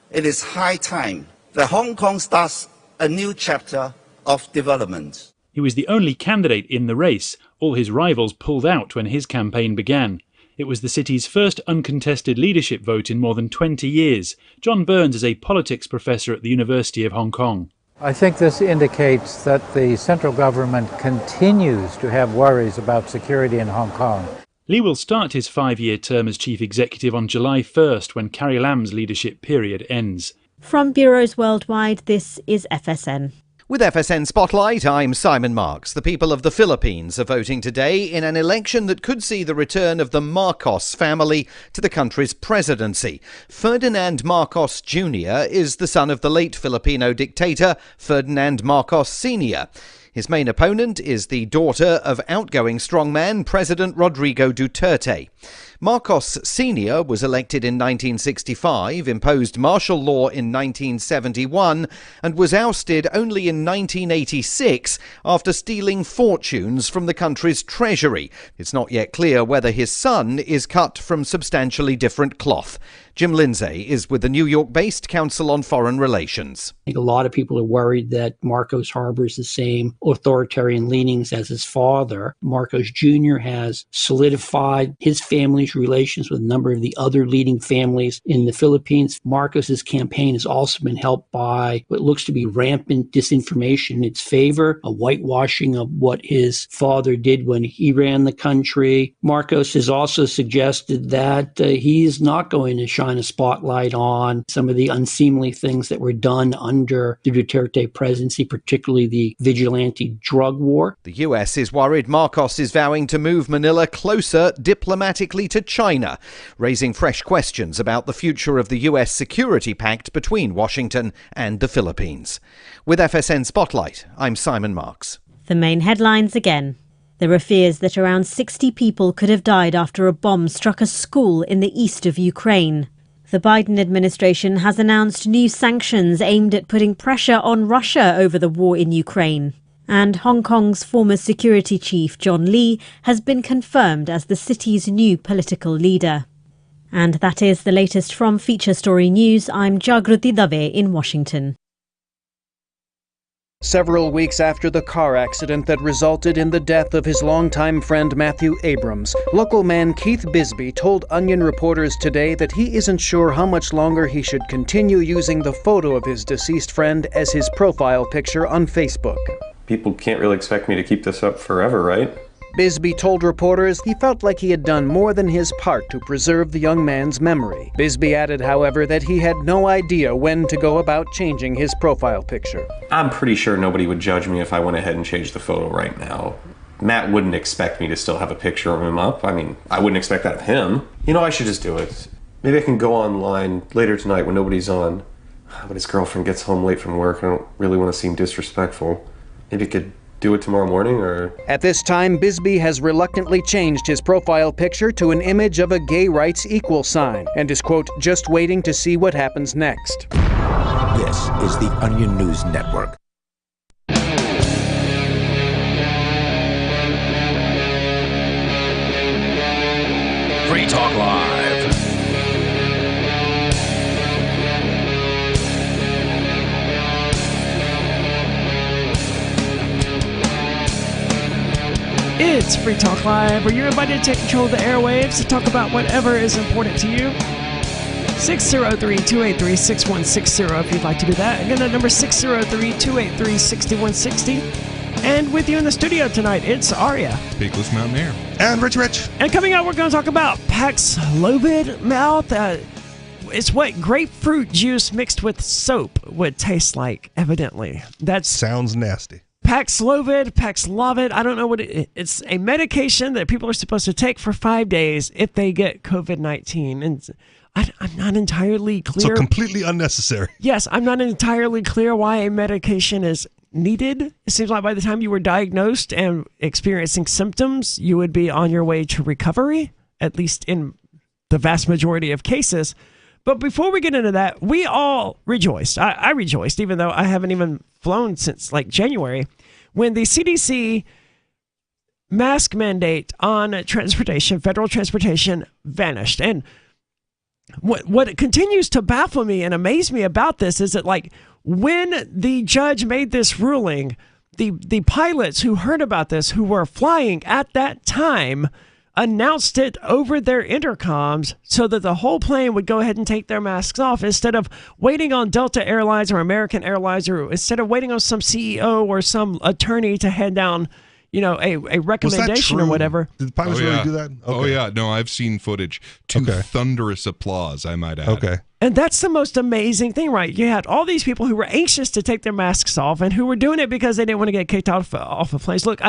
it is high time that Hong Kong starts a new chapter of development. He was the only candidate in the race. All his rivals pulled out when his campaign began. It was the city's first uncontested leadership vote in more than 20 years. John Burns is a politics professor at the University of Hong Kong. I think this indicates that the central government continues to have worries about security in Hong Kong. Lee will start his 5-year term as chief executive on July 1st when Carrie Lam's leadership period ends. From bureaus worldwide, this is FSN. With FSN Spotlight, I'm Simon Marks. The people of the Philippines are voting today in an election that could see the return of the Marcos family to the country's presidency. Ferdinand Marcos Jr. is the son of the late Filipino dictator Ferdinand Marcos Sr. His main opponent is the daughter of outgoing strongman President Rodrigo Duterte. Marcos Sr. was elected in 1965, imposed martial law in 1971, and was ousted only in 1986 after stealing fortunes from the country's treasury. It's not yet clear whether his son is cut from substantially different cloth. Jim Lindsay is with the New York-based Council on Foreign Relations. I think a lot of people are worried that Marcos harbors the same authoritarian leanings as his father. Marcos Jr. has solidified his family's relations with a number of the other leading families in the Philippines. Marcos's campaign has also been helped by what looks to be rampant disinformation in its favor, a whitewashing of what his father did when he ran the country. Marcos has also suggested that he is not going to shine a spotlight on some of the unseemly things that were done under the Duterte presidency, particularly the vigilante drug war. The US is worried Marcos is vowing to move Manila closer diplomatically to China, raising fresh questions about the future of the US security pact between Washington and the Philippines. With FSN Spotlight, I'm Simon Marks. The main headlines again. There are fears that around 60 people could have died after a bomb struck a school in the east of Ukraine. The Biden administration has announced new sanctions aimed at putting pressure on Russia over the war in Ukraine. And Hong Kong's former security chief John Lee has been confirmed as the city's new political leader. And that is the latest from Feature Story News. I'm Jagruti Dave in Washington. Several weeks after the car accident that resulted in the death of his longtime friend Matthew Abrams, local man Keith Bisbee told Onion reporters today that he isn't sure how much longer he should continue using the photo of his deceased friend as his profile picture on Facebook. People can't really expect me to keep this up forever, right? Bisbee told reporters he felt like he had done more than his part to preserve the young man's memory. Bisbee added, however, that he had no idea when to go about changing his profile picture. I'm pretty sure nobody would judge me if I went ahead and changed the photo right now. Matt wouldn't expect me to still have a picture of him up. I mean, I wouldn't expect that of him. You know, I should just do it. Maybe I can go online later tonight when nobody's on. But his girlfriend gets home late from work. I don't really want to seem disrespectful. Maybe I could do it tomorrow morning, or? At this time, Bisbee has reluctantly changed his profile picture to an image of a gay rights equal sign and is, quote, just waiting to see what happens next. This is the Onion News Network. Free Talk Live. It's Free Talk Live, where you're invited to take control of the airwaves to talk about whatever is important to you. 603-283-6160 if you'd like to do that. Again, that number 603-283-6160. And with you in the studio tonight, it's Arya. Peakless Mountaineer. And Rich. And coming up, we're going to talk about Paxlovid mouth. It's what grapefruit juice mixed with soap would taste like, evidently. That sounds nasty. Paxlovid, I don't know what it's a medication that people are supposed to take for 5 days if they get COVID-19. And I'm not entirely clear. So completely unnecessary. Yes, I'm not entirely clear why a medication is needed. It seems like by the time you were diagnosed and experiencing symptoms, you would be on your way to recovery, at least in the vast majority of cases. But before we get into that, we all rejoiced. I rejoiced, even though I haven't even flown since like January, when the CDC mask mandate on transportation, federal transportation, vanished. And what continues to baffle me and amaze me about this is that, like, when the judge made this ruling, the pilots who heard about this, who were flying at that time, announced it over their intercoms so that the whole plane would go ahead and take their masks off instead of waiting on Delta Airlines or American Airlines, or instead of waiting on some CEO or some attorney to head down, a recommendation or whatever. Did the pilots really do that? Okay. Oh, yeah. No, I've seen footage to thunderous applause, I might add. Okay. And that's the most amazing thing, right? You had all these people who were anxious to take their masks off and who were doing it because they didn't want to get kicked off of planes. Look,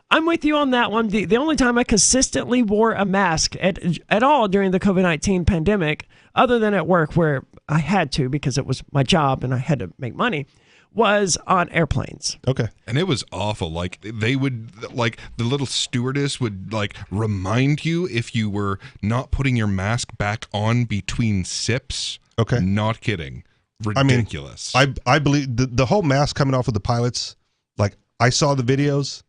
I'm with you on that one. The only time I consistently wore a mask at all during the COVID-19 pandemic, other than at work where I had to because it was my job and I had to make money, was on airplanes. Okay. And it was awful. Like, they would, like, the little stewardess would, like, remind you if you were not putting your mask back on between sips. Okay. Not kidding. Ridiculous. I mean, I believe the whole mask coming off of the pilots, like, I saw the videos.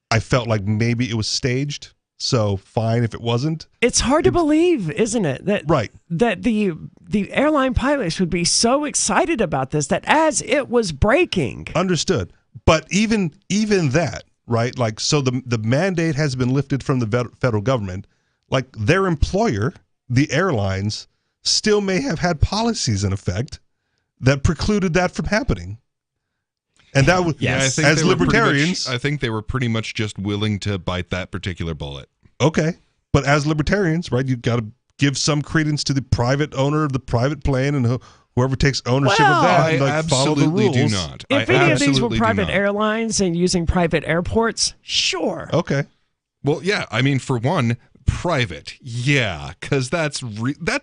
I felt like maybe it was staged. So fine if it wasn't. It's hard to believe, isn't it? That the airline pilots would be so excited about this that as it was breaking. Understood. But even that, right? Like, so the mandate has been lifted from the federal government. Like, their employer, the airlines, still may have had policies in effect that precluded that from happening. And that was, yes. As libertarians, I think they were pretty much just willing to bite that particular bullet. Okay. But as libertarians, right, you've got to give some credence to the private owner of the private plane and whoever takes ownership of that. And, like, follow the rules. Do not. If any of these were private airlines and using private airports, sure. Okay. Well, yeah. I mean, for one, private, yeah, because that's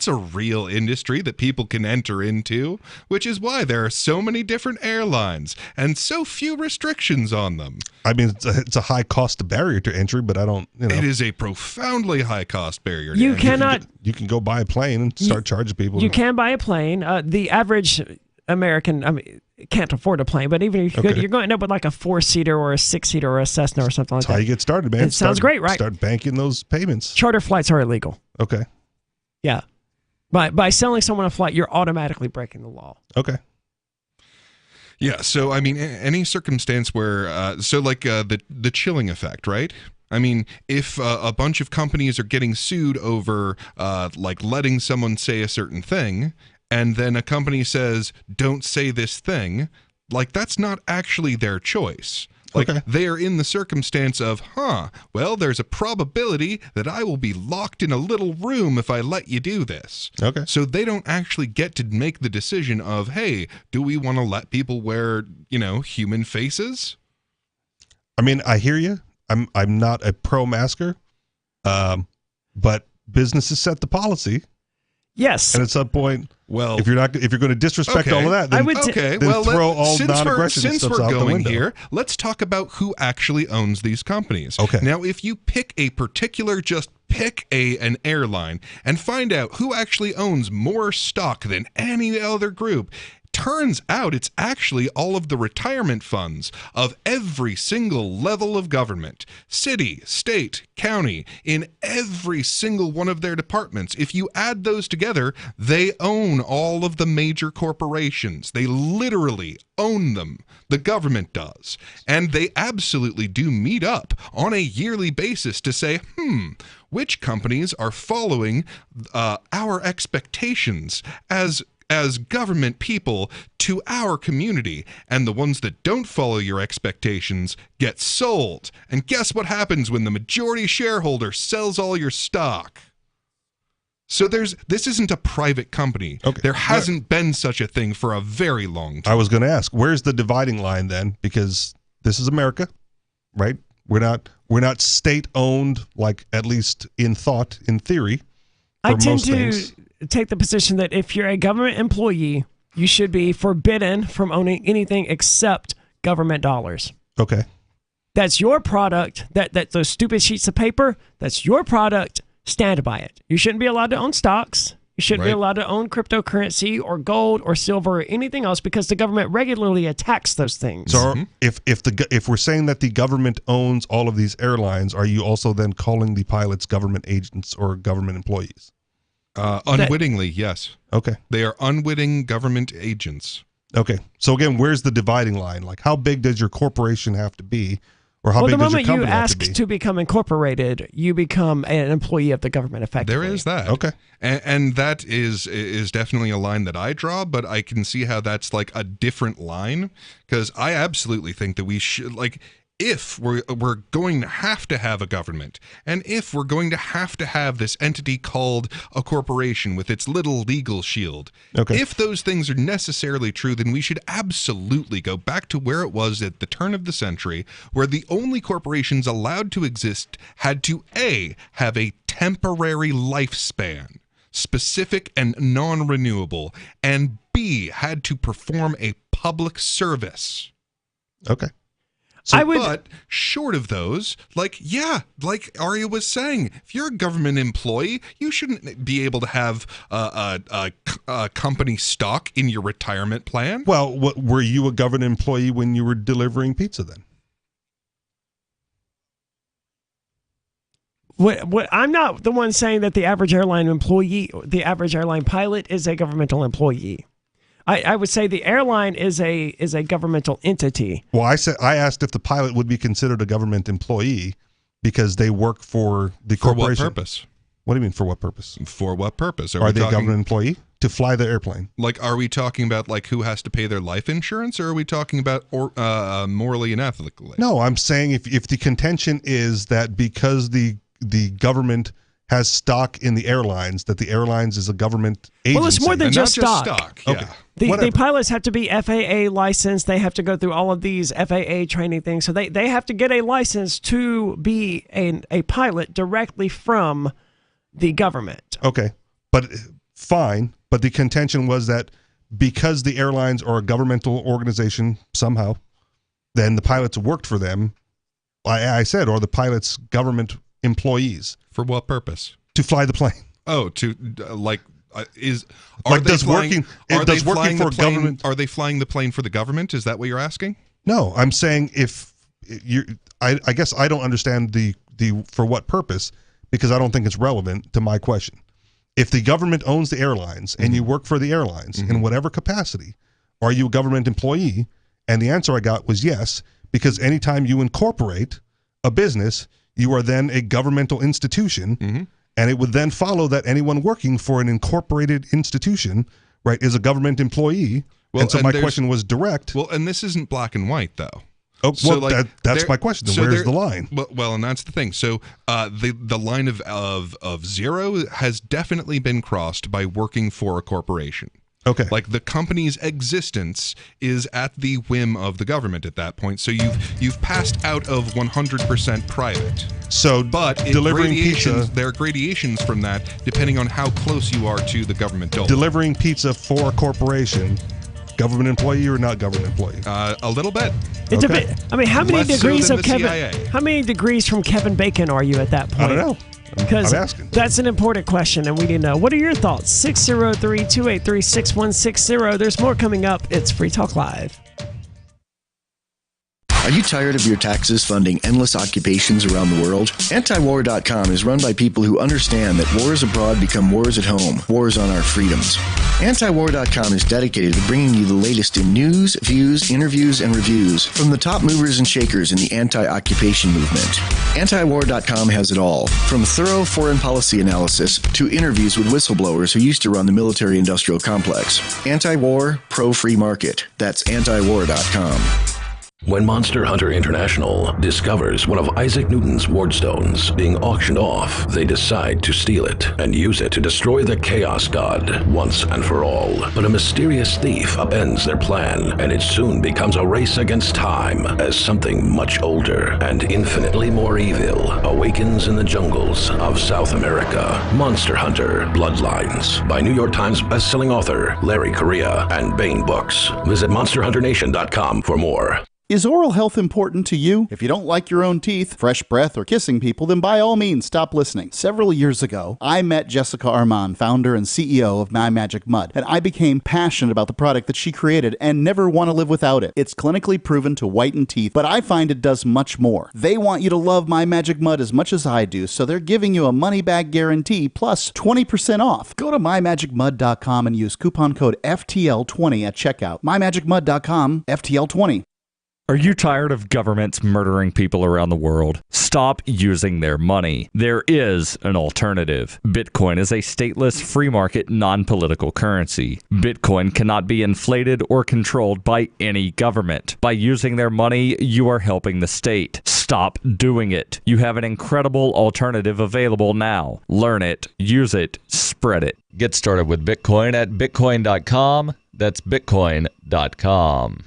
a real industry that people can enter into, which is why there are so many different airlines and so few restrictions on them. I mean, it's a high cost barrier to entry, but I don't, It is a profoundly high cost barrier to you entry. Cannot. You can go buy a plane and start charging people. You can buy a plane. The average American, can't afford a plane, but even if you could, you're going to end up with like a 4-seater or a 6-seater or a Cessna or something like that. That's how you get started, man. It sounds great, right? Start banking those payments. Charter flights are illegal. Okay. Yeah. By selling someone a flight, you're automatically breaking the law. Okay. Yeah, so I mean, any circumstance where, the chilling effect, right? I mean, if a bunch of companies are getting sued over, letting someone say a certain thing, and then a company says, don't say this thing, like, that's not actually their choice. Like, they are in the circumstance of, there's a probability that I will be locked in a little room if I let you do this. Okay. So they don't actually get to make the decision of, hey, do we want to let people wear, human faces? I mean, I hear you. I'm not a pro-masker, but businesses set the policy. Yes. And at some point, well, if you're going to disrespect all of that, then, then throw all non-aggression since stuff we're out the going window. here, let's talk about who actually owns these companies. Okay. Now, if you pick a particular, just pick an airline and find out who actually owns more stock than any other group, turns out it's actually all of the retirement funds of every single level of government, city, state, county, in every single one of their departments. If you add those together, they own all of the major corporations. They literally own them. The government does. And they absolutely do meet up on a yearly basis to say, which companies are following our expectations as government people to our community, and the ones that don't follow your expectations get sold. And guess what happens when the majority shareholder sells all your stock? So this isn't a private company. Okay. There hasn't been such a thing for a very long time. I was going to ask, where's the dividing line then? Because this is America, right? We're not state owned, like at least in thought, in theory. I tend to take the position that if you're a government employee, you should be forbidden from owning anything except government dollars. Okay. That's your product. That those stupid sheets of paper, that's your product. Stand by it. You shouldn't be allowed to own stocks. You shouldn't be allowed to own cryptocurrency or gold or silver or anything else because the government regularly attacks those things. So if we're saying that the government owns all of these airlines, are you also then calling the pilots government agents or government employees? Unwittingly, yes. Okay. They are unwitting government agents. Okay. So again, where's the dividing line? Like, how big does your corporation have to be, or how big does your company have to be? The moment you ask to become incorporated, you become an employee of the government effectively. There is that. Okay. And that is definitely a line that I draw, but I can see how that's like a different line, because I absolutely think that we should, like, if we're going to have a government, and if we're going to have this entity called a corporation with its little legal shield, if those things are necessarily true, then we should absolutely go back to where it was at the turn of the century, where the only corporations allowed to exist had to A, have a temporary lifespan, specific and non-renewable, and B, had to perform a public service. Okay. But short of those, like Arya was saying, if you're a government employee, you shouldn't be able to have a company stock in your retirement plan. Well, were you a government employee when you were delivering pizza then? I'm not the one saying that the average airline employee, the average airline pilot is a governmental employee. I would say the airline is a governmental entity. Well, I asked if the pilot would be considered a government employee because they work for the corporation. For what purpose? What do you mean, for what purpose? For what purpose? Are they a government employee? To fly the airplane. Like, are we talking about like who has to pay their life insurance, or are we talking about morally and ethically? No, I'm saying if the contention is that because the government has stock in the airlines, that the airlines is a government agency. Well, it's more than just stock. Yeah. Okay. The pilots have to be FAA licensed. They have to go through all of these FAA training things. So they have to get a license to be a pilot directly from the government. Okay. But fine. But the contention was that because the airlines are a governmental organization somehow, then the pilots worked for them. I said, or the pilots government employees. For what purpose? To fly the plane. Oh, to like is are like, they does flying, working are does they working for plane, government? Are they flying the plane for the government? Is that what you're asking? No, I'm saying if you, I guess I don't understand the for what purpose, because I don't think it's relevant to my question. If the government owns the airlines and you work for the airlines in whatever capacity, are you a government employee? And the answer I got was yes, because anytime you incorporate a business, you are then a governmental institution, and it would then follow that anyone working for an incorporated institution, right, is a government employee. Well, and so my question was direct. Well, and this isn't black and white, though. Oh, so well, like, that's my question. So where's the line? Well, and that's the thing. So the line of zero has definitely been crossed by working for a corporation. Okay. Like the company's existence is at the whim of the government at that point. So you've passed out of 100% private. So, but delivering pizza, there are gradations from that depending on how close you are to the government dole. Delivering pizza for a corporation, government employee or not government employee? A little bit. It's a bit. I mean, how many Less degrees so of than the Kevin? CIA. How many degrees from Kevin Bacon are you at that point? I don't know. Because I'm asking. that's an important question, and we need to know. What are your thoughts? 603-283-6160. There's more coming up. It's Free Talk Live. Are you tired of your taxes funding endless occupations around the world? Antiwar.com is run by people who understand that wars abroad become wars at home, wars on our freedoms. Antiwar.com is dedicated to bringing you the latest in news, views, interviews, and reviews from the top movers and shakers in the anti-occupation movement. Antiwar.com has it all, from thorough foreign policy analysis to interviews with whistleblowers who used to run the military-industrial complex. Anti-war, pro-free market. That's antiwar.com. When Monster Hunter International discovers one of Isaac Newton's wardstones being auctioned off, they decide to steal it and use it to destroy the Chaos God once and for all. But a mysterious thief upends their plan, and it soon becomes a race against time as something much older and infinitely more evil awakens in the jungles of South America. Monster Hunter Bloodlines by New York Times bestselling author Larry Correia and Baen Books. Visit monsterhunternation.com for more. Is oral health important to you? If you don't like your own teeth, fresh breath, or kissing people, then by all means stop listening. Several years ago, I met Jessica Armand, founder and CEO of My Magic Mud, and I became passionate about the product that she created and never want to live without it. It's clinically proven to whiten teeth, but I find it does much more. They want you to love My Magic Mud as much as I do, so they're giving you a money-back guarantee plus 20% off. Go to mymagicmud.com and use coupon code FTL20 at checkout. mymagicmud.com, FTL20. Are you tired of governments murdering people around the world? Stop using their money. There is an alternative. Bitcoin is a stateless, free market, non-political currency. Bitcoin cannot be inflated or controlled by any government. By using their money, you are helping the state. Stop doing it. You have an incredible alternative available now. Learn it, use it, spread it. Get started with Bitcoin at bitcoin.com. That's bitcoin.com.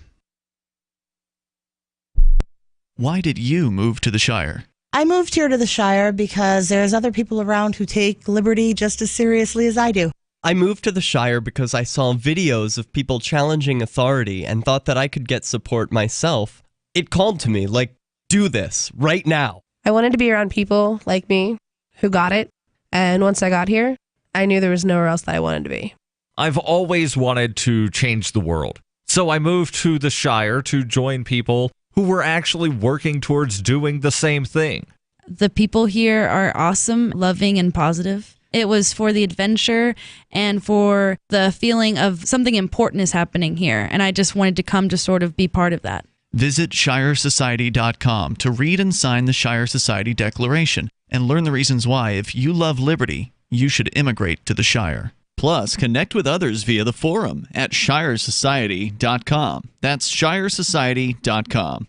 Why did you move to the Shire? I moved here to the Shire because there's other people around who take liberty just as seriously as I do. I moved to the Shire because I saw videos of people challenging authority and thought that I could get support myself. It called to me, like, do this, right now. I wanted to be around people like me who got it, and once I got here, I knew there was nowhere else that I wanted to be. I've always wanted to change the world, so I moved to the Shire to join people who were actually working towards doing the same thing. The people here are awesome, loving, and positive. It was for the adventure and for the feeling of something important is happening here, and I just wanted to come to sort of be part of that. Visit ShireSociety.com to read and sign the Shire Society Declaration and learn the reasons why, if you love liberty, you should immigrate to the Shire. Plus, connect with others via the forum at ShireSociety.com. That's ShireSociety.com.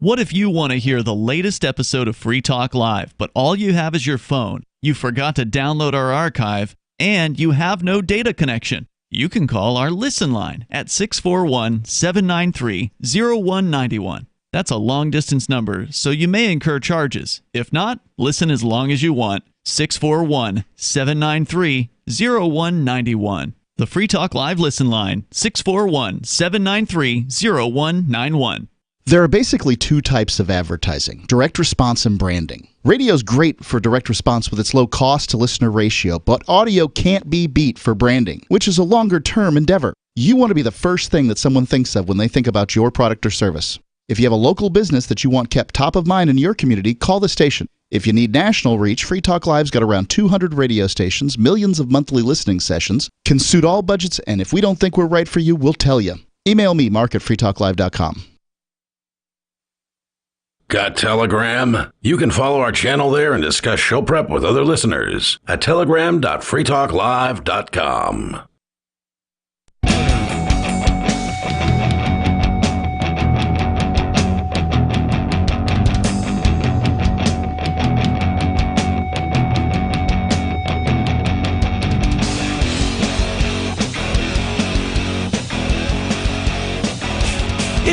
What if you want to hear the latest episode of Free Talk Live, but all you have is your phone, you forgot to download our archive, and you have no data connection? You can call our Listen line at 641-793-0191. That's a long-distance number, so you may incur charges. If not, listen as long as you want. 641-793-0191. The Free Talk Live Listen line, 641-793-0191. There are basically two types of advertising, direct response and branding. Radio's great for direct response with its low cost to listener ratio, but audio can't be beat for branding, which is a longer term endeavor. You want to be the first thing that someone thinks of when they think about your product or service. If you have a local business that you want kept top of mind in your community, call the station. If you need national reach, Free Talk Live's got around 200 radio stations, millions of monthly listening sessions, can suit all budgets, and if we don't think we're right for you, we'll tell you. Email me, mark@freetalklive.com. Got Telegram? You can follow our channel there and discuss show prep with other listeners at telegram.freetalklive.com.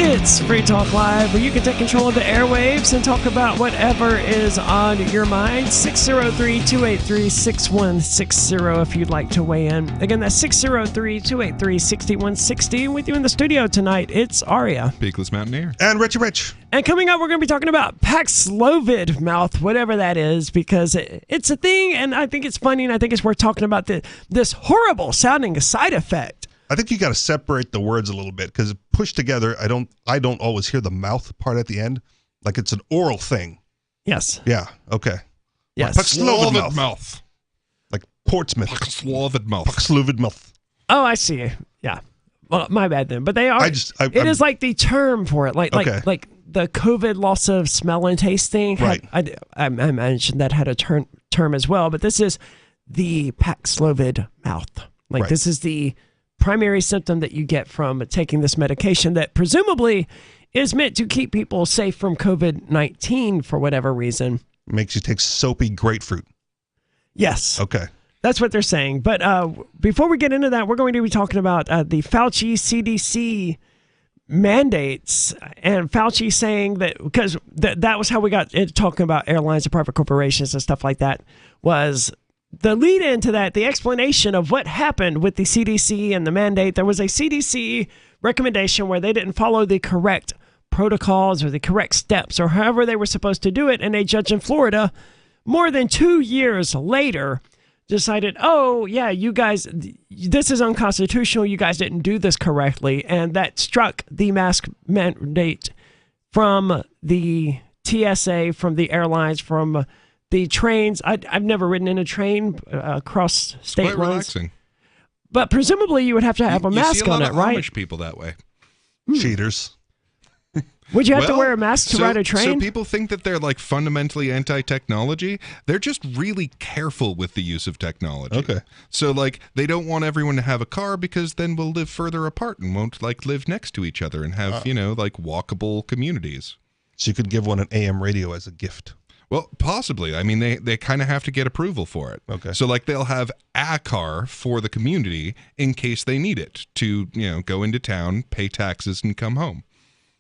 It's Free Talk Live, where you can take control of the airwaves and talk about whatever is on your mind. 603-283-6160 if you'd like to weigh in. Again, that's 603-283-6160. With you in the studio tonight, it's Aria. Peakless Mountaineer. And Richie Rich. And coming up, we're going to be talking about Paxlovid mouth, whatever that is, because it's a thing, and I think it's funny, and I think it's worth talking about this horrible sounding side effect. I think you got to separate the words a little bit because pushed together, I don't always hear the mouth part at the end, like it's an oral thing. Yes. Yeah. Okay. Yes. Paxlovid mouth. Like Portsmouth. Paxlovid mouth. Paxlovid mouth. Oh, I see. Yeah. Well, my bad then. But they are. It is like the term for it, like the COVID loss of smell and taste thing. Right. I mentioned that had a term as well, but this is the Paxlovid mouth. Like this is the primary symptom that you get from taking this medication that presumably is meant to keep people safe from COVID-19 for whatever reason. Makes you take soapy grapefruit. Yes. Okay. That's what they're saying. But before we get into that, we're going to be talking about the Fauci CDC mandates, and Fauci saying that, because that was how we got into talking about airlines and private corporations and stuff like that, was the lead into that, the explanation of what happened with the CDC and the mandate. There was a CDC recommendation where they didn't follow the correct protocols or the correct steps or however they were supposed to do it, and a judge in Florida, more than 2 years later, decided, oh, yeah, you guys, this is unconstitutional. You guys didn't do this correctly. And that struck the mask mandate from the TSA, from the airlines, from the trains. I've never ridden in a train across state lines. Quite relaxing. But presumably you would have to have a mask on it, right? You see a lot of Amish people that way. Cheaters. Would you have to wear a mask to ride a train? So people think that they're like fundamentally anti-technology. They're just really careful with the use of technology. Okay. So like they don't want everyone to have a car because then we'll live further apart and won't like live next to each other and have, like walkable communities. So you could give one an AM radio as a gift. Well, possibly. I mean, they kind of have to get approval for it. Okay. So like they'll have a car for the community in case they need it to, go into town, pay taxes, and come home.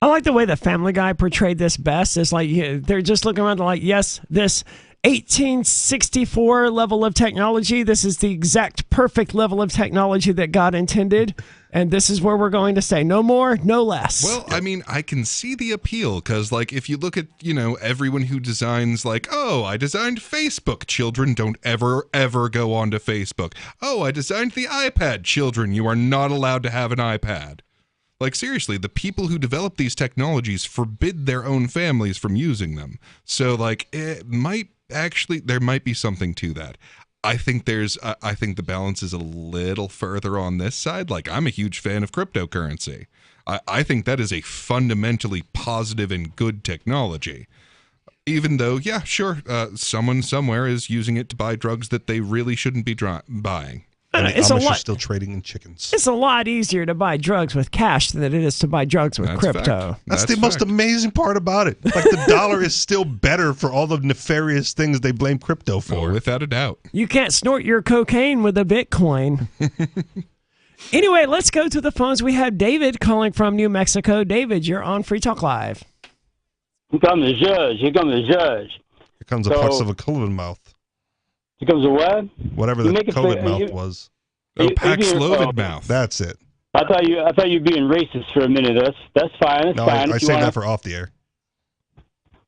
I like the way the Family Guy portrayed this best. It's like they're just looking around like, yes, this 1864 level of technology, this is the exact perfect level of technology that God intended, and this is where we're going to stay. No more, no less. Well, I mean, I can see the appeal because, like, if you look at, everyone who designs, like, oh, I designed Facebook. Children, don't ever go onto Facebook. Oh, I designed the iPad. Children, you are not allowed to have an iPad. Like, seriously, the people who develop these technologies forbid their own families from using them. So, like, there might be something to that. I think the balance is a little further on this side. Like, I'm a huge fan of cryptocurrency. I think that is a fundamentally positive and good technology. Even though, yeah, sure, someone somewhere is using it to buy drugs that they really shouldn't be buying. And the Amish are still trading in chickens. It's a lot easier to buy drugs with cash than it is to buy drugs with crypto. That's the most amazing part about it. Like, the dollar is still better for all the nefarious things they blame crypto for. Oh, without a doubt. You can't snort your cocaine with a Bitcoin. Anyway, let's go to the phones. We have David calling from New Mexico. David, you're on Free Talk Live. Here comes the judge. Here comes the judge. Here comes the Paxlovid mouth. Here comes a what? Whatever the COVID mouth was. Oh, Paxlovid mouth. That's it. I thought you were being racist for a minute. That's fine. That's fine. I saved that for off the air.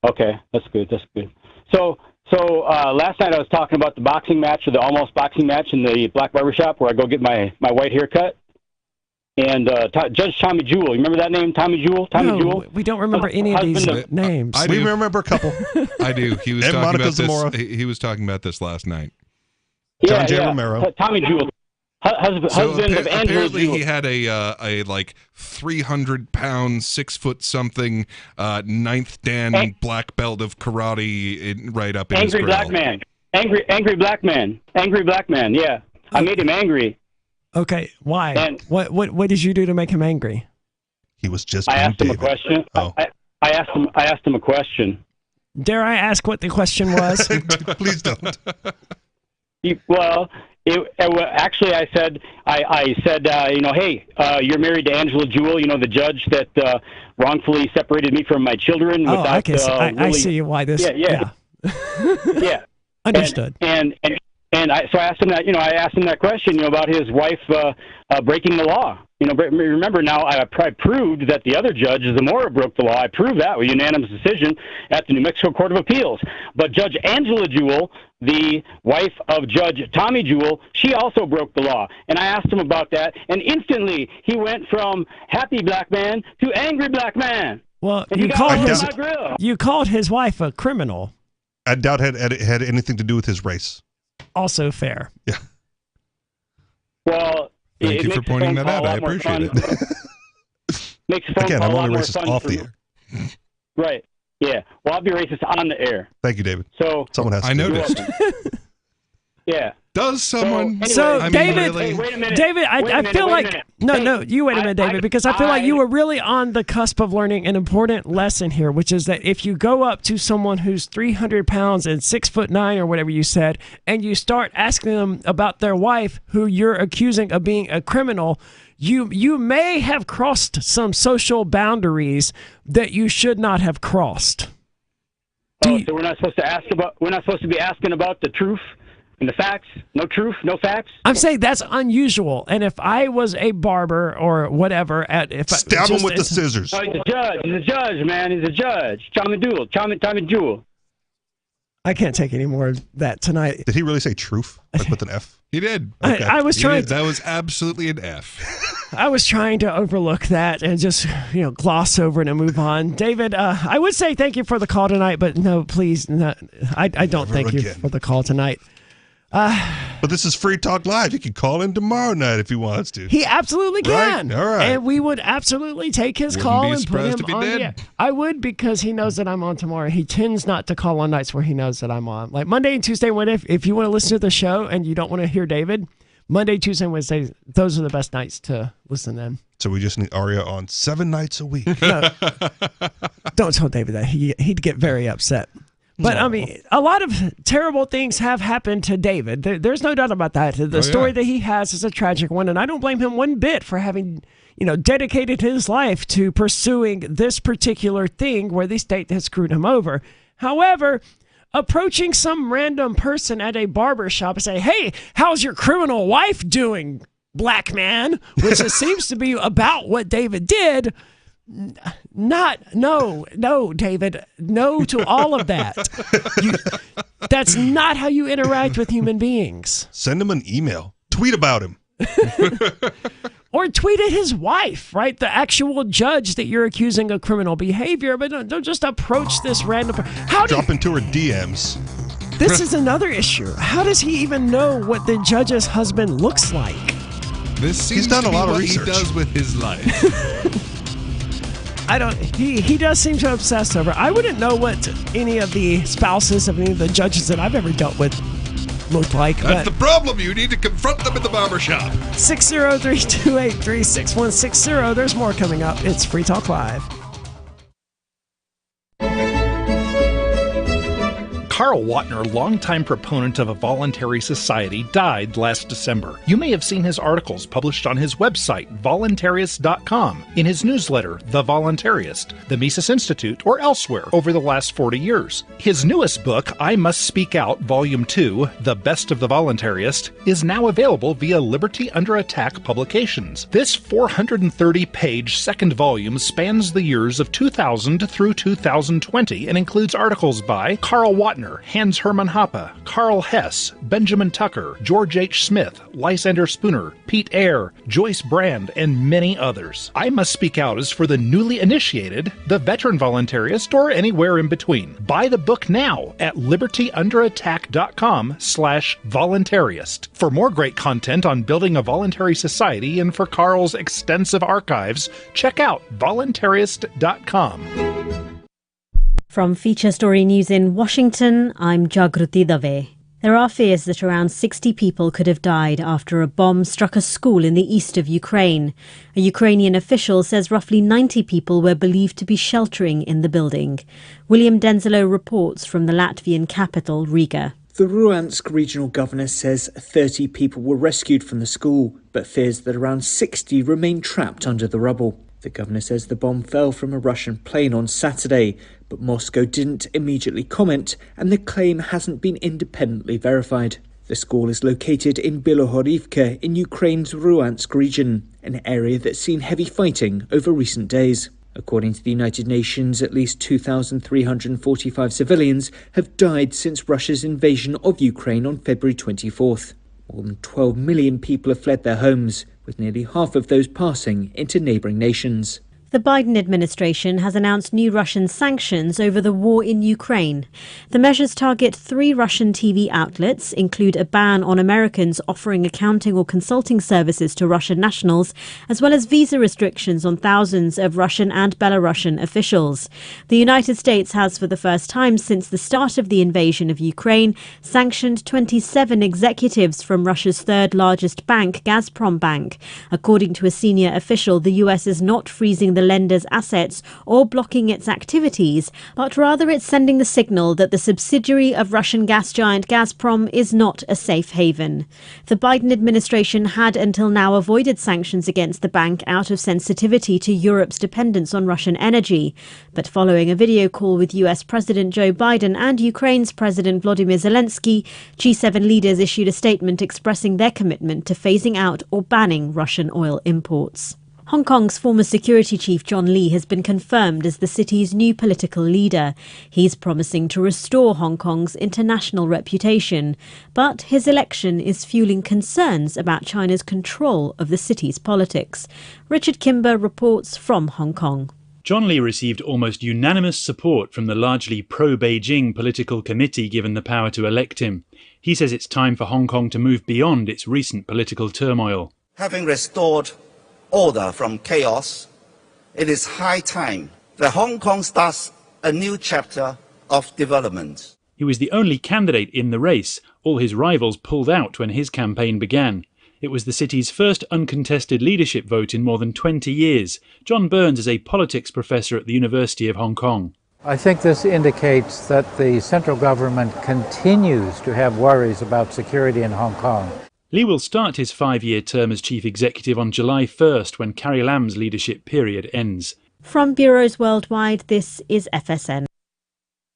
Okay, that's good. That's good. So last night I was talking about the boxing match, or the almost boxing match in the Black Barbershop where I go get my white haircut. And Judge Tommy Jewell, you remember that name, Tommy Jewell? Jewell? We don't remember any of these names. I do. We remember a couple. I do. He was talking about this. He was talking about this last night. John J. Romero. Tommy Jewell. Husband of Andrew apparently Jewell. He had a like 300-pound, 6-foot-something ninth Dan black belt of karate right up in his grill. Angry black man. Yeah, I made him angry. Okay, why? And what did you do to make him angry? He was just. I asked him a question. Oh. I asked him a question. Dare I ask what the question was? Please don't. Well, Actually, I said, hey, you're married to Angela Jewell, the judge that wrongfully separated me from my children. Oh, without, I see why this. Yeah. Yeah. Understood. And I asked him that, I asked him that question, about his wife breaking the law. Remember now, I proved that the other judge, Zamora, broke the law. I proved that with unanimous decision at the New Mexico Court of Appeals. But Judge Angela Jewell, the wife of Judge Tommy Jewell, she also broke the law. And I asked him about that, and instantly he went from happy black man to angry black man. Well, and you called his wife a criminal. I doubt it had anything to do with his race. Also fair. Yeah. Well, thank you for pointing that out. I appreciate it. Makes a phone Again, call I'm a lot only more racist fun off for the me. air. Right. Yeah. Well, I'll be racist on the air. Thank you, David. So someone has to. I noticed. Yeah. Does someone? So, I mean, David, really? Hey, wait a minute. David, Wait a I minute, feel wait a like minute. no, you wait a minute, David, because I feel like you were really on the cusp of learning an important lesson here, which is that if you go up to someone who's 300 pounds and 6'9" or whatever you said, and you start asking them about their wife, who you're accusing of being a criminal, you may have crossed some social boundaries that you should not have crossed. So we're not supposed to be asking about the truth and the facts. No truth, no facts. I'm saying that's unusual. And if I was a barber or whatever, stab him with the scissors. Oh, he's a judge. He's a judge, man. He's a judge. Tommy Jewell. I can't take any more of that tonight. Did he really say truth? Like with an F? He did. Okay. I was trying. That was absolutely an F. I was trying to overlook that and just gloss over it and move on. David, I would say thank you for the call tonight, but no, please, no, I don't thank you for the call tonight. But this is Free Talk Live. You can call in tomorrow night if he wants to. He absolutely can. Right? All right. And we would absolutely take his call and put him on the air. I would, because he knows that I'm on tomorrow. He tends not to call on nights where he knows that I'm on. Like Monday and Tuesday, if you want to listen to the show and you don't want to hear David, Monday, Tuesday, and Wednesday, those are the best nights to listen in. So we just need Aria on 7 nights a week. No, don't tell David that. He'd get very upset. But, I mean, a lot of terrible things have happened to David. There's no doubt about that. The story that he has is a tragic one, and I don't blame him one bit for having, dedicated his life to pursuing this particular thing where the state has screwed him over. However, approaching some random person at a barber shop and say, hey, how's your criminal wife doing, black man? Which it seems to be about what David did. No, David, no to all of that. That's not how you interact with human beings. Send him an email. Tweet about him. Or tweet at his wife, right? The actual judge that you're accusing of criminal behavior, but don't just approach this random person. Drop into her DMs. This is another issue. How does he even know what the judge's husband looks like? He's done a lot of research. He does with his life. He does seem to obsess over. I wouldn't know what any of the spouses of any of the judges that I've ever dealt with look like. That's the problem. You need to confront them in the barbershop. 603-283-6160. There's more coming up. It's Free Talk Live. Carl Watner, longtime proponent of a voluntary society, died last December. You may have seen his articles published on his website, voluntarist.com, in his newsletter, The Voluntarist, the Mises Institute, or elsewhere over the last 40 years. His newest book, I Must Speak Out, Volume 2, The Best of the Voluntarist, is now available via Liberty Under Attack Publications. This 430-page second volume spans the years of 2000 through 2020 and includes articles by Carl Watner, Hans Hermann Hoppe, Carl Hess, Benjamin Tucker, George H. Smith, Lysander Spooner, Pete Eyre, Joyce Brand, and many others. I Must Speak Out is for the newly initiated, the veteran voluntarist, or anywhere in between. Buy the book now at libertyunderattack.com/voluntarist. For more great content on building a voluntary society and for Carl's extensive archives, check out voluntarist.com. From Feature Story News in Washington, I'm Jagruti Dave. There are fears that around 60 people could have died after a bomb struck a school in the east of Ukraine. A Ukrainian official says roughly 90 people were believed to be sheltering in the building. William Denzelo reports from the Latvian capital, Riga. The Luhansk regional governor says 30 people were rescued from the school, but fears that around 60 remain trapped under the rubble. The governor says the bomb fell from a Russian plane on Saturday, but Moscow didn't immediately comment, and the claim hasn't been independently verified. The school is located in Bilohorivka in Ukraine's Luhansk region, an area that's seen heavy fighting over recent days. According to the United Nations, at least 2,345 civilians have died since Russia's invasion of Ukraine on February 24th. More than 12 million people have fled their homes, with nearly half of those passing into neighbouring nations. The Biden administration has announced new Russian sanctions over the war in Ukraine. The measures target 3 Russian TV outlets, include a ban on Americans offering accounting or consulting services to Russian nationals, as well as visa restrictions on thousands of Russian and Belarusian officials. The United States has, for the first time since the start of the invasion of Ukraine, sanctioned 27 executives from Russia's third largest bank, Gazprom Bank. According to a senior official, the U.S. is not freezing the lender's assets or blocking its activities, but rather it's sending the signal that the subsidiary of Russian gas giant Gazprom is not a safe haven. The Biden administration had until now avoided sanctions against the bank out of sensitivity to Europe's dependence on Russian energy. But following a video call with US President Joe Biden and Ukraine's President Volodymyr Zelensky, G7 leaders issued a statement expressing their commitment to phasing out or banning Russian oil imports. Hong Kong's former security chief John Lee has been confirmed as the city's new political leader. He's promising to restore Hong Kong's international reputation, but his election is fueling concerns about China's control of the city's politics. Richard Kimber reports from Hong Kong. John Lee received almost unanimous support from the largely pro-Beijing political committee given the power to elect him. He says it's time for Hong Kong to move beyond its recent political turmoil. Having restored order from chaos, it is high time that Hong Kong starts a new chapter of development. He was the only candidate in the race. All his rivals pulled out when his campaign began. It was the city's first uncontested leadership vote in more than 20 years. John Burns is a politics professor at the University of Hong Kong. I think this indicates that the central government continues to have worries about security in Hong Kong. Lee will start his 5-year term as chief executive on July 1st when Carrie Lam's leadership period ends. From bureaus worldwide, this is FSN.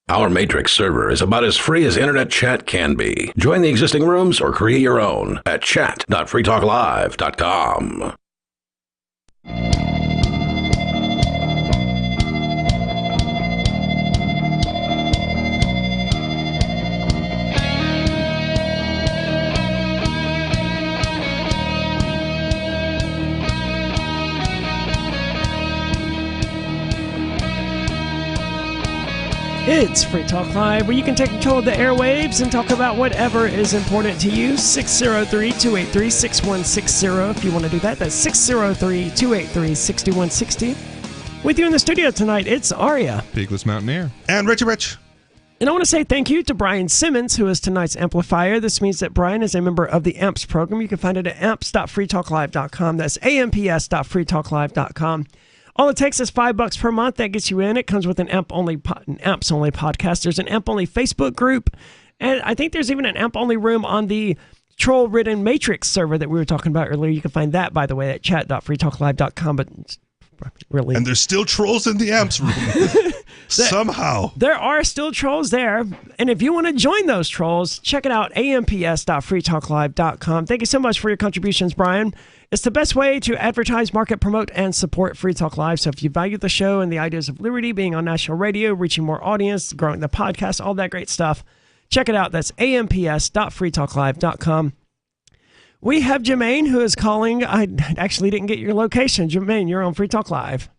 Our Matrix server is about as free as internet chat can be. Join the existing rooms or create your own at chat.freetalklive.com. It's Free Talk Live, where you can take control of the airwaves and talk about whatever is important to you. 603-283-6160 if you want to do that. That's 603-283-6160. With you in the studio tonight, it's Aria. Peakless Mountaineer. And Richie Rich. And I want to say thank you to Brian Simmons, who is tonight's amplifier. This means that Brian is a member of the AMPS program. You can find it at amps.freetalklive.com. That's amps.freetalklive.com. All it takes is $5 per month. That gets you in. It comes with an AMP-only AMPS-only podcast. There's an AMP-only Facebook group. And I think there's even an AMP-only room on the troll-ridden Matrix server that we were talking about earlier. You can find that, by the way, at chat.freetalklive.com. But really, and there's still trolls in the AMPS room. Somehow. There are still trolls there. And if you want to join those trolls, check it out, amps.freetalklive.com. Thank you so much for your contributions, Brian. It's the best way to advertise, market, promote, and support Free Talk Live. So if you value the show and the ideas of liberty, being on national radio, reaching more audience, growing the podcast, all that great stuff, check it out. That's amps.freetalklive.com. We have Jermaine, who is calling. I actually didn't get your location. Jermaine, you're on Free Talk Live.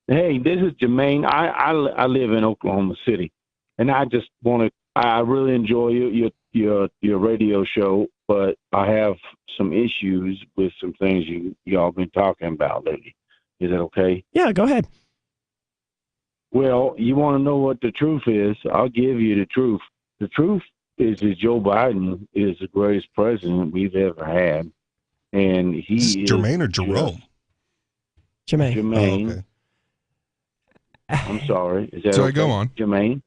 Hey, this is Jermaine. I live in Oklahoma City, and I just want to. I really enjoy your radio show, but I have some issues with some things y'all been talking about lately. Is that okay? Yeah, go ahead. Well, you want to know what the truth is? I'll give you the truth. The truth is that Joe Biden is the greatest president we've ever had, and he is Jermaine or Jerome? Jermaine. Jermaine. Oh, okay. I'm sorry. Is that Sorry, okay? go on. Jermaine.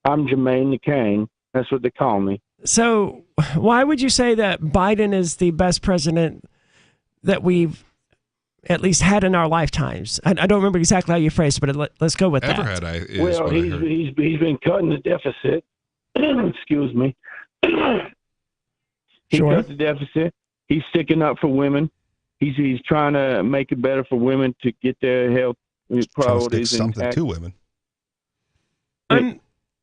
I'm Jermaine the King. That's what they call me. So why would you say that Biden is the best president that we've at least had in our lifetimes? I don't remember exactly how you phrased it, but let's go with that. Well, he's been cutting the deficit. Excuse me. He cut the deficit. He's sticking up for women. He's trying to make it better for women to get their health priorities. Something to women.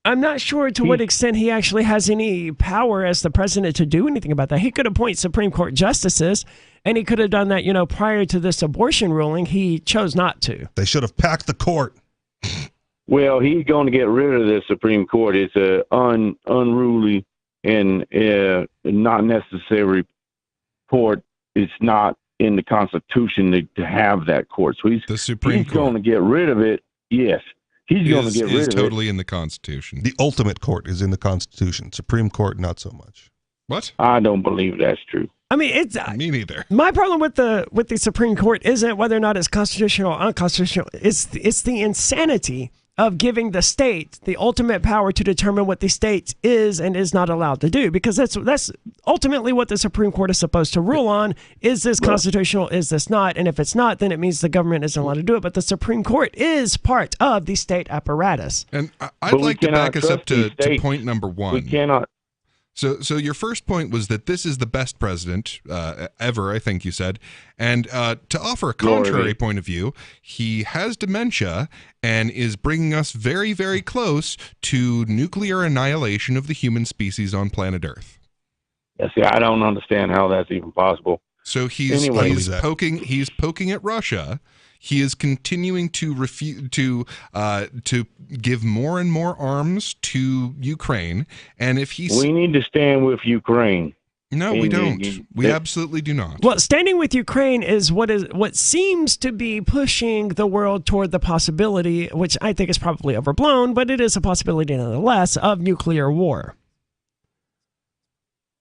I'm not sure to what extent he actually has any power as the president to do anything about that. He could appoint Supreme Court justices, and he could have done that, prior to this abortion ruling. He chose not to. They should have packed the court. Well, he's going to get rid of the Supreme Court. It's a unruly and not necessary court. It's not in the Constitution to have that court. So he's going to get rid of it. Yes. He's going to get rid of it. It's totally in the Constitution. The ultimate court is in the Constitution. Supreme Court, not so much. What? I don't believe that's true. I mean, it's me neither. My problem with the Supreme Court isn't whether or not it's constitutional or unconstitutional. It's the insanity of giving the state the ultimate power to determine what the state is and is not allowed to do, because that's ultimately what the Supreme Court is supposed to rule on. Is this constitutional? Is this not? And if it's not, then it means the government isn't allowed to do it. But the Supreme Court is part of the state apparatus. And I'd like to back us up to point number one. We cannot. So your first point was that this is the best president ever, I think you said. And to offer a contrary point of view, he has dementia and is bringing us very, very close to nuclear annihilation of the human species on planet Earth. Yeah, see, I don't understand how that's even possible. So he's poking at Russia. He is continuing to refuse to give more and more arms to Ukraine, and if we need to stand with Ukraine. No, we don't. We absolutely do not. Well, standing with Ukraine is what seems to be pushing the world toward the possibility, which I think is probably overblown, but it is a possibility nonetheless, of nuclear war.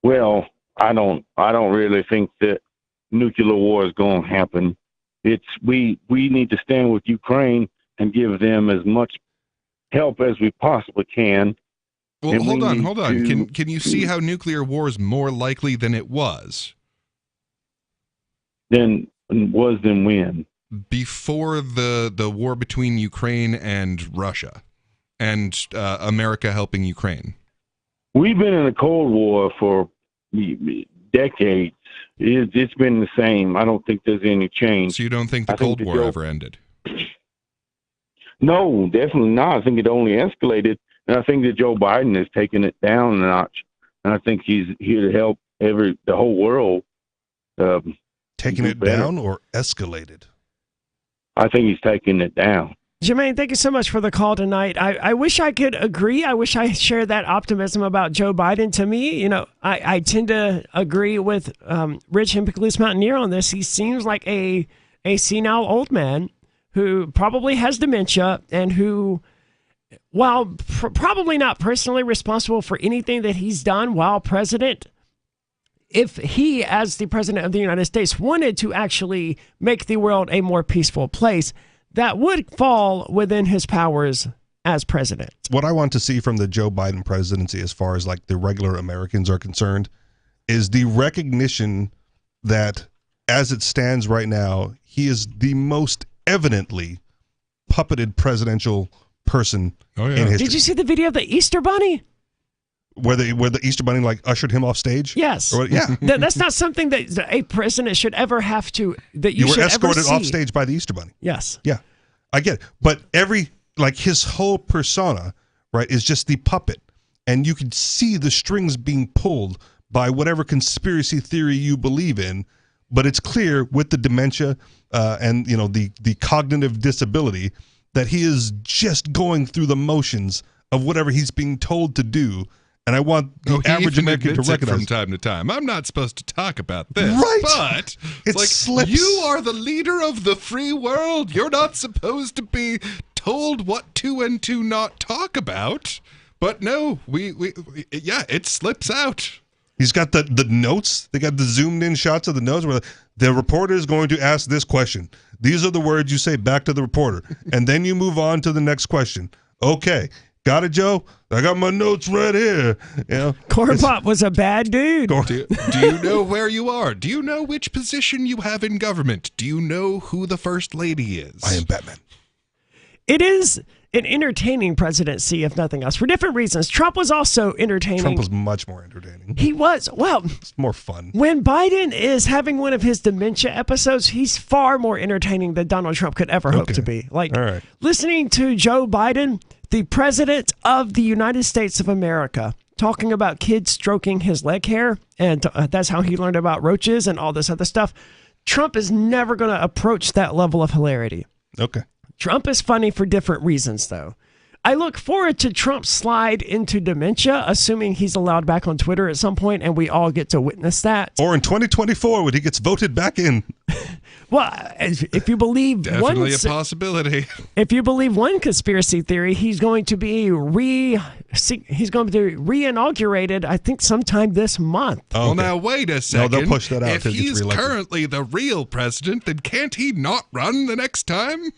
Well, I don't really think that nuclear war is going to happen. We need to stand with Ukraine and give them as much help as we possibly can. Well, hold on. Can you see how nuclear war is more likely than it was? Than when? Before the war between Ukraine and Russia, and America helping Ukraine. We've been in a Cold War for decades. It's been the same. I don't think there's any change. So you don't think the Cold War ever ended? No, definitely not. I think it only escalated, and I think that Joe Biden has taken it down a notch, and I think he's here to help the whole world. Taking it down or escalated? I think he's taking it down. Jermaine, thank you so much for the call tonight. I wish I could agree. I wish I shared that optimism about Joe Biden. To me, I tend to agree with Rich Hempiclus Mountaineer on this. He seems like a senile old man who probably has dementia and who, while probably not personally responsible for anything that he's done while president, if he, as the president of the United States, wanted to actually make the world a more peaceful place, that would fall within his powers as president. What I want to see from the Joe Biden presidency, as far as like the regular Americans are concerned, is the recognition that as it stands right now, he is the most evidently puppeted presidential person in history. Did you see the video of the Easter Bunny? Where the Easter Bunny like ushered him off stage? Yes. Yeah. That's not something that a president should ever have to, that you were should escorted ever see. off stage by the Easter Bunny. Yes. Yeah. I get it. But his whole persona, right, is just the puppet. And you can see the strings being pulled by whatever conspiracy theory you believe in. But it's clear with the dementia and the cognitive disability that he is just going through the motions of whatever he's being told to do. And I want the average American to recognize from time to time. I'm not supposed to talk about this, right? But it like, slips. You are the leader of the free world. You're not supposed to be told what to and to not talk about. But no, it slips out. He's got the notes. They got the zoomed in shots of the notes where the reporter is going to ask this question. These are the words you say back to the reporter, and then you move on to the next question. Okay. Got it, Joe? I got my notes right here. Corn Pop was a bad dude. Do you know where you are? Do you know which position you have in government? Do you know who the first lady is? I am Batman. It is an entertaining presidency, if nothing else, for different reasons. Trump was also entertaining. Trump was much more entertaining. He was. Well, it's more fun. When Biden is having one of his dementia episodes, he's far more entertaining than Donald Trump could ever hope to be. Like, all right. Listening to Joe Biden, the president of the United States of America, talking about kids stroking his leg hair, and that's how he learned about roaches and all this other stuff. Trump is never going to approach that level of hilarity. Okay. Trump is funny for different reasons, though. I look forward to Trump's slide into dementia, assuming he's allowed back on Twitter at some point, and we all get to witness that. Or in 2024 when he gets voted back in. Well, if you believe definitely a possibility. If you believe one conspiracy theory, he's going to be re-inaugurated, I think, sometime this month. Well, now wait a second. No, they'll push that out. If he's currently the real president, then can't he not run the next time?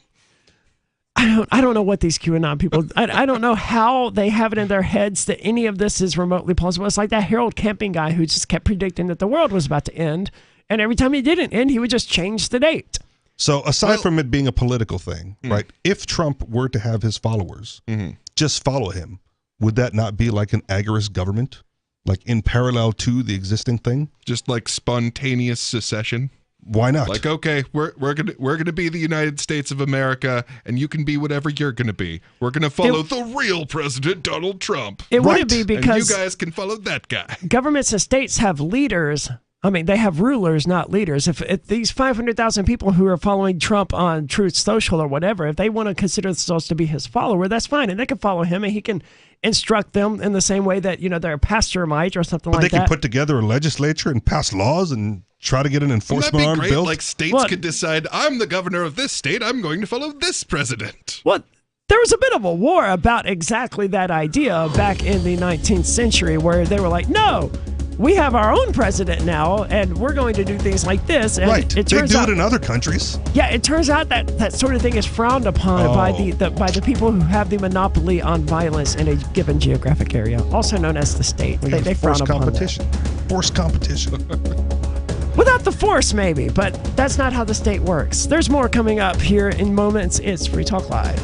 I don't know what these QAnon people, I don't know how they have it in their heads that any of this is remotely plausible. It's like that Harold Camping guy who just kept predicting that the world was about to end. And every time it didn't end, he would just change the date. So aside from it being a political thing, right, if Trump were to have his followers just follow him, would that not be like an agorist government? Like in parallel to the existing thing? Just like spontaneous secession? Why not? Like, okay, we're gonna be the United States of America, and you can be whatever you're gonna be. We're gonna follow the real president, Donald Trump. It wouldn't be because and you guys can follow that guy. Governments and states have leaders. I mean, they have rulers, not leaders. If these 500,000 people who are following Trump on Truth Social or whatever, if they want to consider themselves to be his follower, that's fine, and they can follow him, and he can instruct them in the same way that they're a pastor might or something like that. But they can put together a legislature and pass laws and try to get an enforcement arm built. Like states could decide, I'm the governor of this state, I'm going to follow this president. Well, there was a bit of a war about exactly that idea back in the 19th century where they were like, no, we have our own president now, and we're going to do things like this. And right. They do it in other countries. Yeah, it turns out that sort of thing is frowned upon by the people who have the monopoly on violence in a given geographic area, also known as the state. They frown upon competition. Forced competition. Without the force, maybe, but that's not how the state works. There's more coming up here in moments. It's Free Talk Live.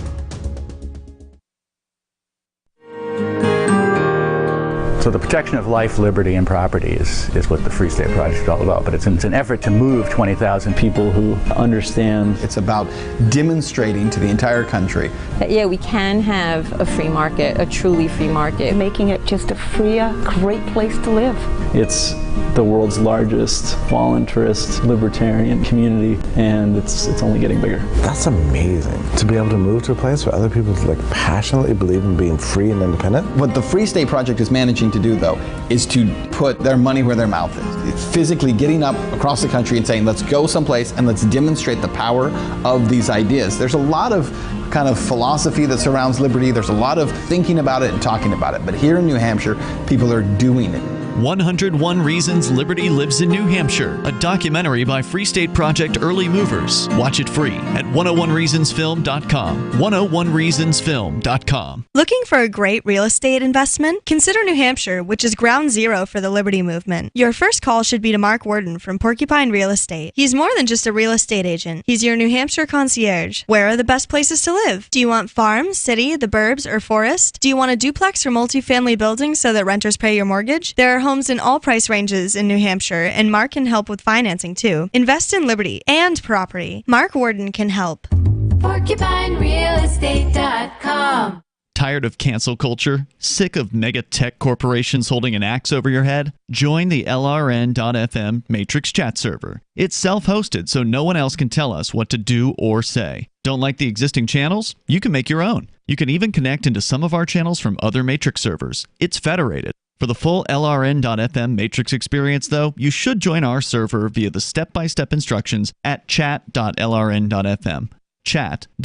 So the protection of life, liberty, and property is what the Free State Project is all about. But it's an effort to move 20,000 people who understand. It's about demonstrating to the entire country that, yeah, we can have a free market, a truly free market. Making it just a freer, great place to live. It's the world's largest voluntarist libertarian community, and it's only getting bigger. That's amazing, to be able to move to a place where other people passionately believe in being free and independent. What the Free State Project is managing to do, though, is to put their money where their mouth is. It's physically getting up across the country and saying, let's go someplace and let's demonstrate the power of these ideas. There's a lot of kind of philosophy that surrounds liberty. There's a lot of thinking about it and talking about it. But here in New Hampshire, people are doing it. 101 Reasons Liberty Lives in New Hampshire, a documentary by Free State Project Early Movers. Watch it free at 101reasonsfilm.com. 101reasonsfilm.com. Looking for a great real estate investment? Consider New Hampshire, which is ground zero for the Liberty Movement. Your first call should be to Mark Worden from Porcupine Real Estate. He's more than just a real estate agent. He's your New Hampshire concierge. Where are the best places to live? Do you want farm, city, the burbs, or forest? Do you want a duplex or multifamily building so that renters pay your mortgage? There are homes in all price ranges in New Hampshire, and Mark can help with financing too. Invest in liberty and property. Mark Worden can help. PorcupineRealEstate.com. Tired of cancel culture? Sick of mega tech corporations holding an axe over your head? Join the LRN.FM Matrix chat server. It's self-hosted, so no one else can tell us what to do or say. Don't like the existing channels? You can make your own. You can even connect into some of our channels from other Matrix servers. It's federated. For the full LRN.FM Matrix experience, though, you should join our server via the step-by-step instructions at chat.lrn.fm. Chat.lrn.fm.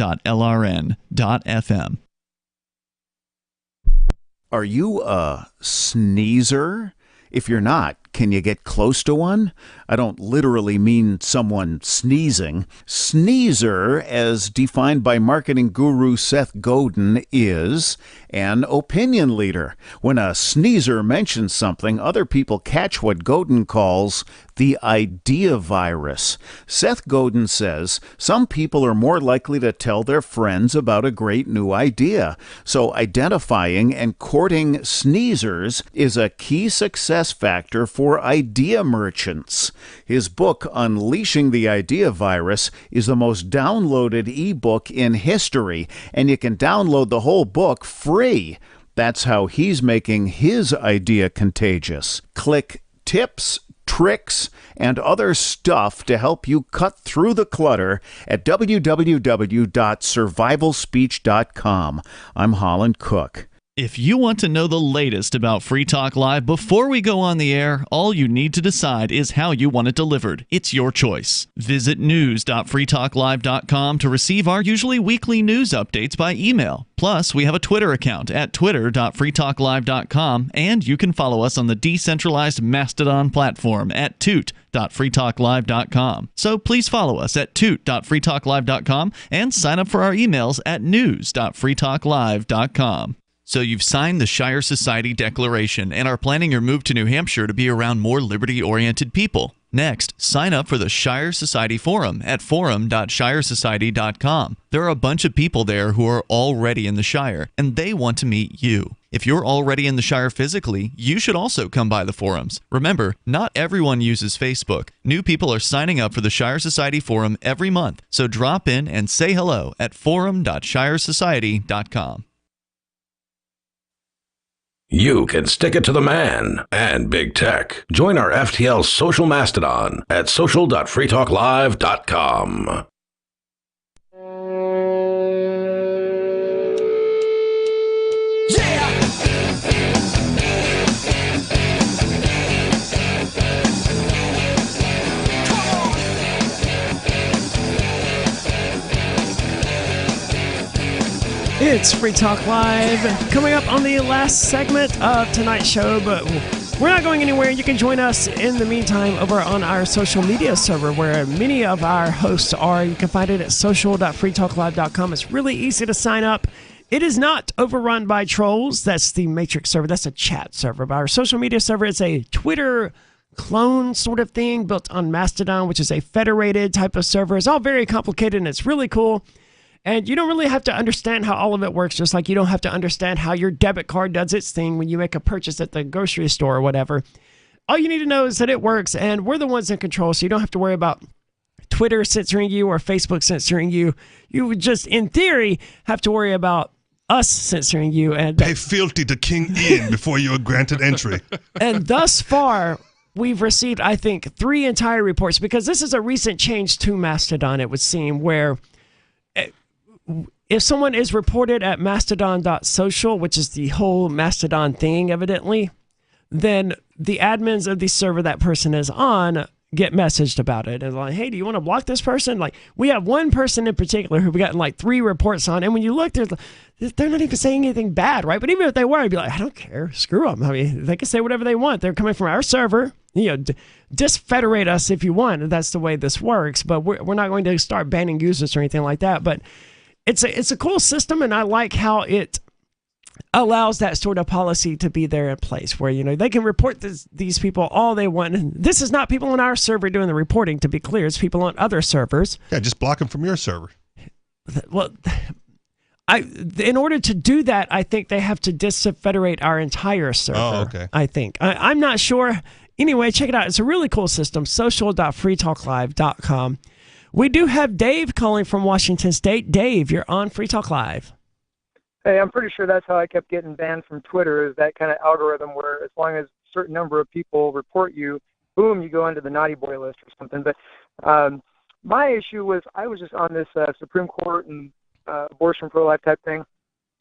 Are you a sneezer? If you're not, Can you get close to one? I don't literally mean someone sneezing. Sneezer, as defined by marketing guru Seth Godin, is an opinion leader. When a sneezer mentions something, other people catch what Godin calls the idea virus. Seth Godin says some people are more likely to tell their friends about a great new idea. So identifying and courting sneezers is a key success factor for idea merchants. His book, Unleashing the Idea Virus, is the most downloaded ebook in history, and you can download the whole book free. That's how he's making his idea contagious. Click tips, tricks, and other stuff to help you cut through the clutter at www.survivalspeech.com. I'm Holland Cook. If you want to know the latest about Free Talk Live before we go on the air, all you need to decide is how you want it delivered. It's your choice. Visit news.freetalklive.com to receive our usually weekly news updates by email. Plus, we have a Twitter account at twitter.freetalklive.com, and you can follow us on the decentralized Mastodon platform at toot.freetalklive.com. So please follow us at toot.freetalklive.com and sign up for our emails at news.freetalklive.com. So you've signed the Shire Society Declaration and are planning your move to New Hampshire to be around more liberty-oriented people. Next, sign up for the Shire Society Forum at forum.shiresociety.com. There are a bunch of people there who are already in the Shire, and they want to meet you. If you're already in the Shire physically, you should also come by the forums. Remember, not everyone uses Facebook. New people are signing up for the Shire Society Forum every month, so drop in and say hello at forum.shiresociety.com. You can stick it to the man and big tech. Join our FTL social mastodon at social.freetalklive.com. It's Free Talk Live. Coming up on the last segment of tonight's show, but we're not going anywhere. You can join us in the meantime over on our social media server where many of our hosts are. You can find it at social.freetalklive.com. It's really easy to sign up. It is not overrun by trolls. That's the Matrix server. That's a chat server. But our social media server is a Twitter clone sort of thing built on Mastodon, which is a federated type of server. It's all very complicated and it's really cool. And you don't really have to understand how all of it works, just like you don't have to understand how your debit card does its thing when you make a purchase at the grocery store or whatever. All you need to know is that it works, and we're the ones in control, so you don't have to worry about Twitter censoring you or Facebook censoring you. You would just, in theory, have to worry about us censoring you. And pay fealty to King Ian before you are granted entry. And thus far, we've received, I think, 3 entire reports, because this is a recent change to Mastodon, it would seem, where if someone is reported at mastodon.social, which is the whole Mastodon thing, evidently, then the admins of the server that person is on get messaged about it. And like, hey, do you want to block this person? Like, we have one person in particular who we gotten like 3 reports on. And when you look, they're not even saying anything bad, right? But even if they were, I'd be like, I don't care. Screw them. I mean, they can say whatever they want. They're coming from our server. You know, disfederate us if you want. That's the way this works. But we're not going to start banning users or anything like that. But it's a cool system, and I like how it allows that sort of policy to be there in place where, you know, they can report these people all they want. And this is not people on our server doing the reporting, to be clear. It's people on other servers. Yeah, just block them from your server. Well, in order to do that, I think they have to disfederate our entire server. Oh, okay. I think. I'm not sure. Anyway, check it out. It's a really cool system. social.freetalklive.com. We do have Dave calling from Washington State. Dave, you're on Free Talk Live. Hey, I'm pretty sure that's how I kept getting banned from Twitter, is that kind of algorithm where as long as a certain number of people report you, boom, you go into the naughty boy list or something. But my issue was I was just on this Supreme Court and abortion pro-life type thing,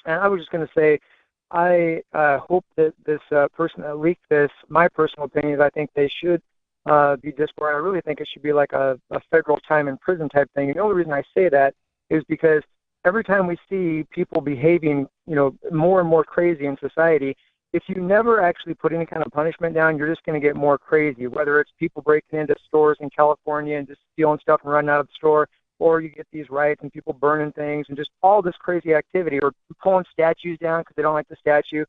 and I was just going to say I hope that this person that leaked this, my personal opinion is I think they should be disbarred. I really think it should be like a federal time in prison type thing. And the only reason I say that is because every time we see people behaving, you know, more and more crazy in society, if you never actually put any kind of punishment down, you're just going to get more crazy, whether it's people breaking into stores in California and just stealing stuff and running out of the store, or you get these riots and people burning things and just all this crazy activity, or pulling statues down because they don't like the statue.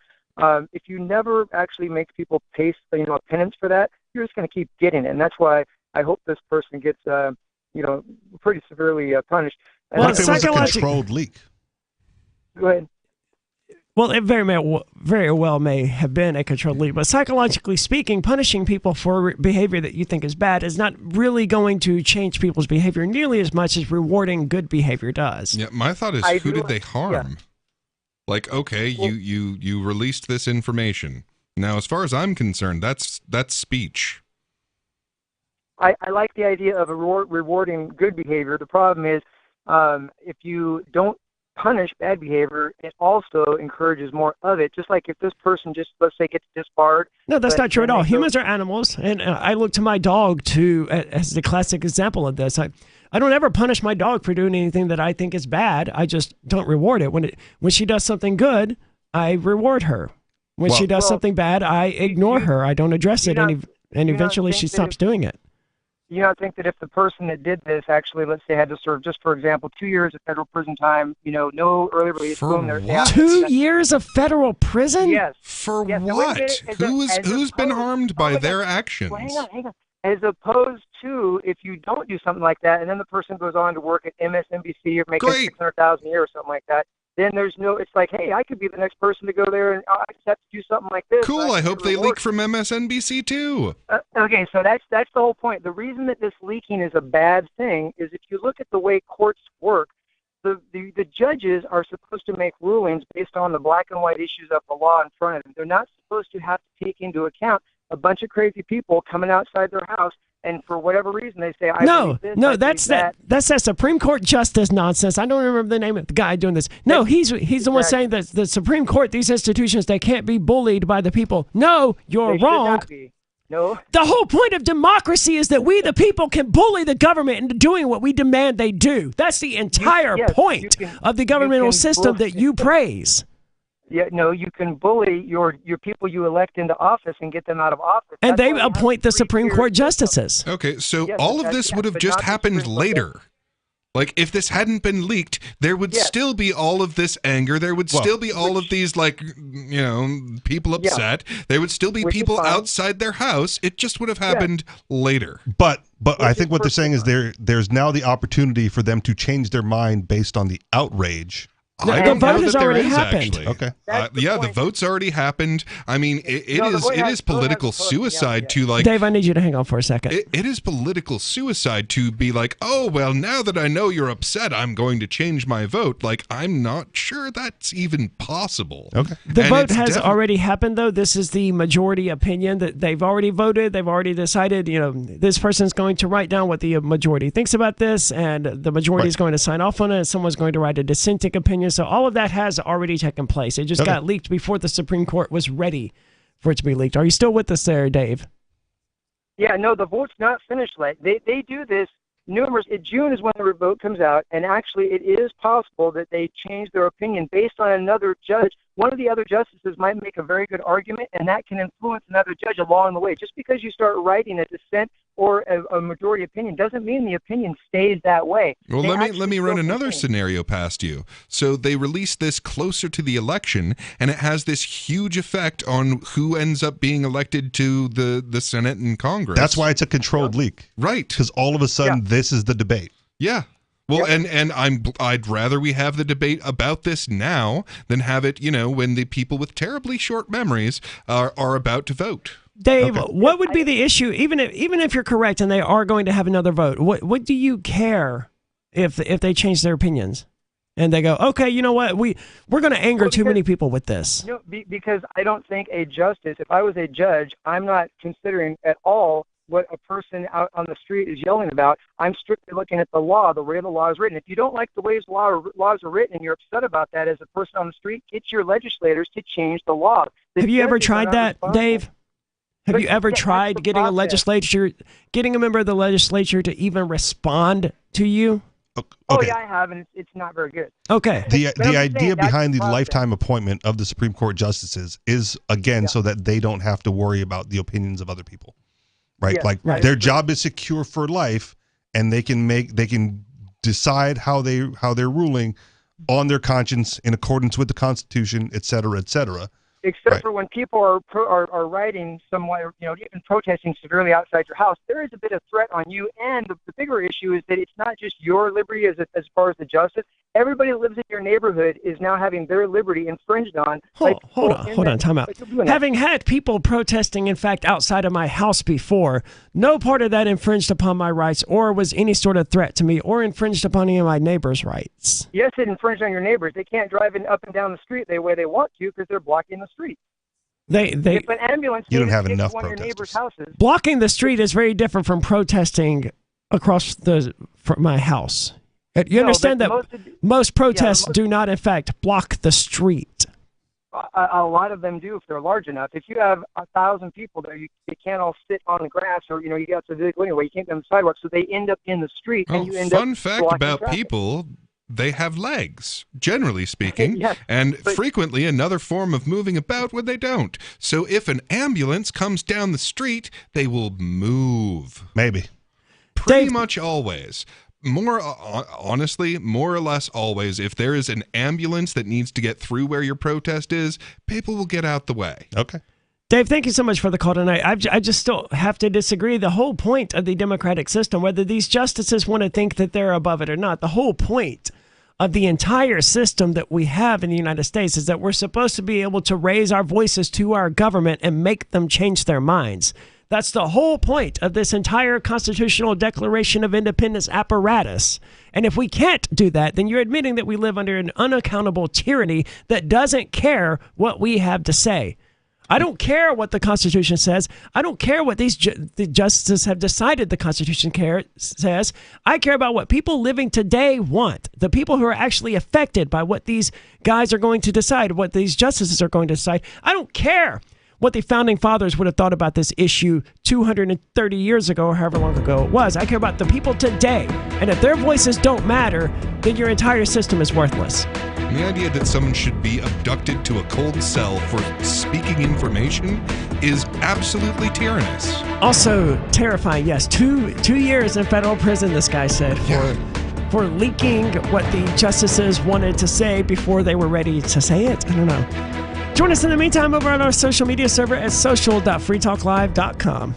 If you never actually make people pay, a penance for that, you're just going to keep getting it. And that's why I hope this person gets, pretty severely punished. And What if it was a controlled leak? Go ahead. Well, it very well may have been a controlled leak, but psychologically speaking, punishing people for behavior that you think is bad is not really going to change people's behavior nearly as much as rewarding good behavior does. Yeah, my thought is, who did they harm? Yeah. Like, okay, you released this information. Now, as far as I'm concerned, that's speech. I like the idea of rewarding good behavior. The problem is, if you don't punish bad behavior, it also encourages more of it. Just like if this person just, let's say, gets disbarred. No, that's not true at all. Humans are animals, and I look to my dog as the classic example of this. I don't ever punish my dog for doing anything that I think is bad. I just don't reward it. When she does something good, I reward her. When she does something bad, I ignore her. I don't address it, and eventually she stops doing it. You don't think that if the person that did this actually, let's say, had to serve, just for example, 2 years of federal prison time, no early release. For what? 2 years of federal prison? Yes. For yes. what? Who's been harmed by their actions? Well, hang on. As opposed to if you don't do something like that, and then the person goes on to work at MSNBC or making $600,000 a year or something like that, then it's like, hey, I could be the next person to go there, and I just have to do something like this. Cool, I hope they leak from MSNBC too. Okay, so that's the whole point. The reason that this leaking is a bad thing is if you look at the way courts work, the judges are supposed to make rulings based on the black and white issues of the law in front of them. They're not supposed to have to take into account a bunch of crazy people coming outside their house, and for whatever reason they say, that's that Supreme Court justice nonsense. I don't remember the name of the guy doing this. No, he's the one saying that the Supreme Court, these institutions, they can't be bullied by the people. No, you're wrong. No. The whole point of democracy is that we, the people, can bully the government into doing what we demand they do. That's the entire point of the governmental system that you praise. Yeah, no, you can bully your people you elect into office and get them out of office. And they appoint the Supreme Court justices. Okay, so all of this would have just happened later. Like, if this hadn't been leaked, there would still be all of this anger. There would still be all of these, people upset. There would still be people outside their house. It just would have happened later. But I think what they're saying is there's now the opportunity for them to change their mind based on the outrage. The vote has already happened. Actually. Okay. The vote's already happened. I mean, it is political suicide to like. Dave, I need you to hang on for a second. It is political suicide to be like, oh well, now that I know you're upset, I'm going to change my vote. Like, I'm not sure that's even possible. Okay. The vote has already happened, though. This is the majority opinion that they've already voted. They've already decided. This person's going to write down what the majority thinks about this, and the majority is going to sign off on it. And someone's going to write a dissenting opinion. So all of that has already taken place. It just got leaked before the Supreme Court was ready for it to be leaked. Are you still with us there, Dave? Yeah, no, the vote's not finished yet. They do this June is when the vote comes out, and actually it is possible that they change their opinion based on another judge. One of the other justices might make a very good argument, and that can influence another judge along the way. Just because you start writing a dissent or a majority opinion doesn't mean the opinion stays that way. Well, let me run another scenario past you. So they release this closer to the election, and it has this huge effect on who ends up being elected to the Senate and Congress. That's why it's a controlled leak. Right. Because all of a sudden, this is the debate. Yeah. Well, and I'd rather we have the debate about this now than have it, when the people with terribly short memories are about to vote. Dave, what would be the issue, even if you're correct and they are going to have another vote? What do you care if they change their opinions and they go, okay, you know what, we're going to anger too many people with this? Because I don't think a justice, if I was a judge, I'm not considering at all what a person out on the street is yelling about. I'm strictly looking at the law, the way the law is written. If you don't like the way laws are written and you're upset about that as a person on the street, get your legislators to change the law. Have you ever tried that, Dave? Have you ever tried getting a member of the legislature to even respond to you? Oh yeah, I have, and it's not very good. Okay. The idea behind the process. lifetime appointment of the Supreme Court justices is, again, so that they don't have to worry about the opinions of other people, right? Yes, like right. their job is secure for life, and they can decide how they're ruling on their conscience in accordance with the Constitution, et cetera, et cetera. Except for when people are writing somewhere, even protesting severely outside your house, there is a bit of threat on you. And the bigger issue is that it's not just your liberty as far as the justice. Everybody who lives in your neighborhood is now having their liberty infringed on. Hold on, time out. Having had people protesting, in fact, outside of my house before, no part of that infringed upon my rights or was any sort of threat to me or infringed upon any of my neighbors' rights. Yes, it infringed on your neighbors. They can't drive up and down the street the way they want to because they're blocking the street. If an ambulance you don't have takes enough one of your neighbors' houses. Blocking the street is very different from protesting across from my house. You understand that most protests do not, in fact, block the street. A lot of them do if they're large enough. If you have 1,000 people there, they can't all sit on the grass, or you got the vehicle anyway. You can't get on the sidewalk, so they end up in the street, and you end up Fun fact blocking about traffic. people: they have legs, generally speaking, Yes, and frequently another form of moving about when they don't. So if an ambulance comes down the street, they will move. Maybe. Pretty much always. Honestly, more or less always, if there is an ambulance that needs to get through where your protest is, people will get out the way. Okay. Dave, thank you so much for the call tonight. I just still have to disagree. The whole point of the democratic system, whether these justices want to think that they're above it or not, the whole point of the entire system that we have in the United States is that we're supposed to be able to raise our voices to our government and make them change their minds. That's the whole point of this entire Constitutional Declaration of Independence apparatus. And if we can't do that, then you're admitting that we live under an unaccountable tyranny that doesn't care what we have to say. I don't care what the Constitution says. I don't care what the justices have decided the Constitution says. I care about what people living today want. The people who are actually affected by what these guys are going to decide, what these justices are going to decide. I don't care what the founding fathers would have thought about this issue 230 years ago or however long ago it was. I care about the people today. And if their voices don't matter, then your entire system is worthless. The idea that someone should be abducted to a cold cell for speaking information is absolutely tyrannous. Also terrifying, yes. 2 years in federal prison, this guy said, for leaking what the justices wanted to say before they were ready to say it. I don't know. Join us in the meantime over on our social media server at social.freetalklive.com.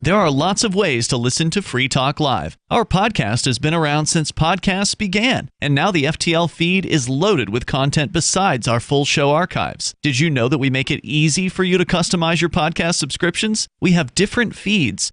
There are lots of ways to listen to Free Talk Live. Our podcast has been around since podcasts began, and now the FTL feed is loaded with content besides our full show archives. Did you know that we make it easy for you to customize your podcast subscriptions? We have different feeds,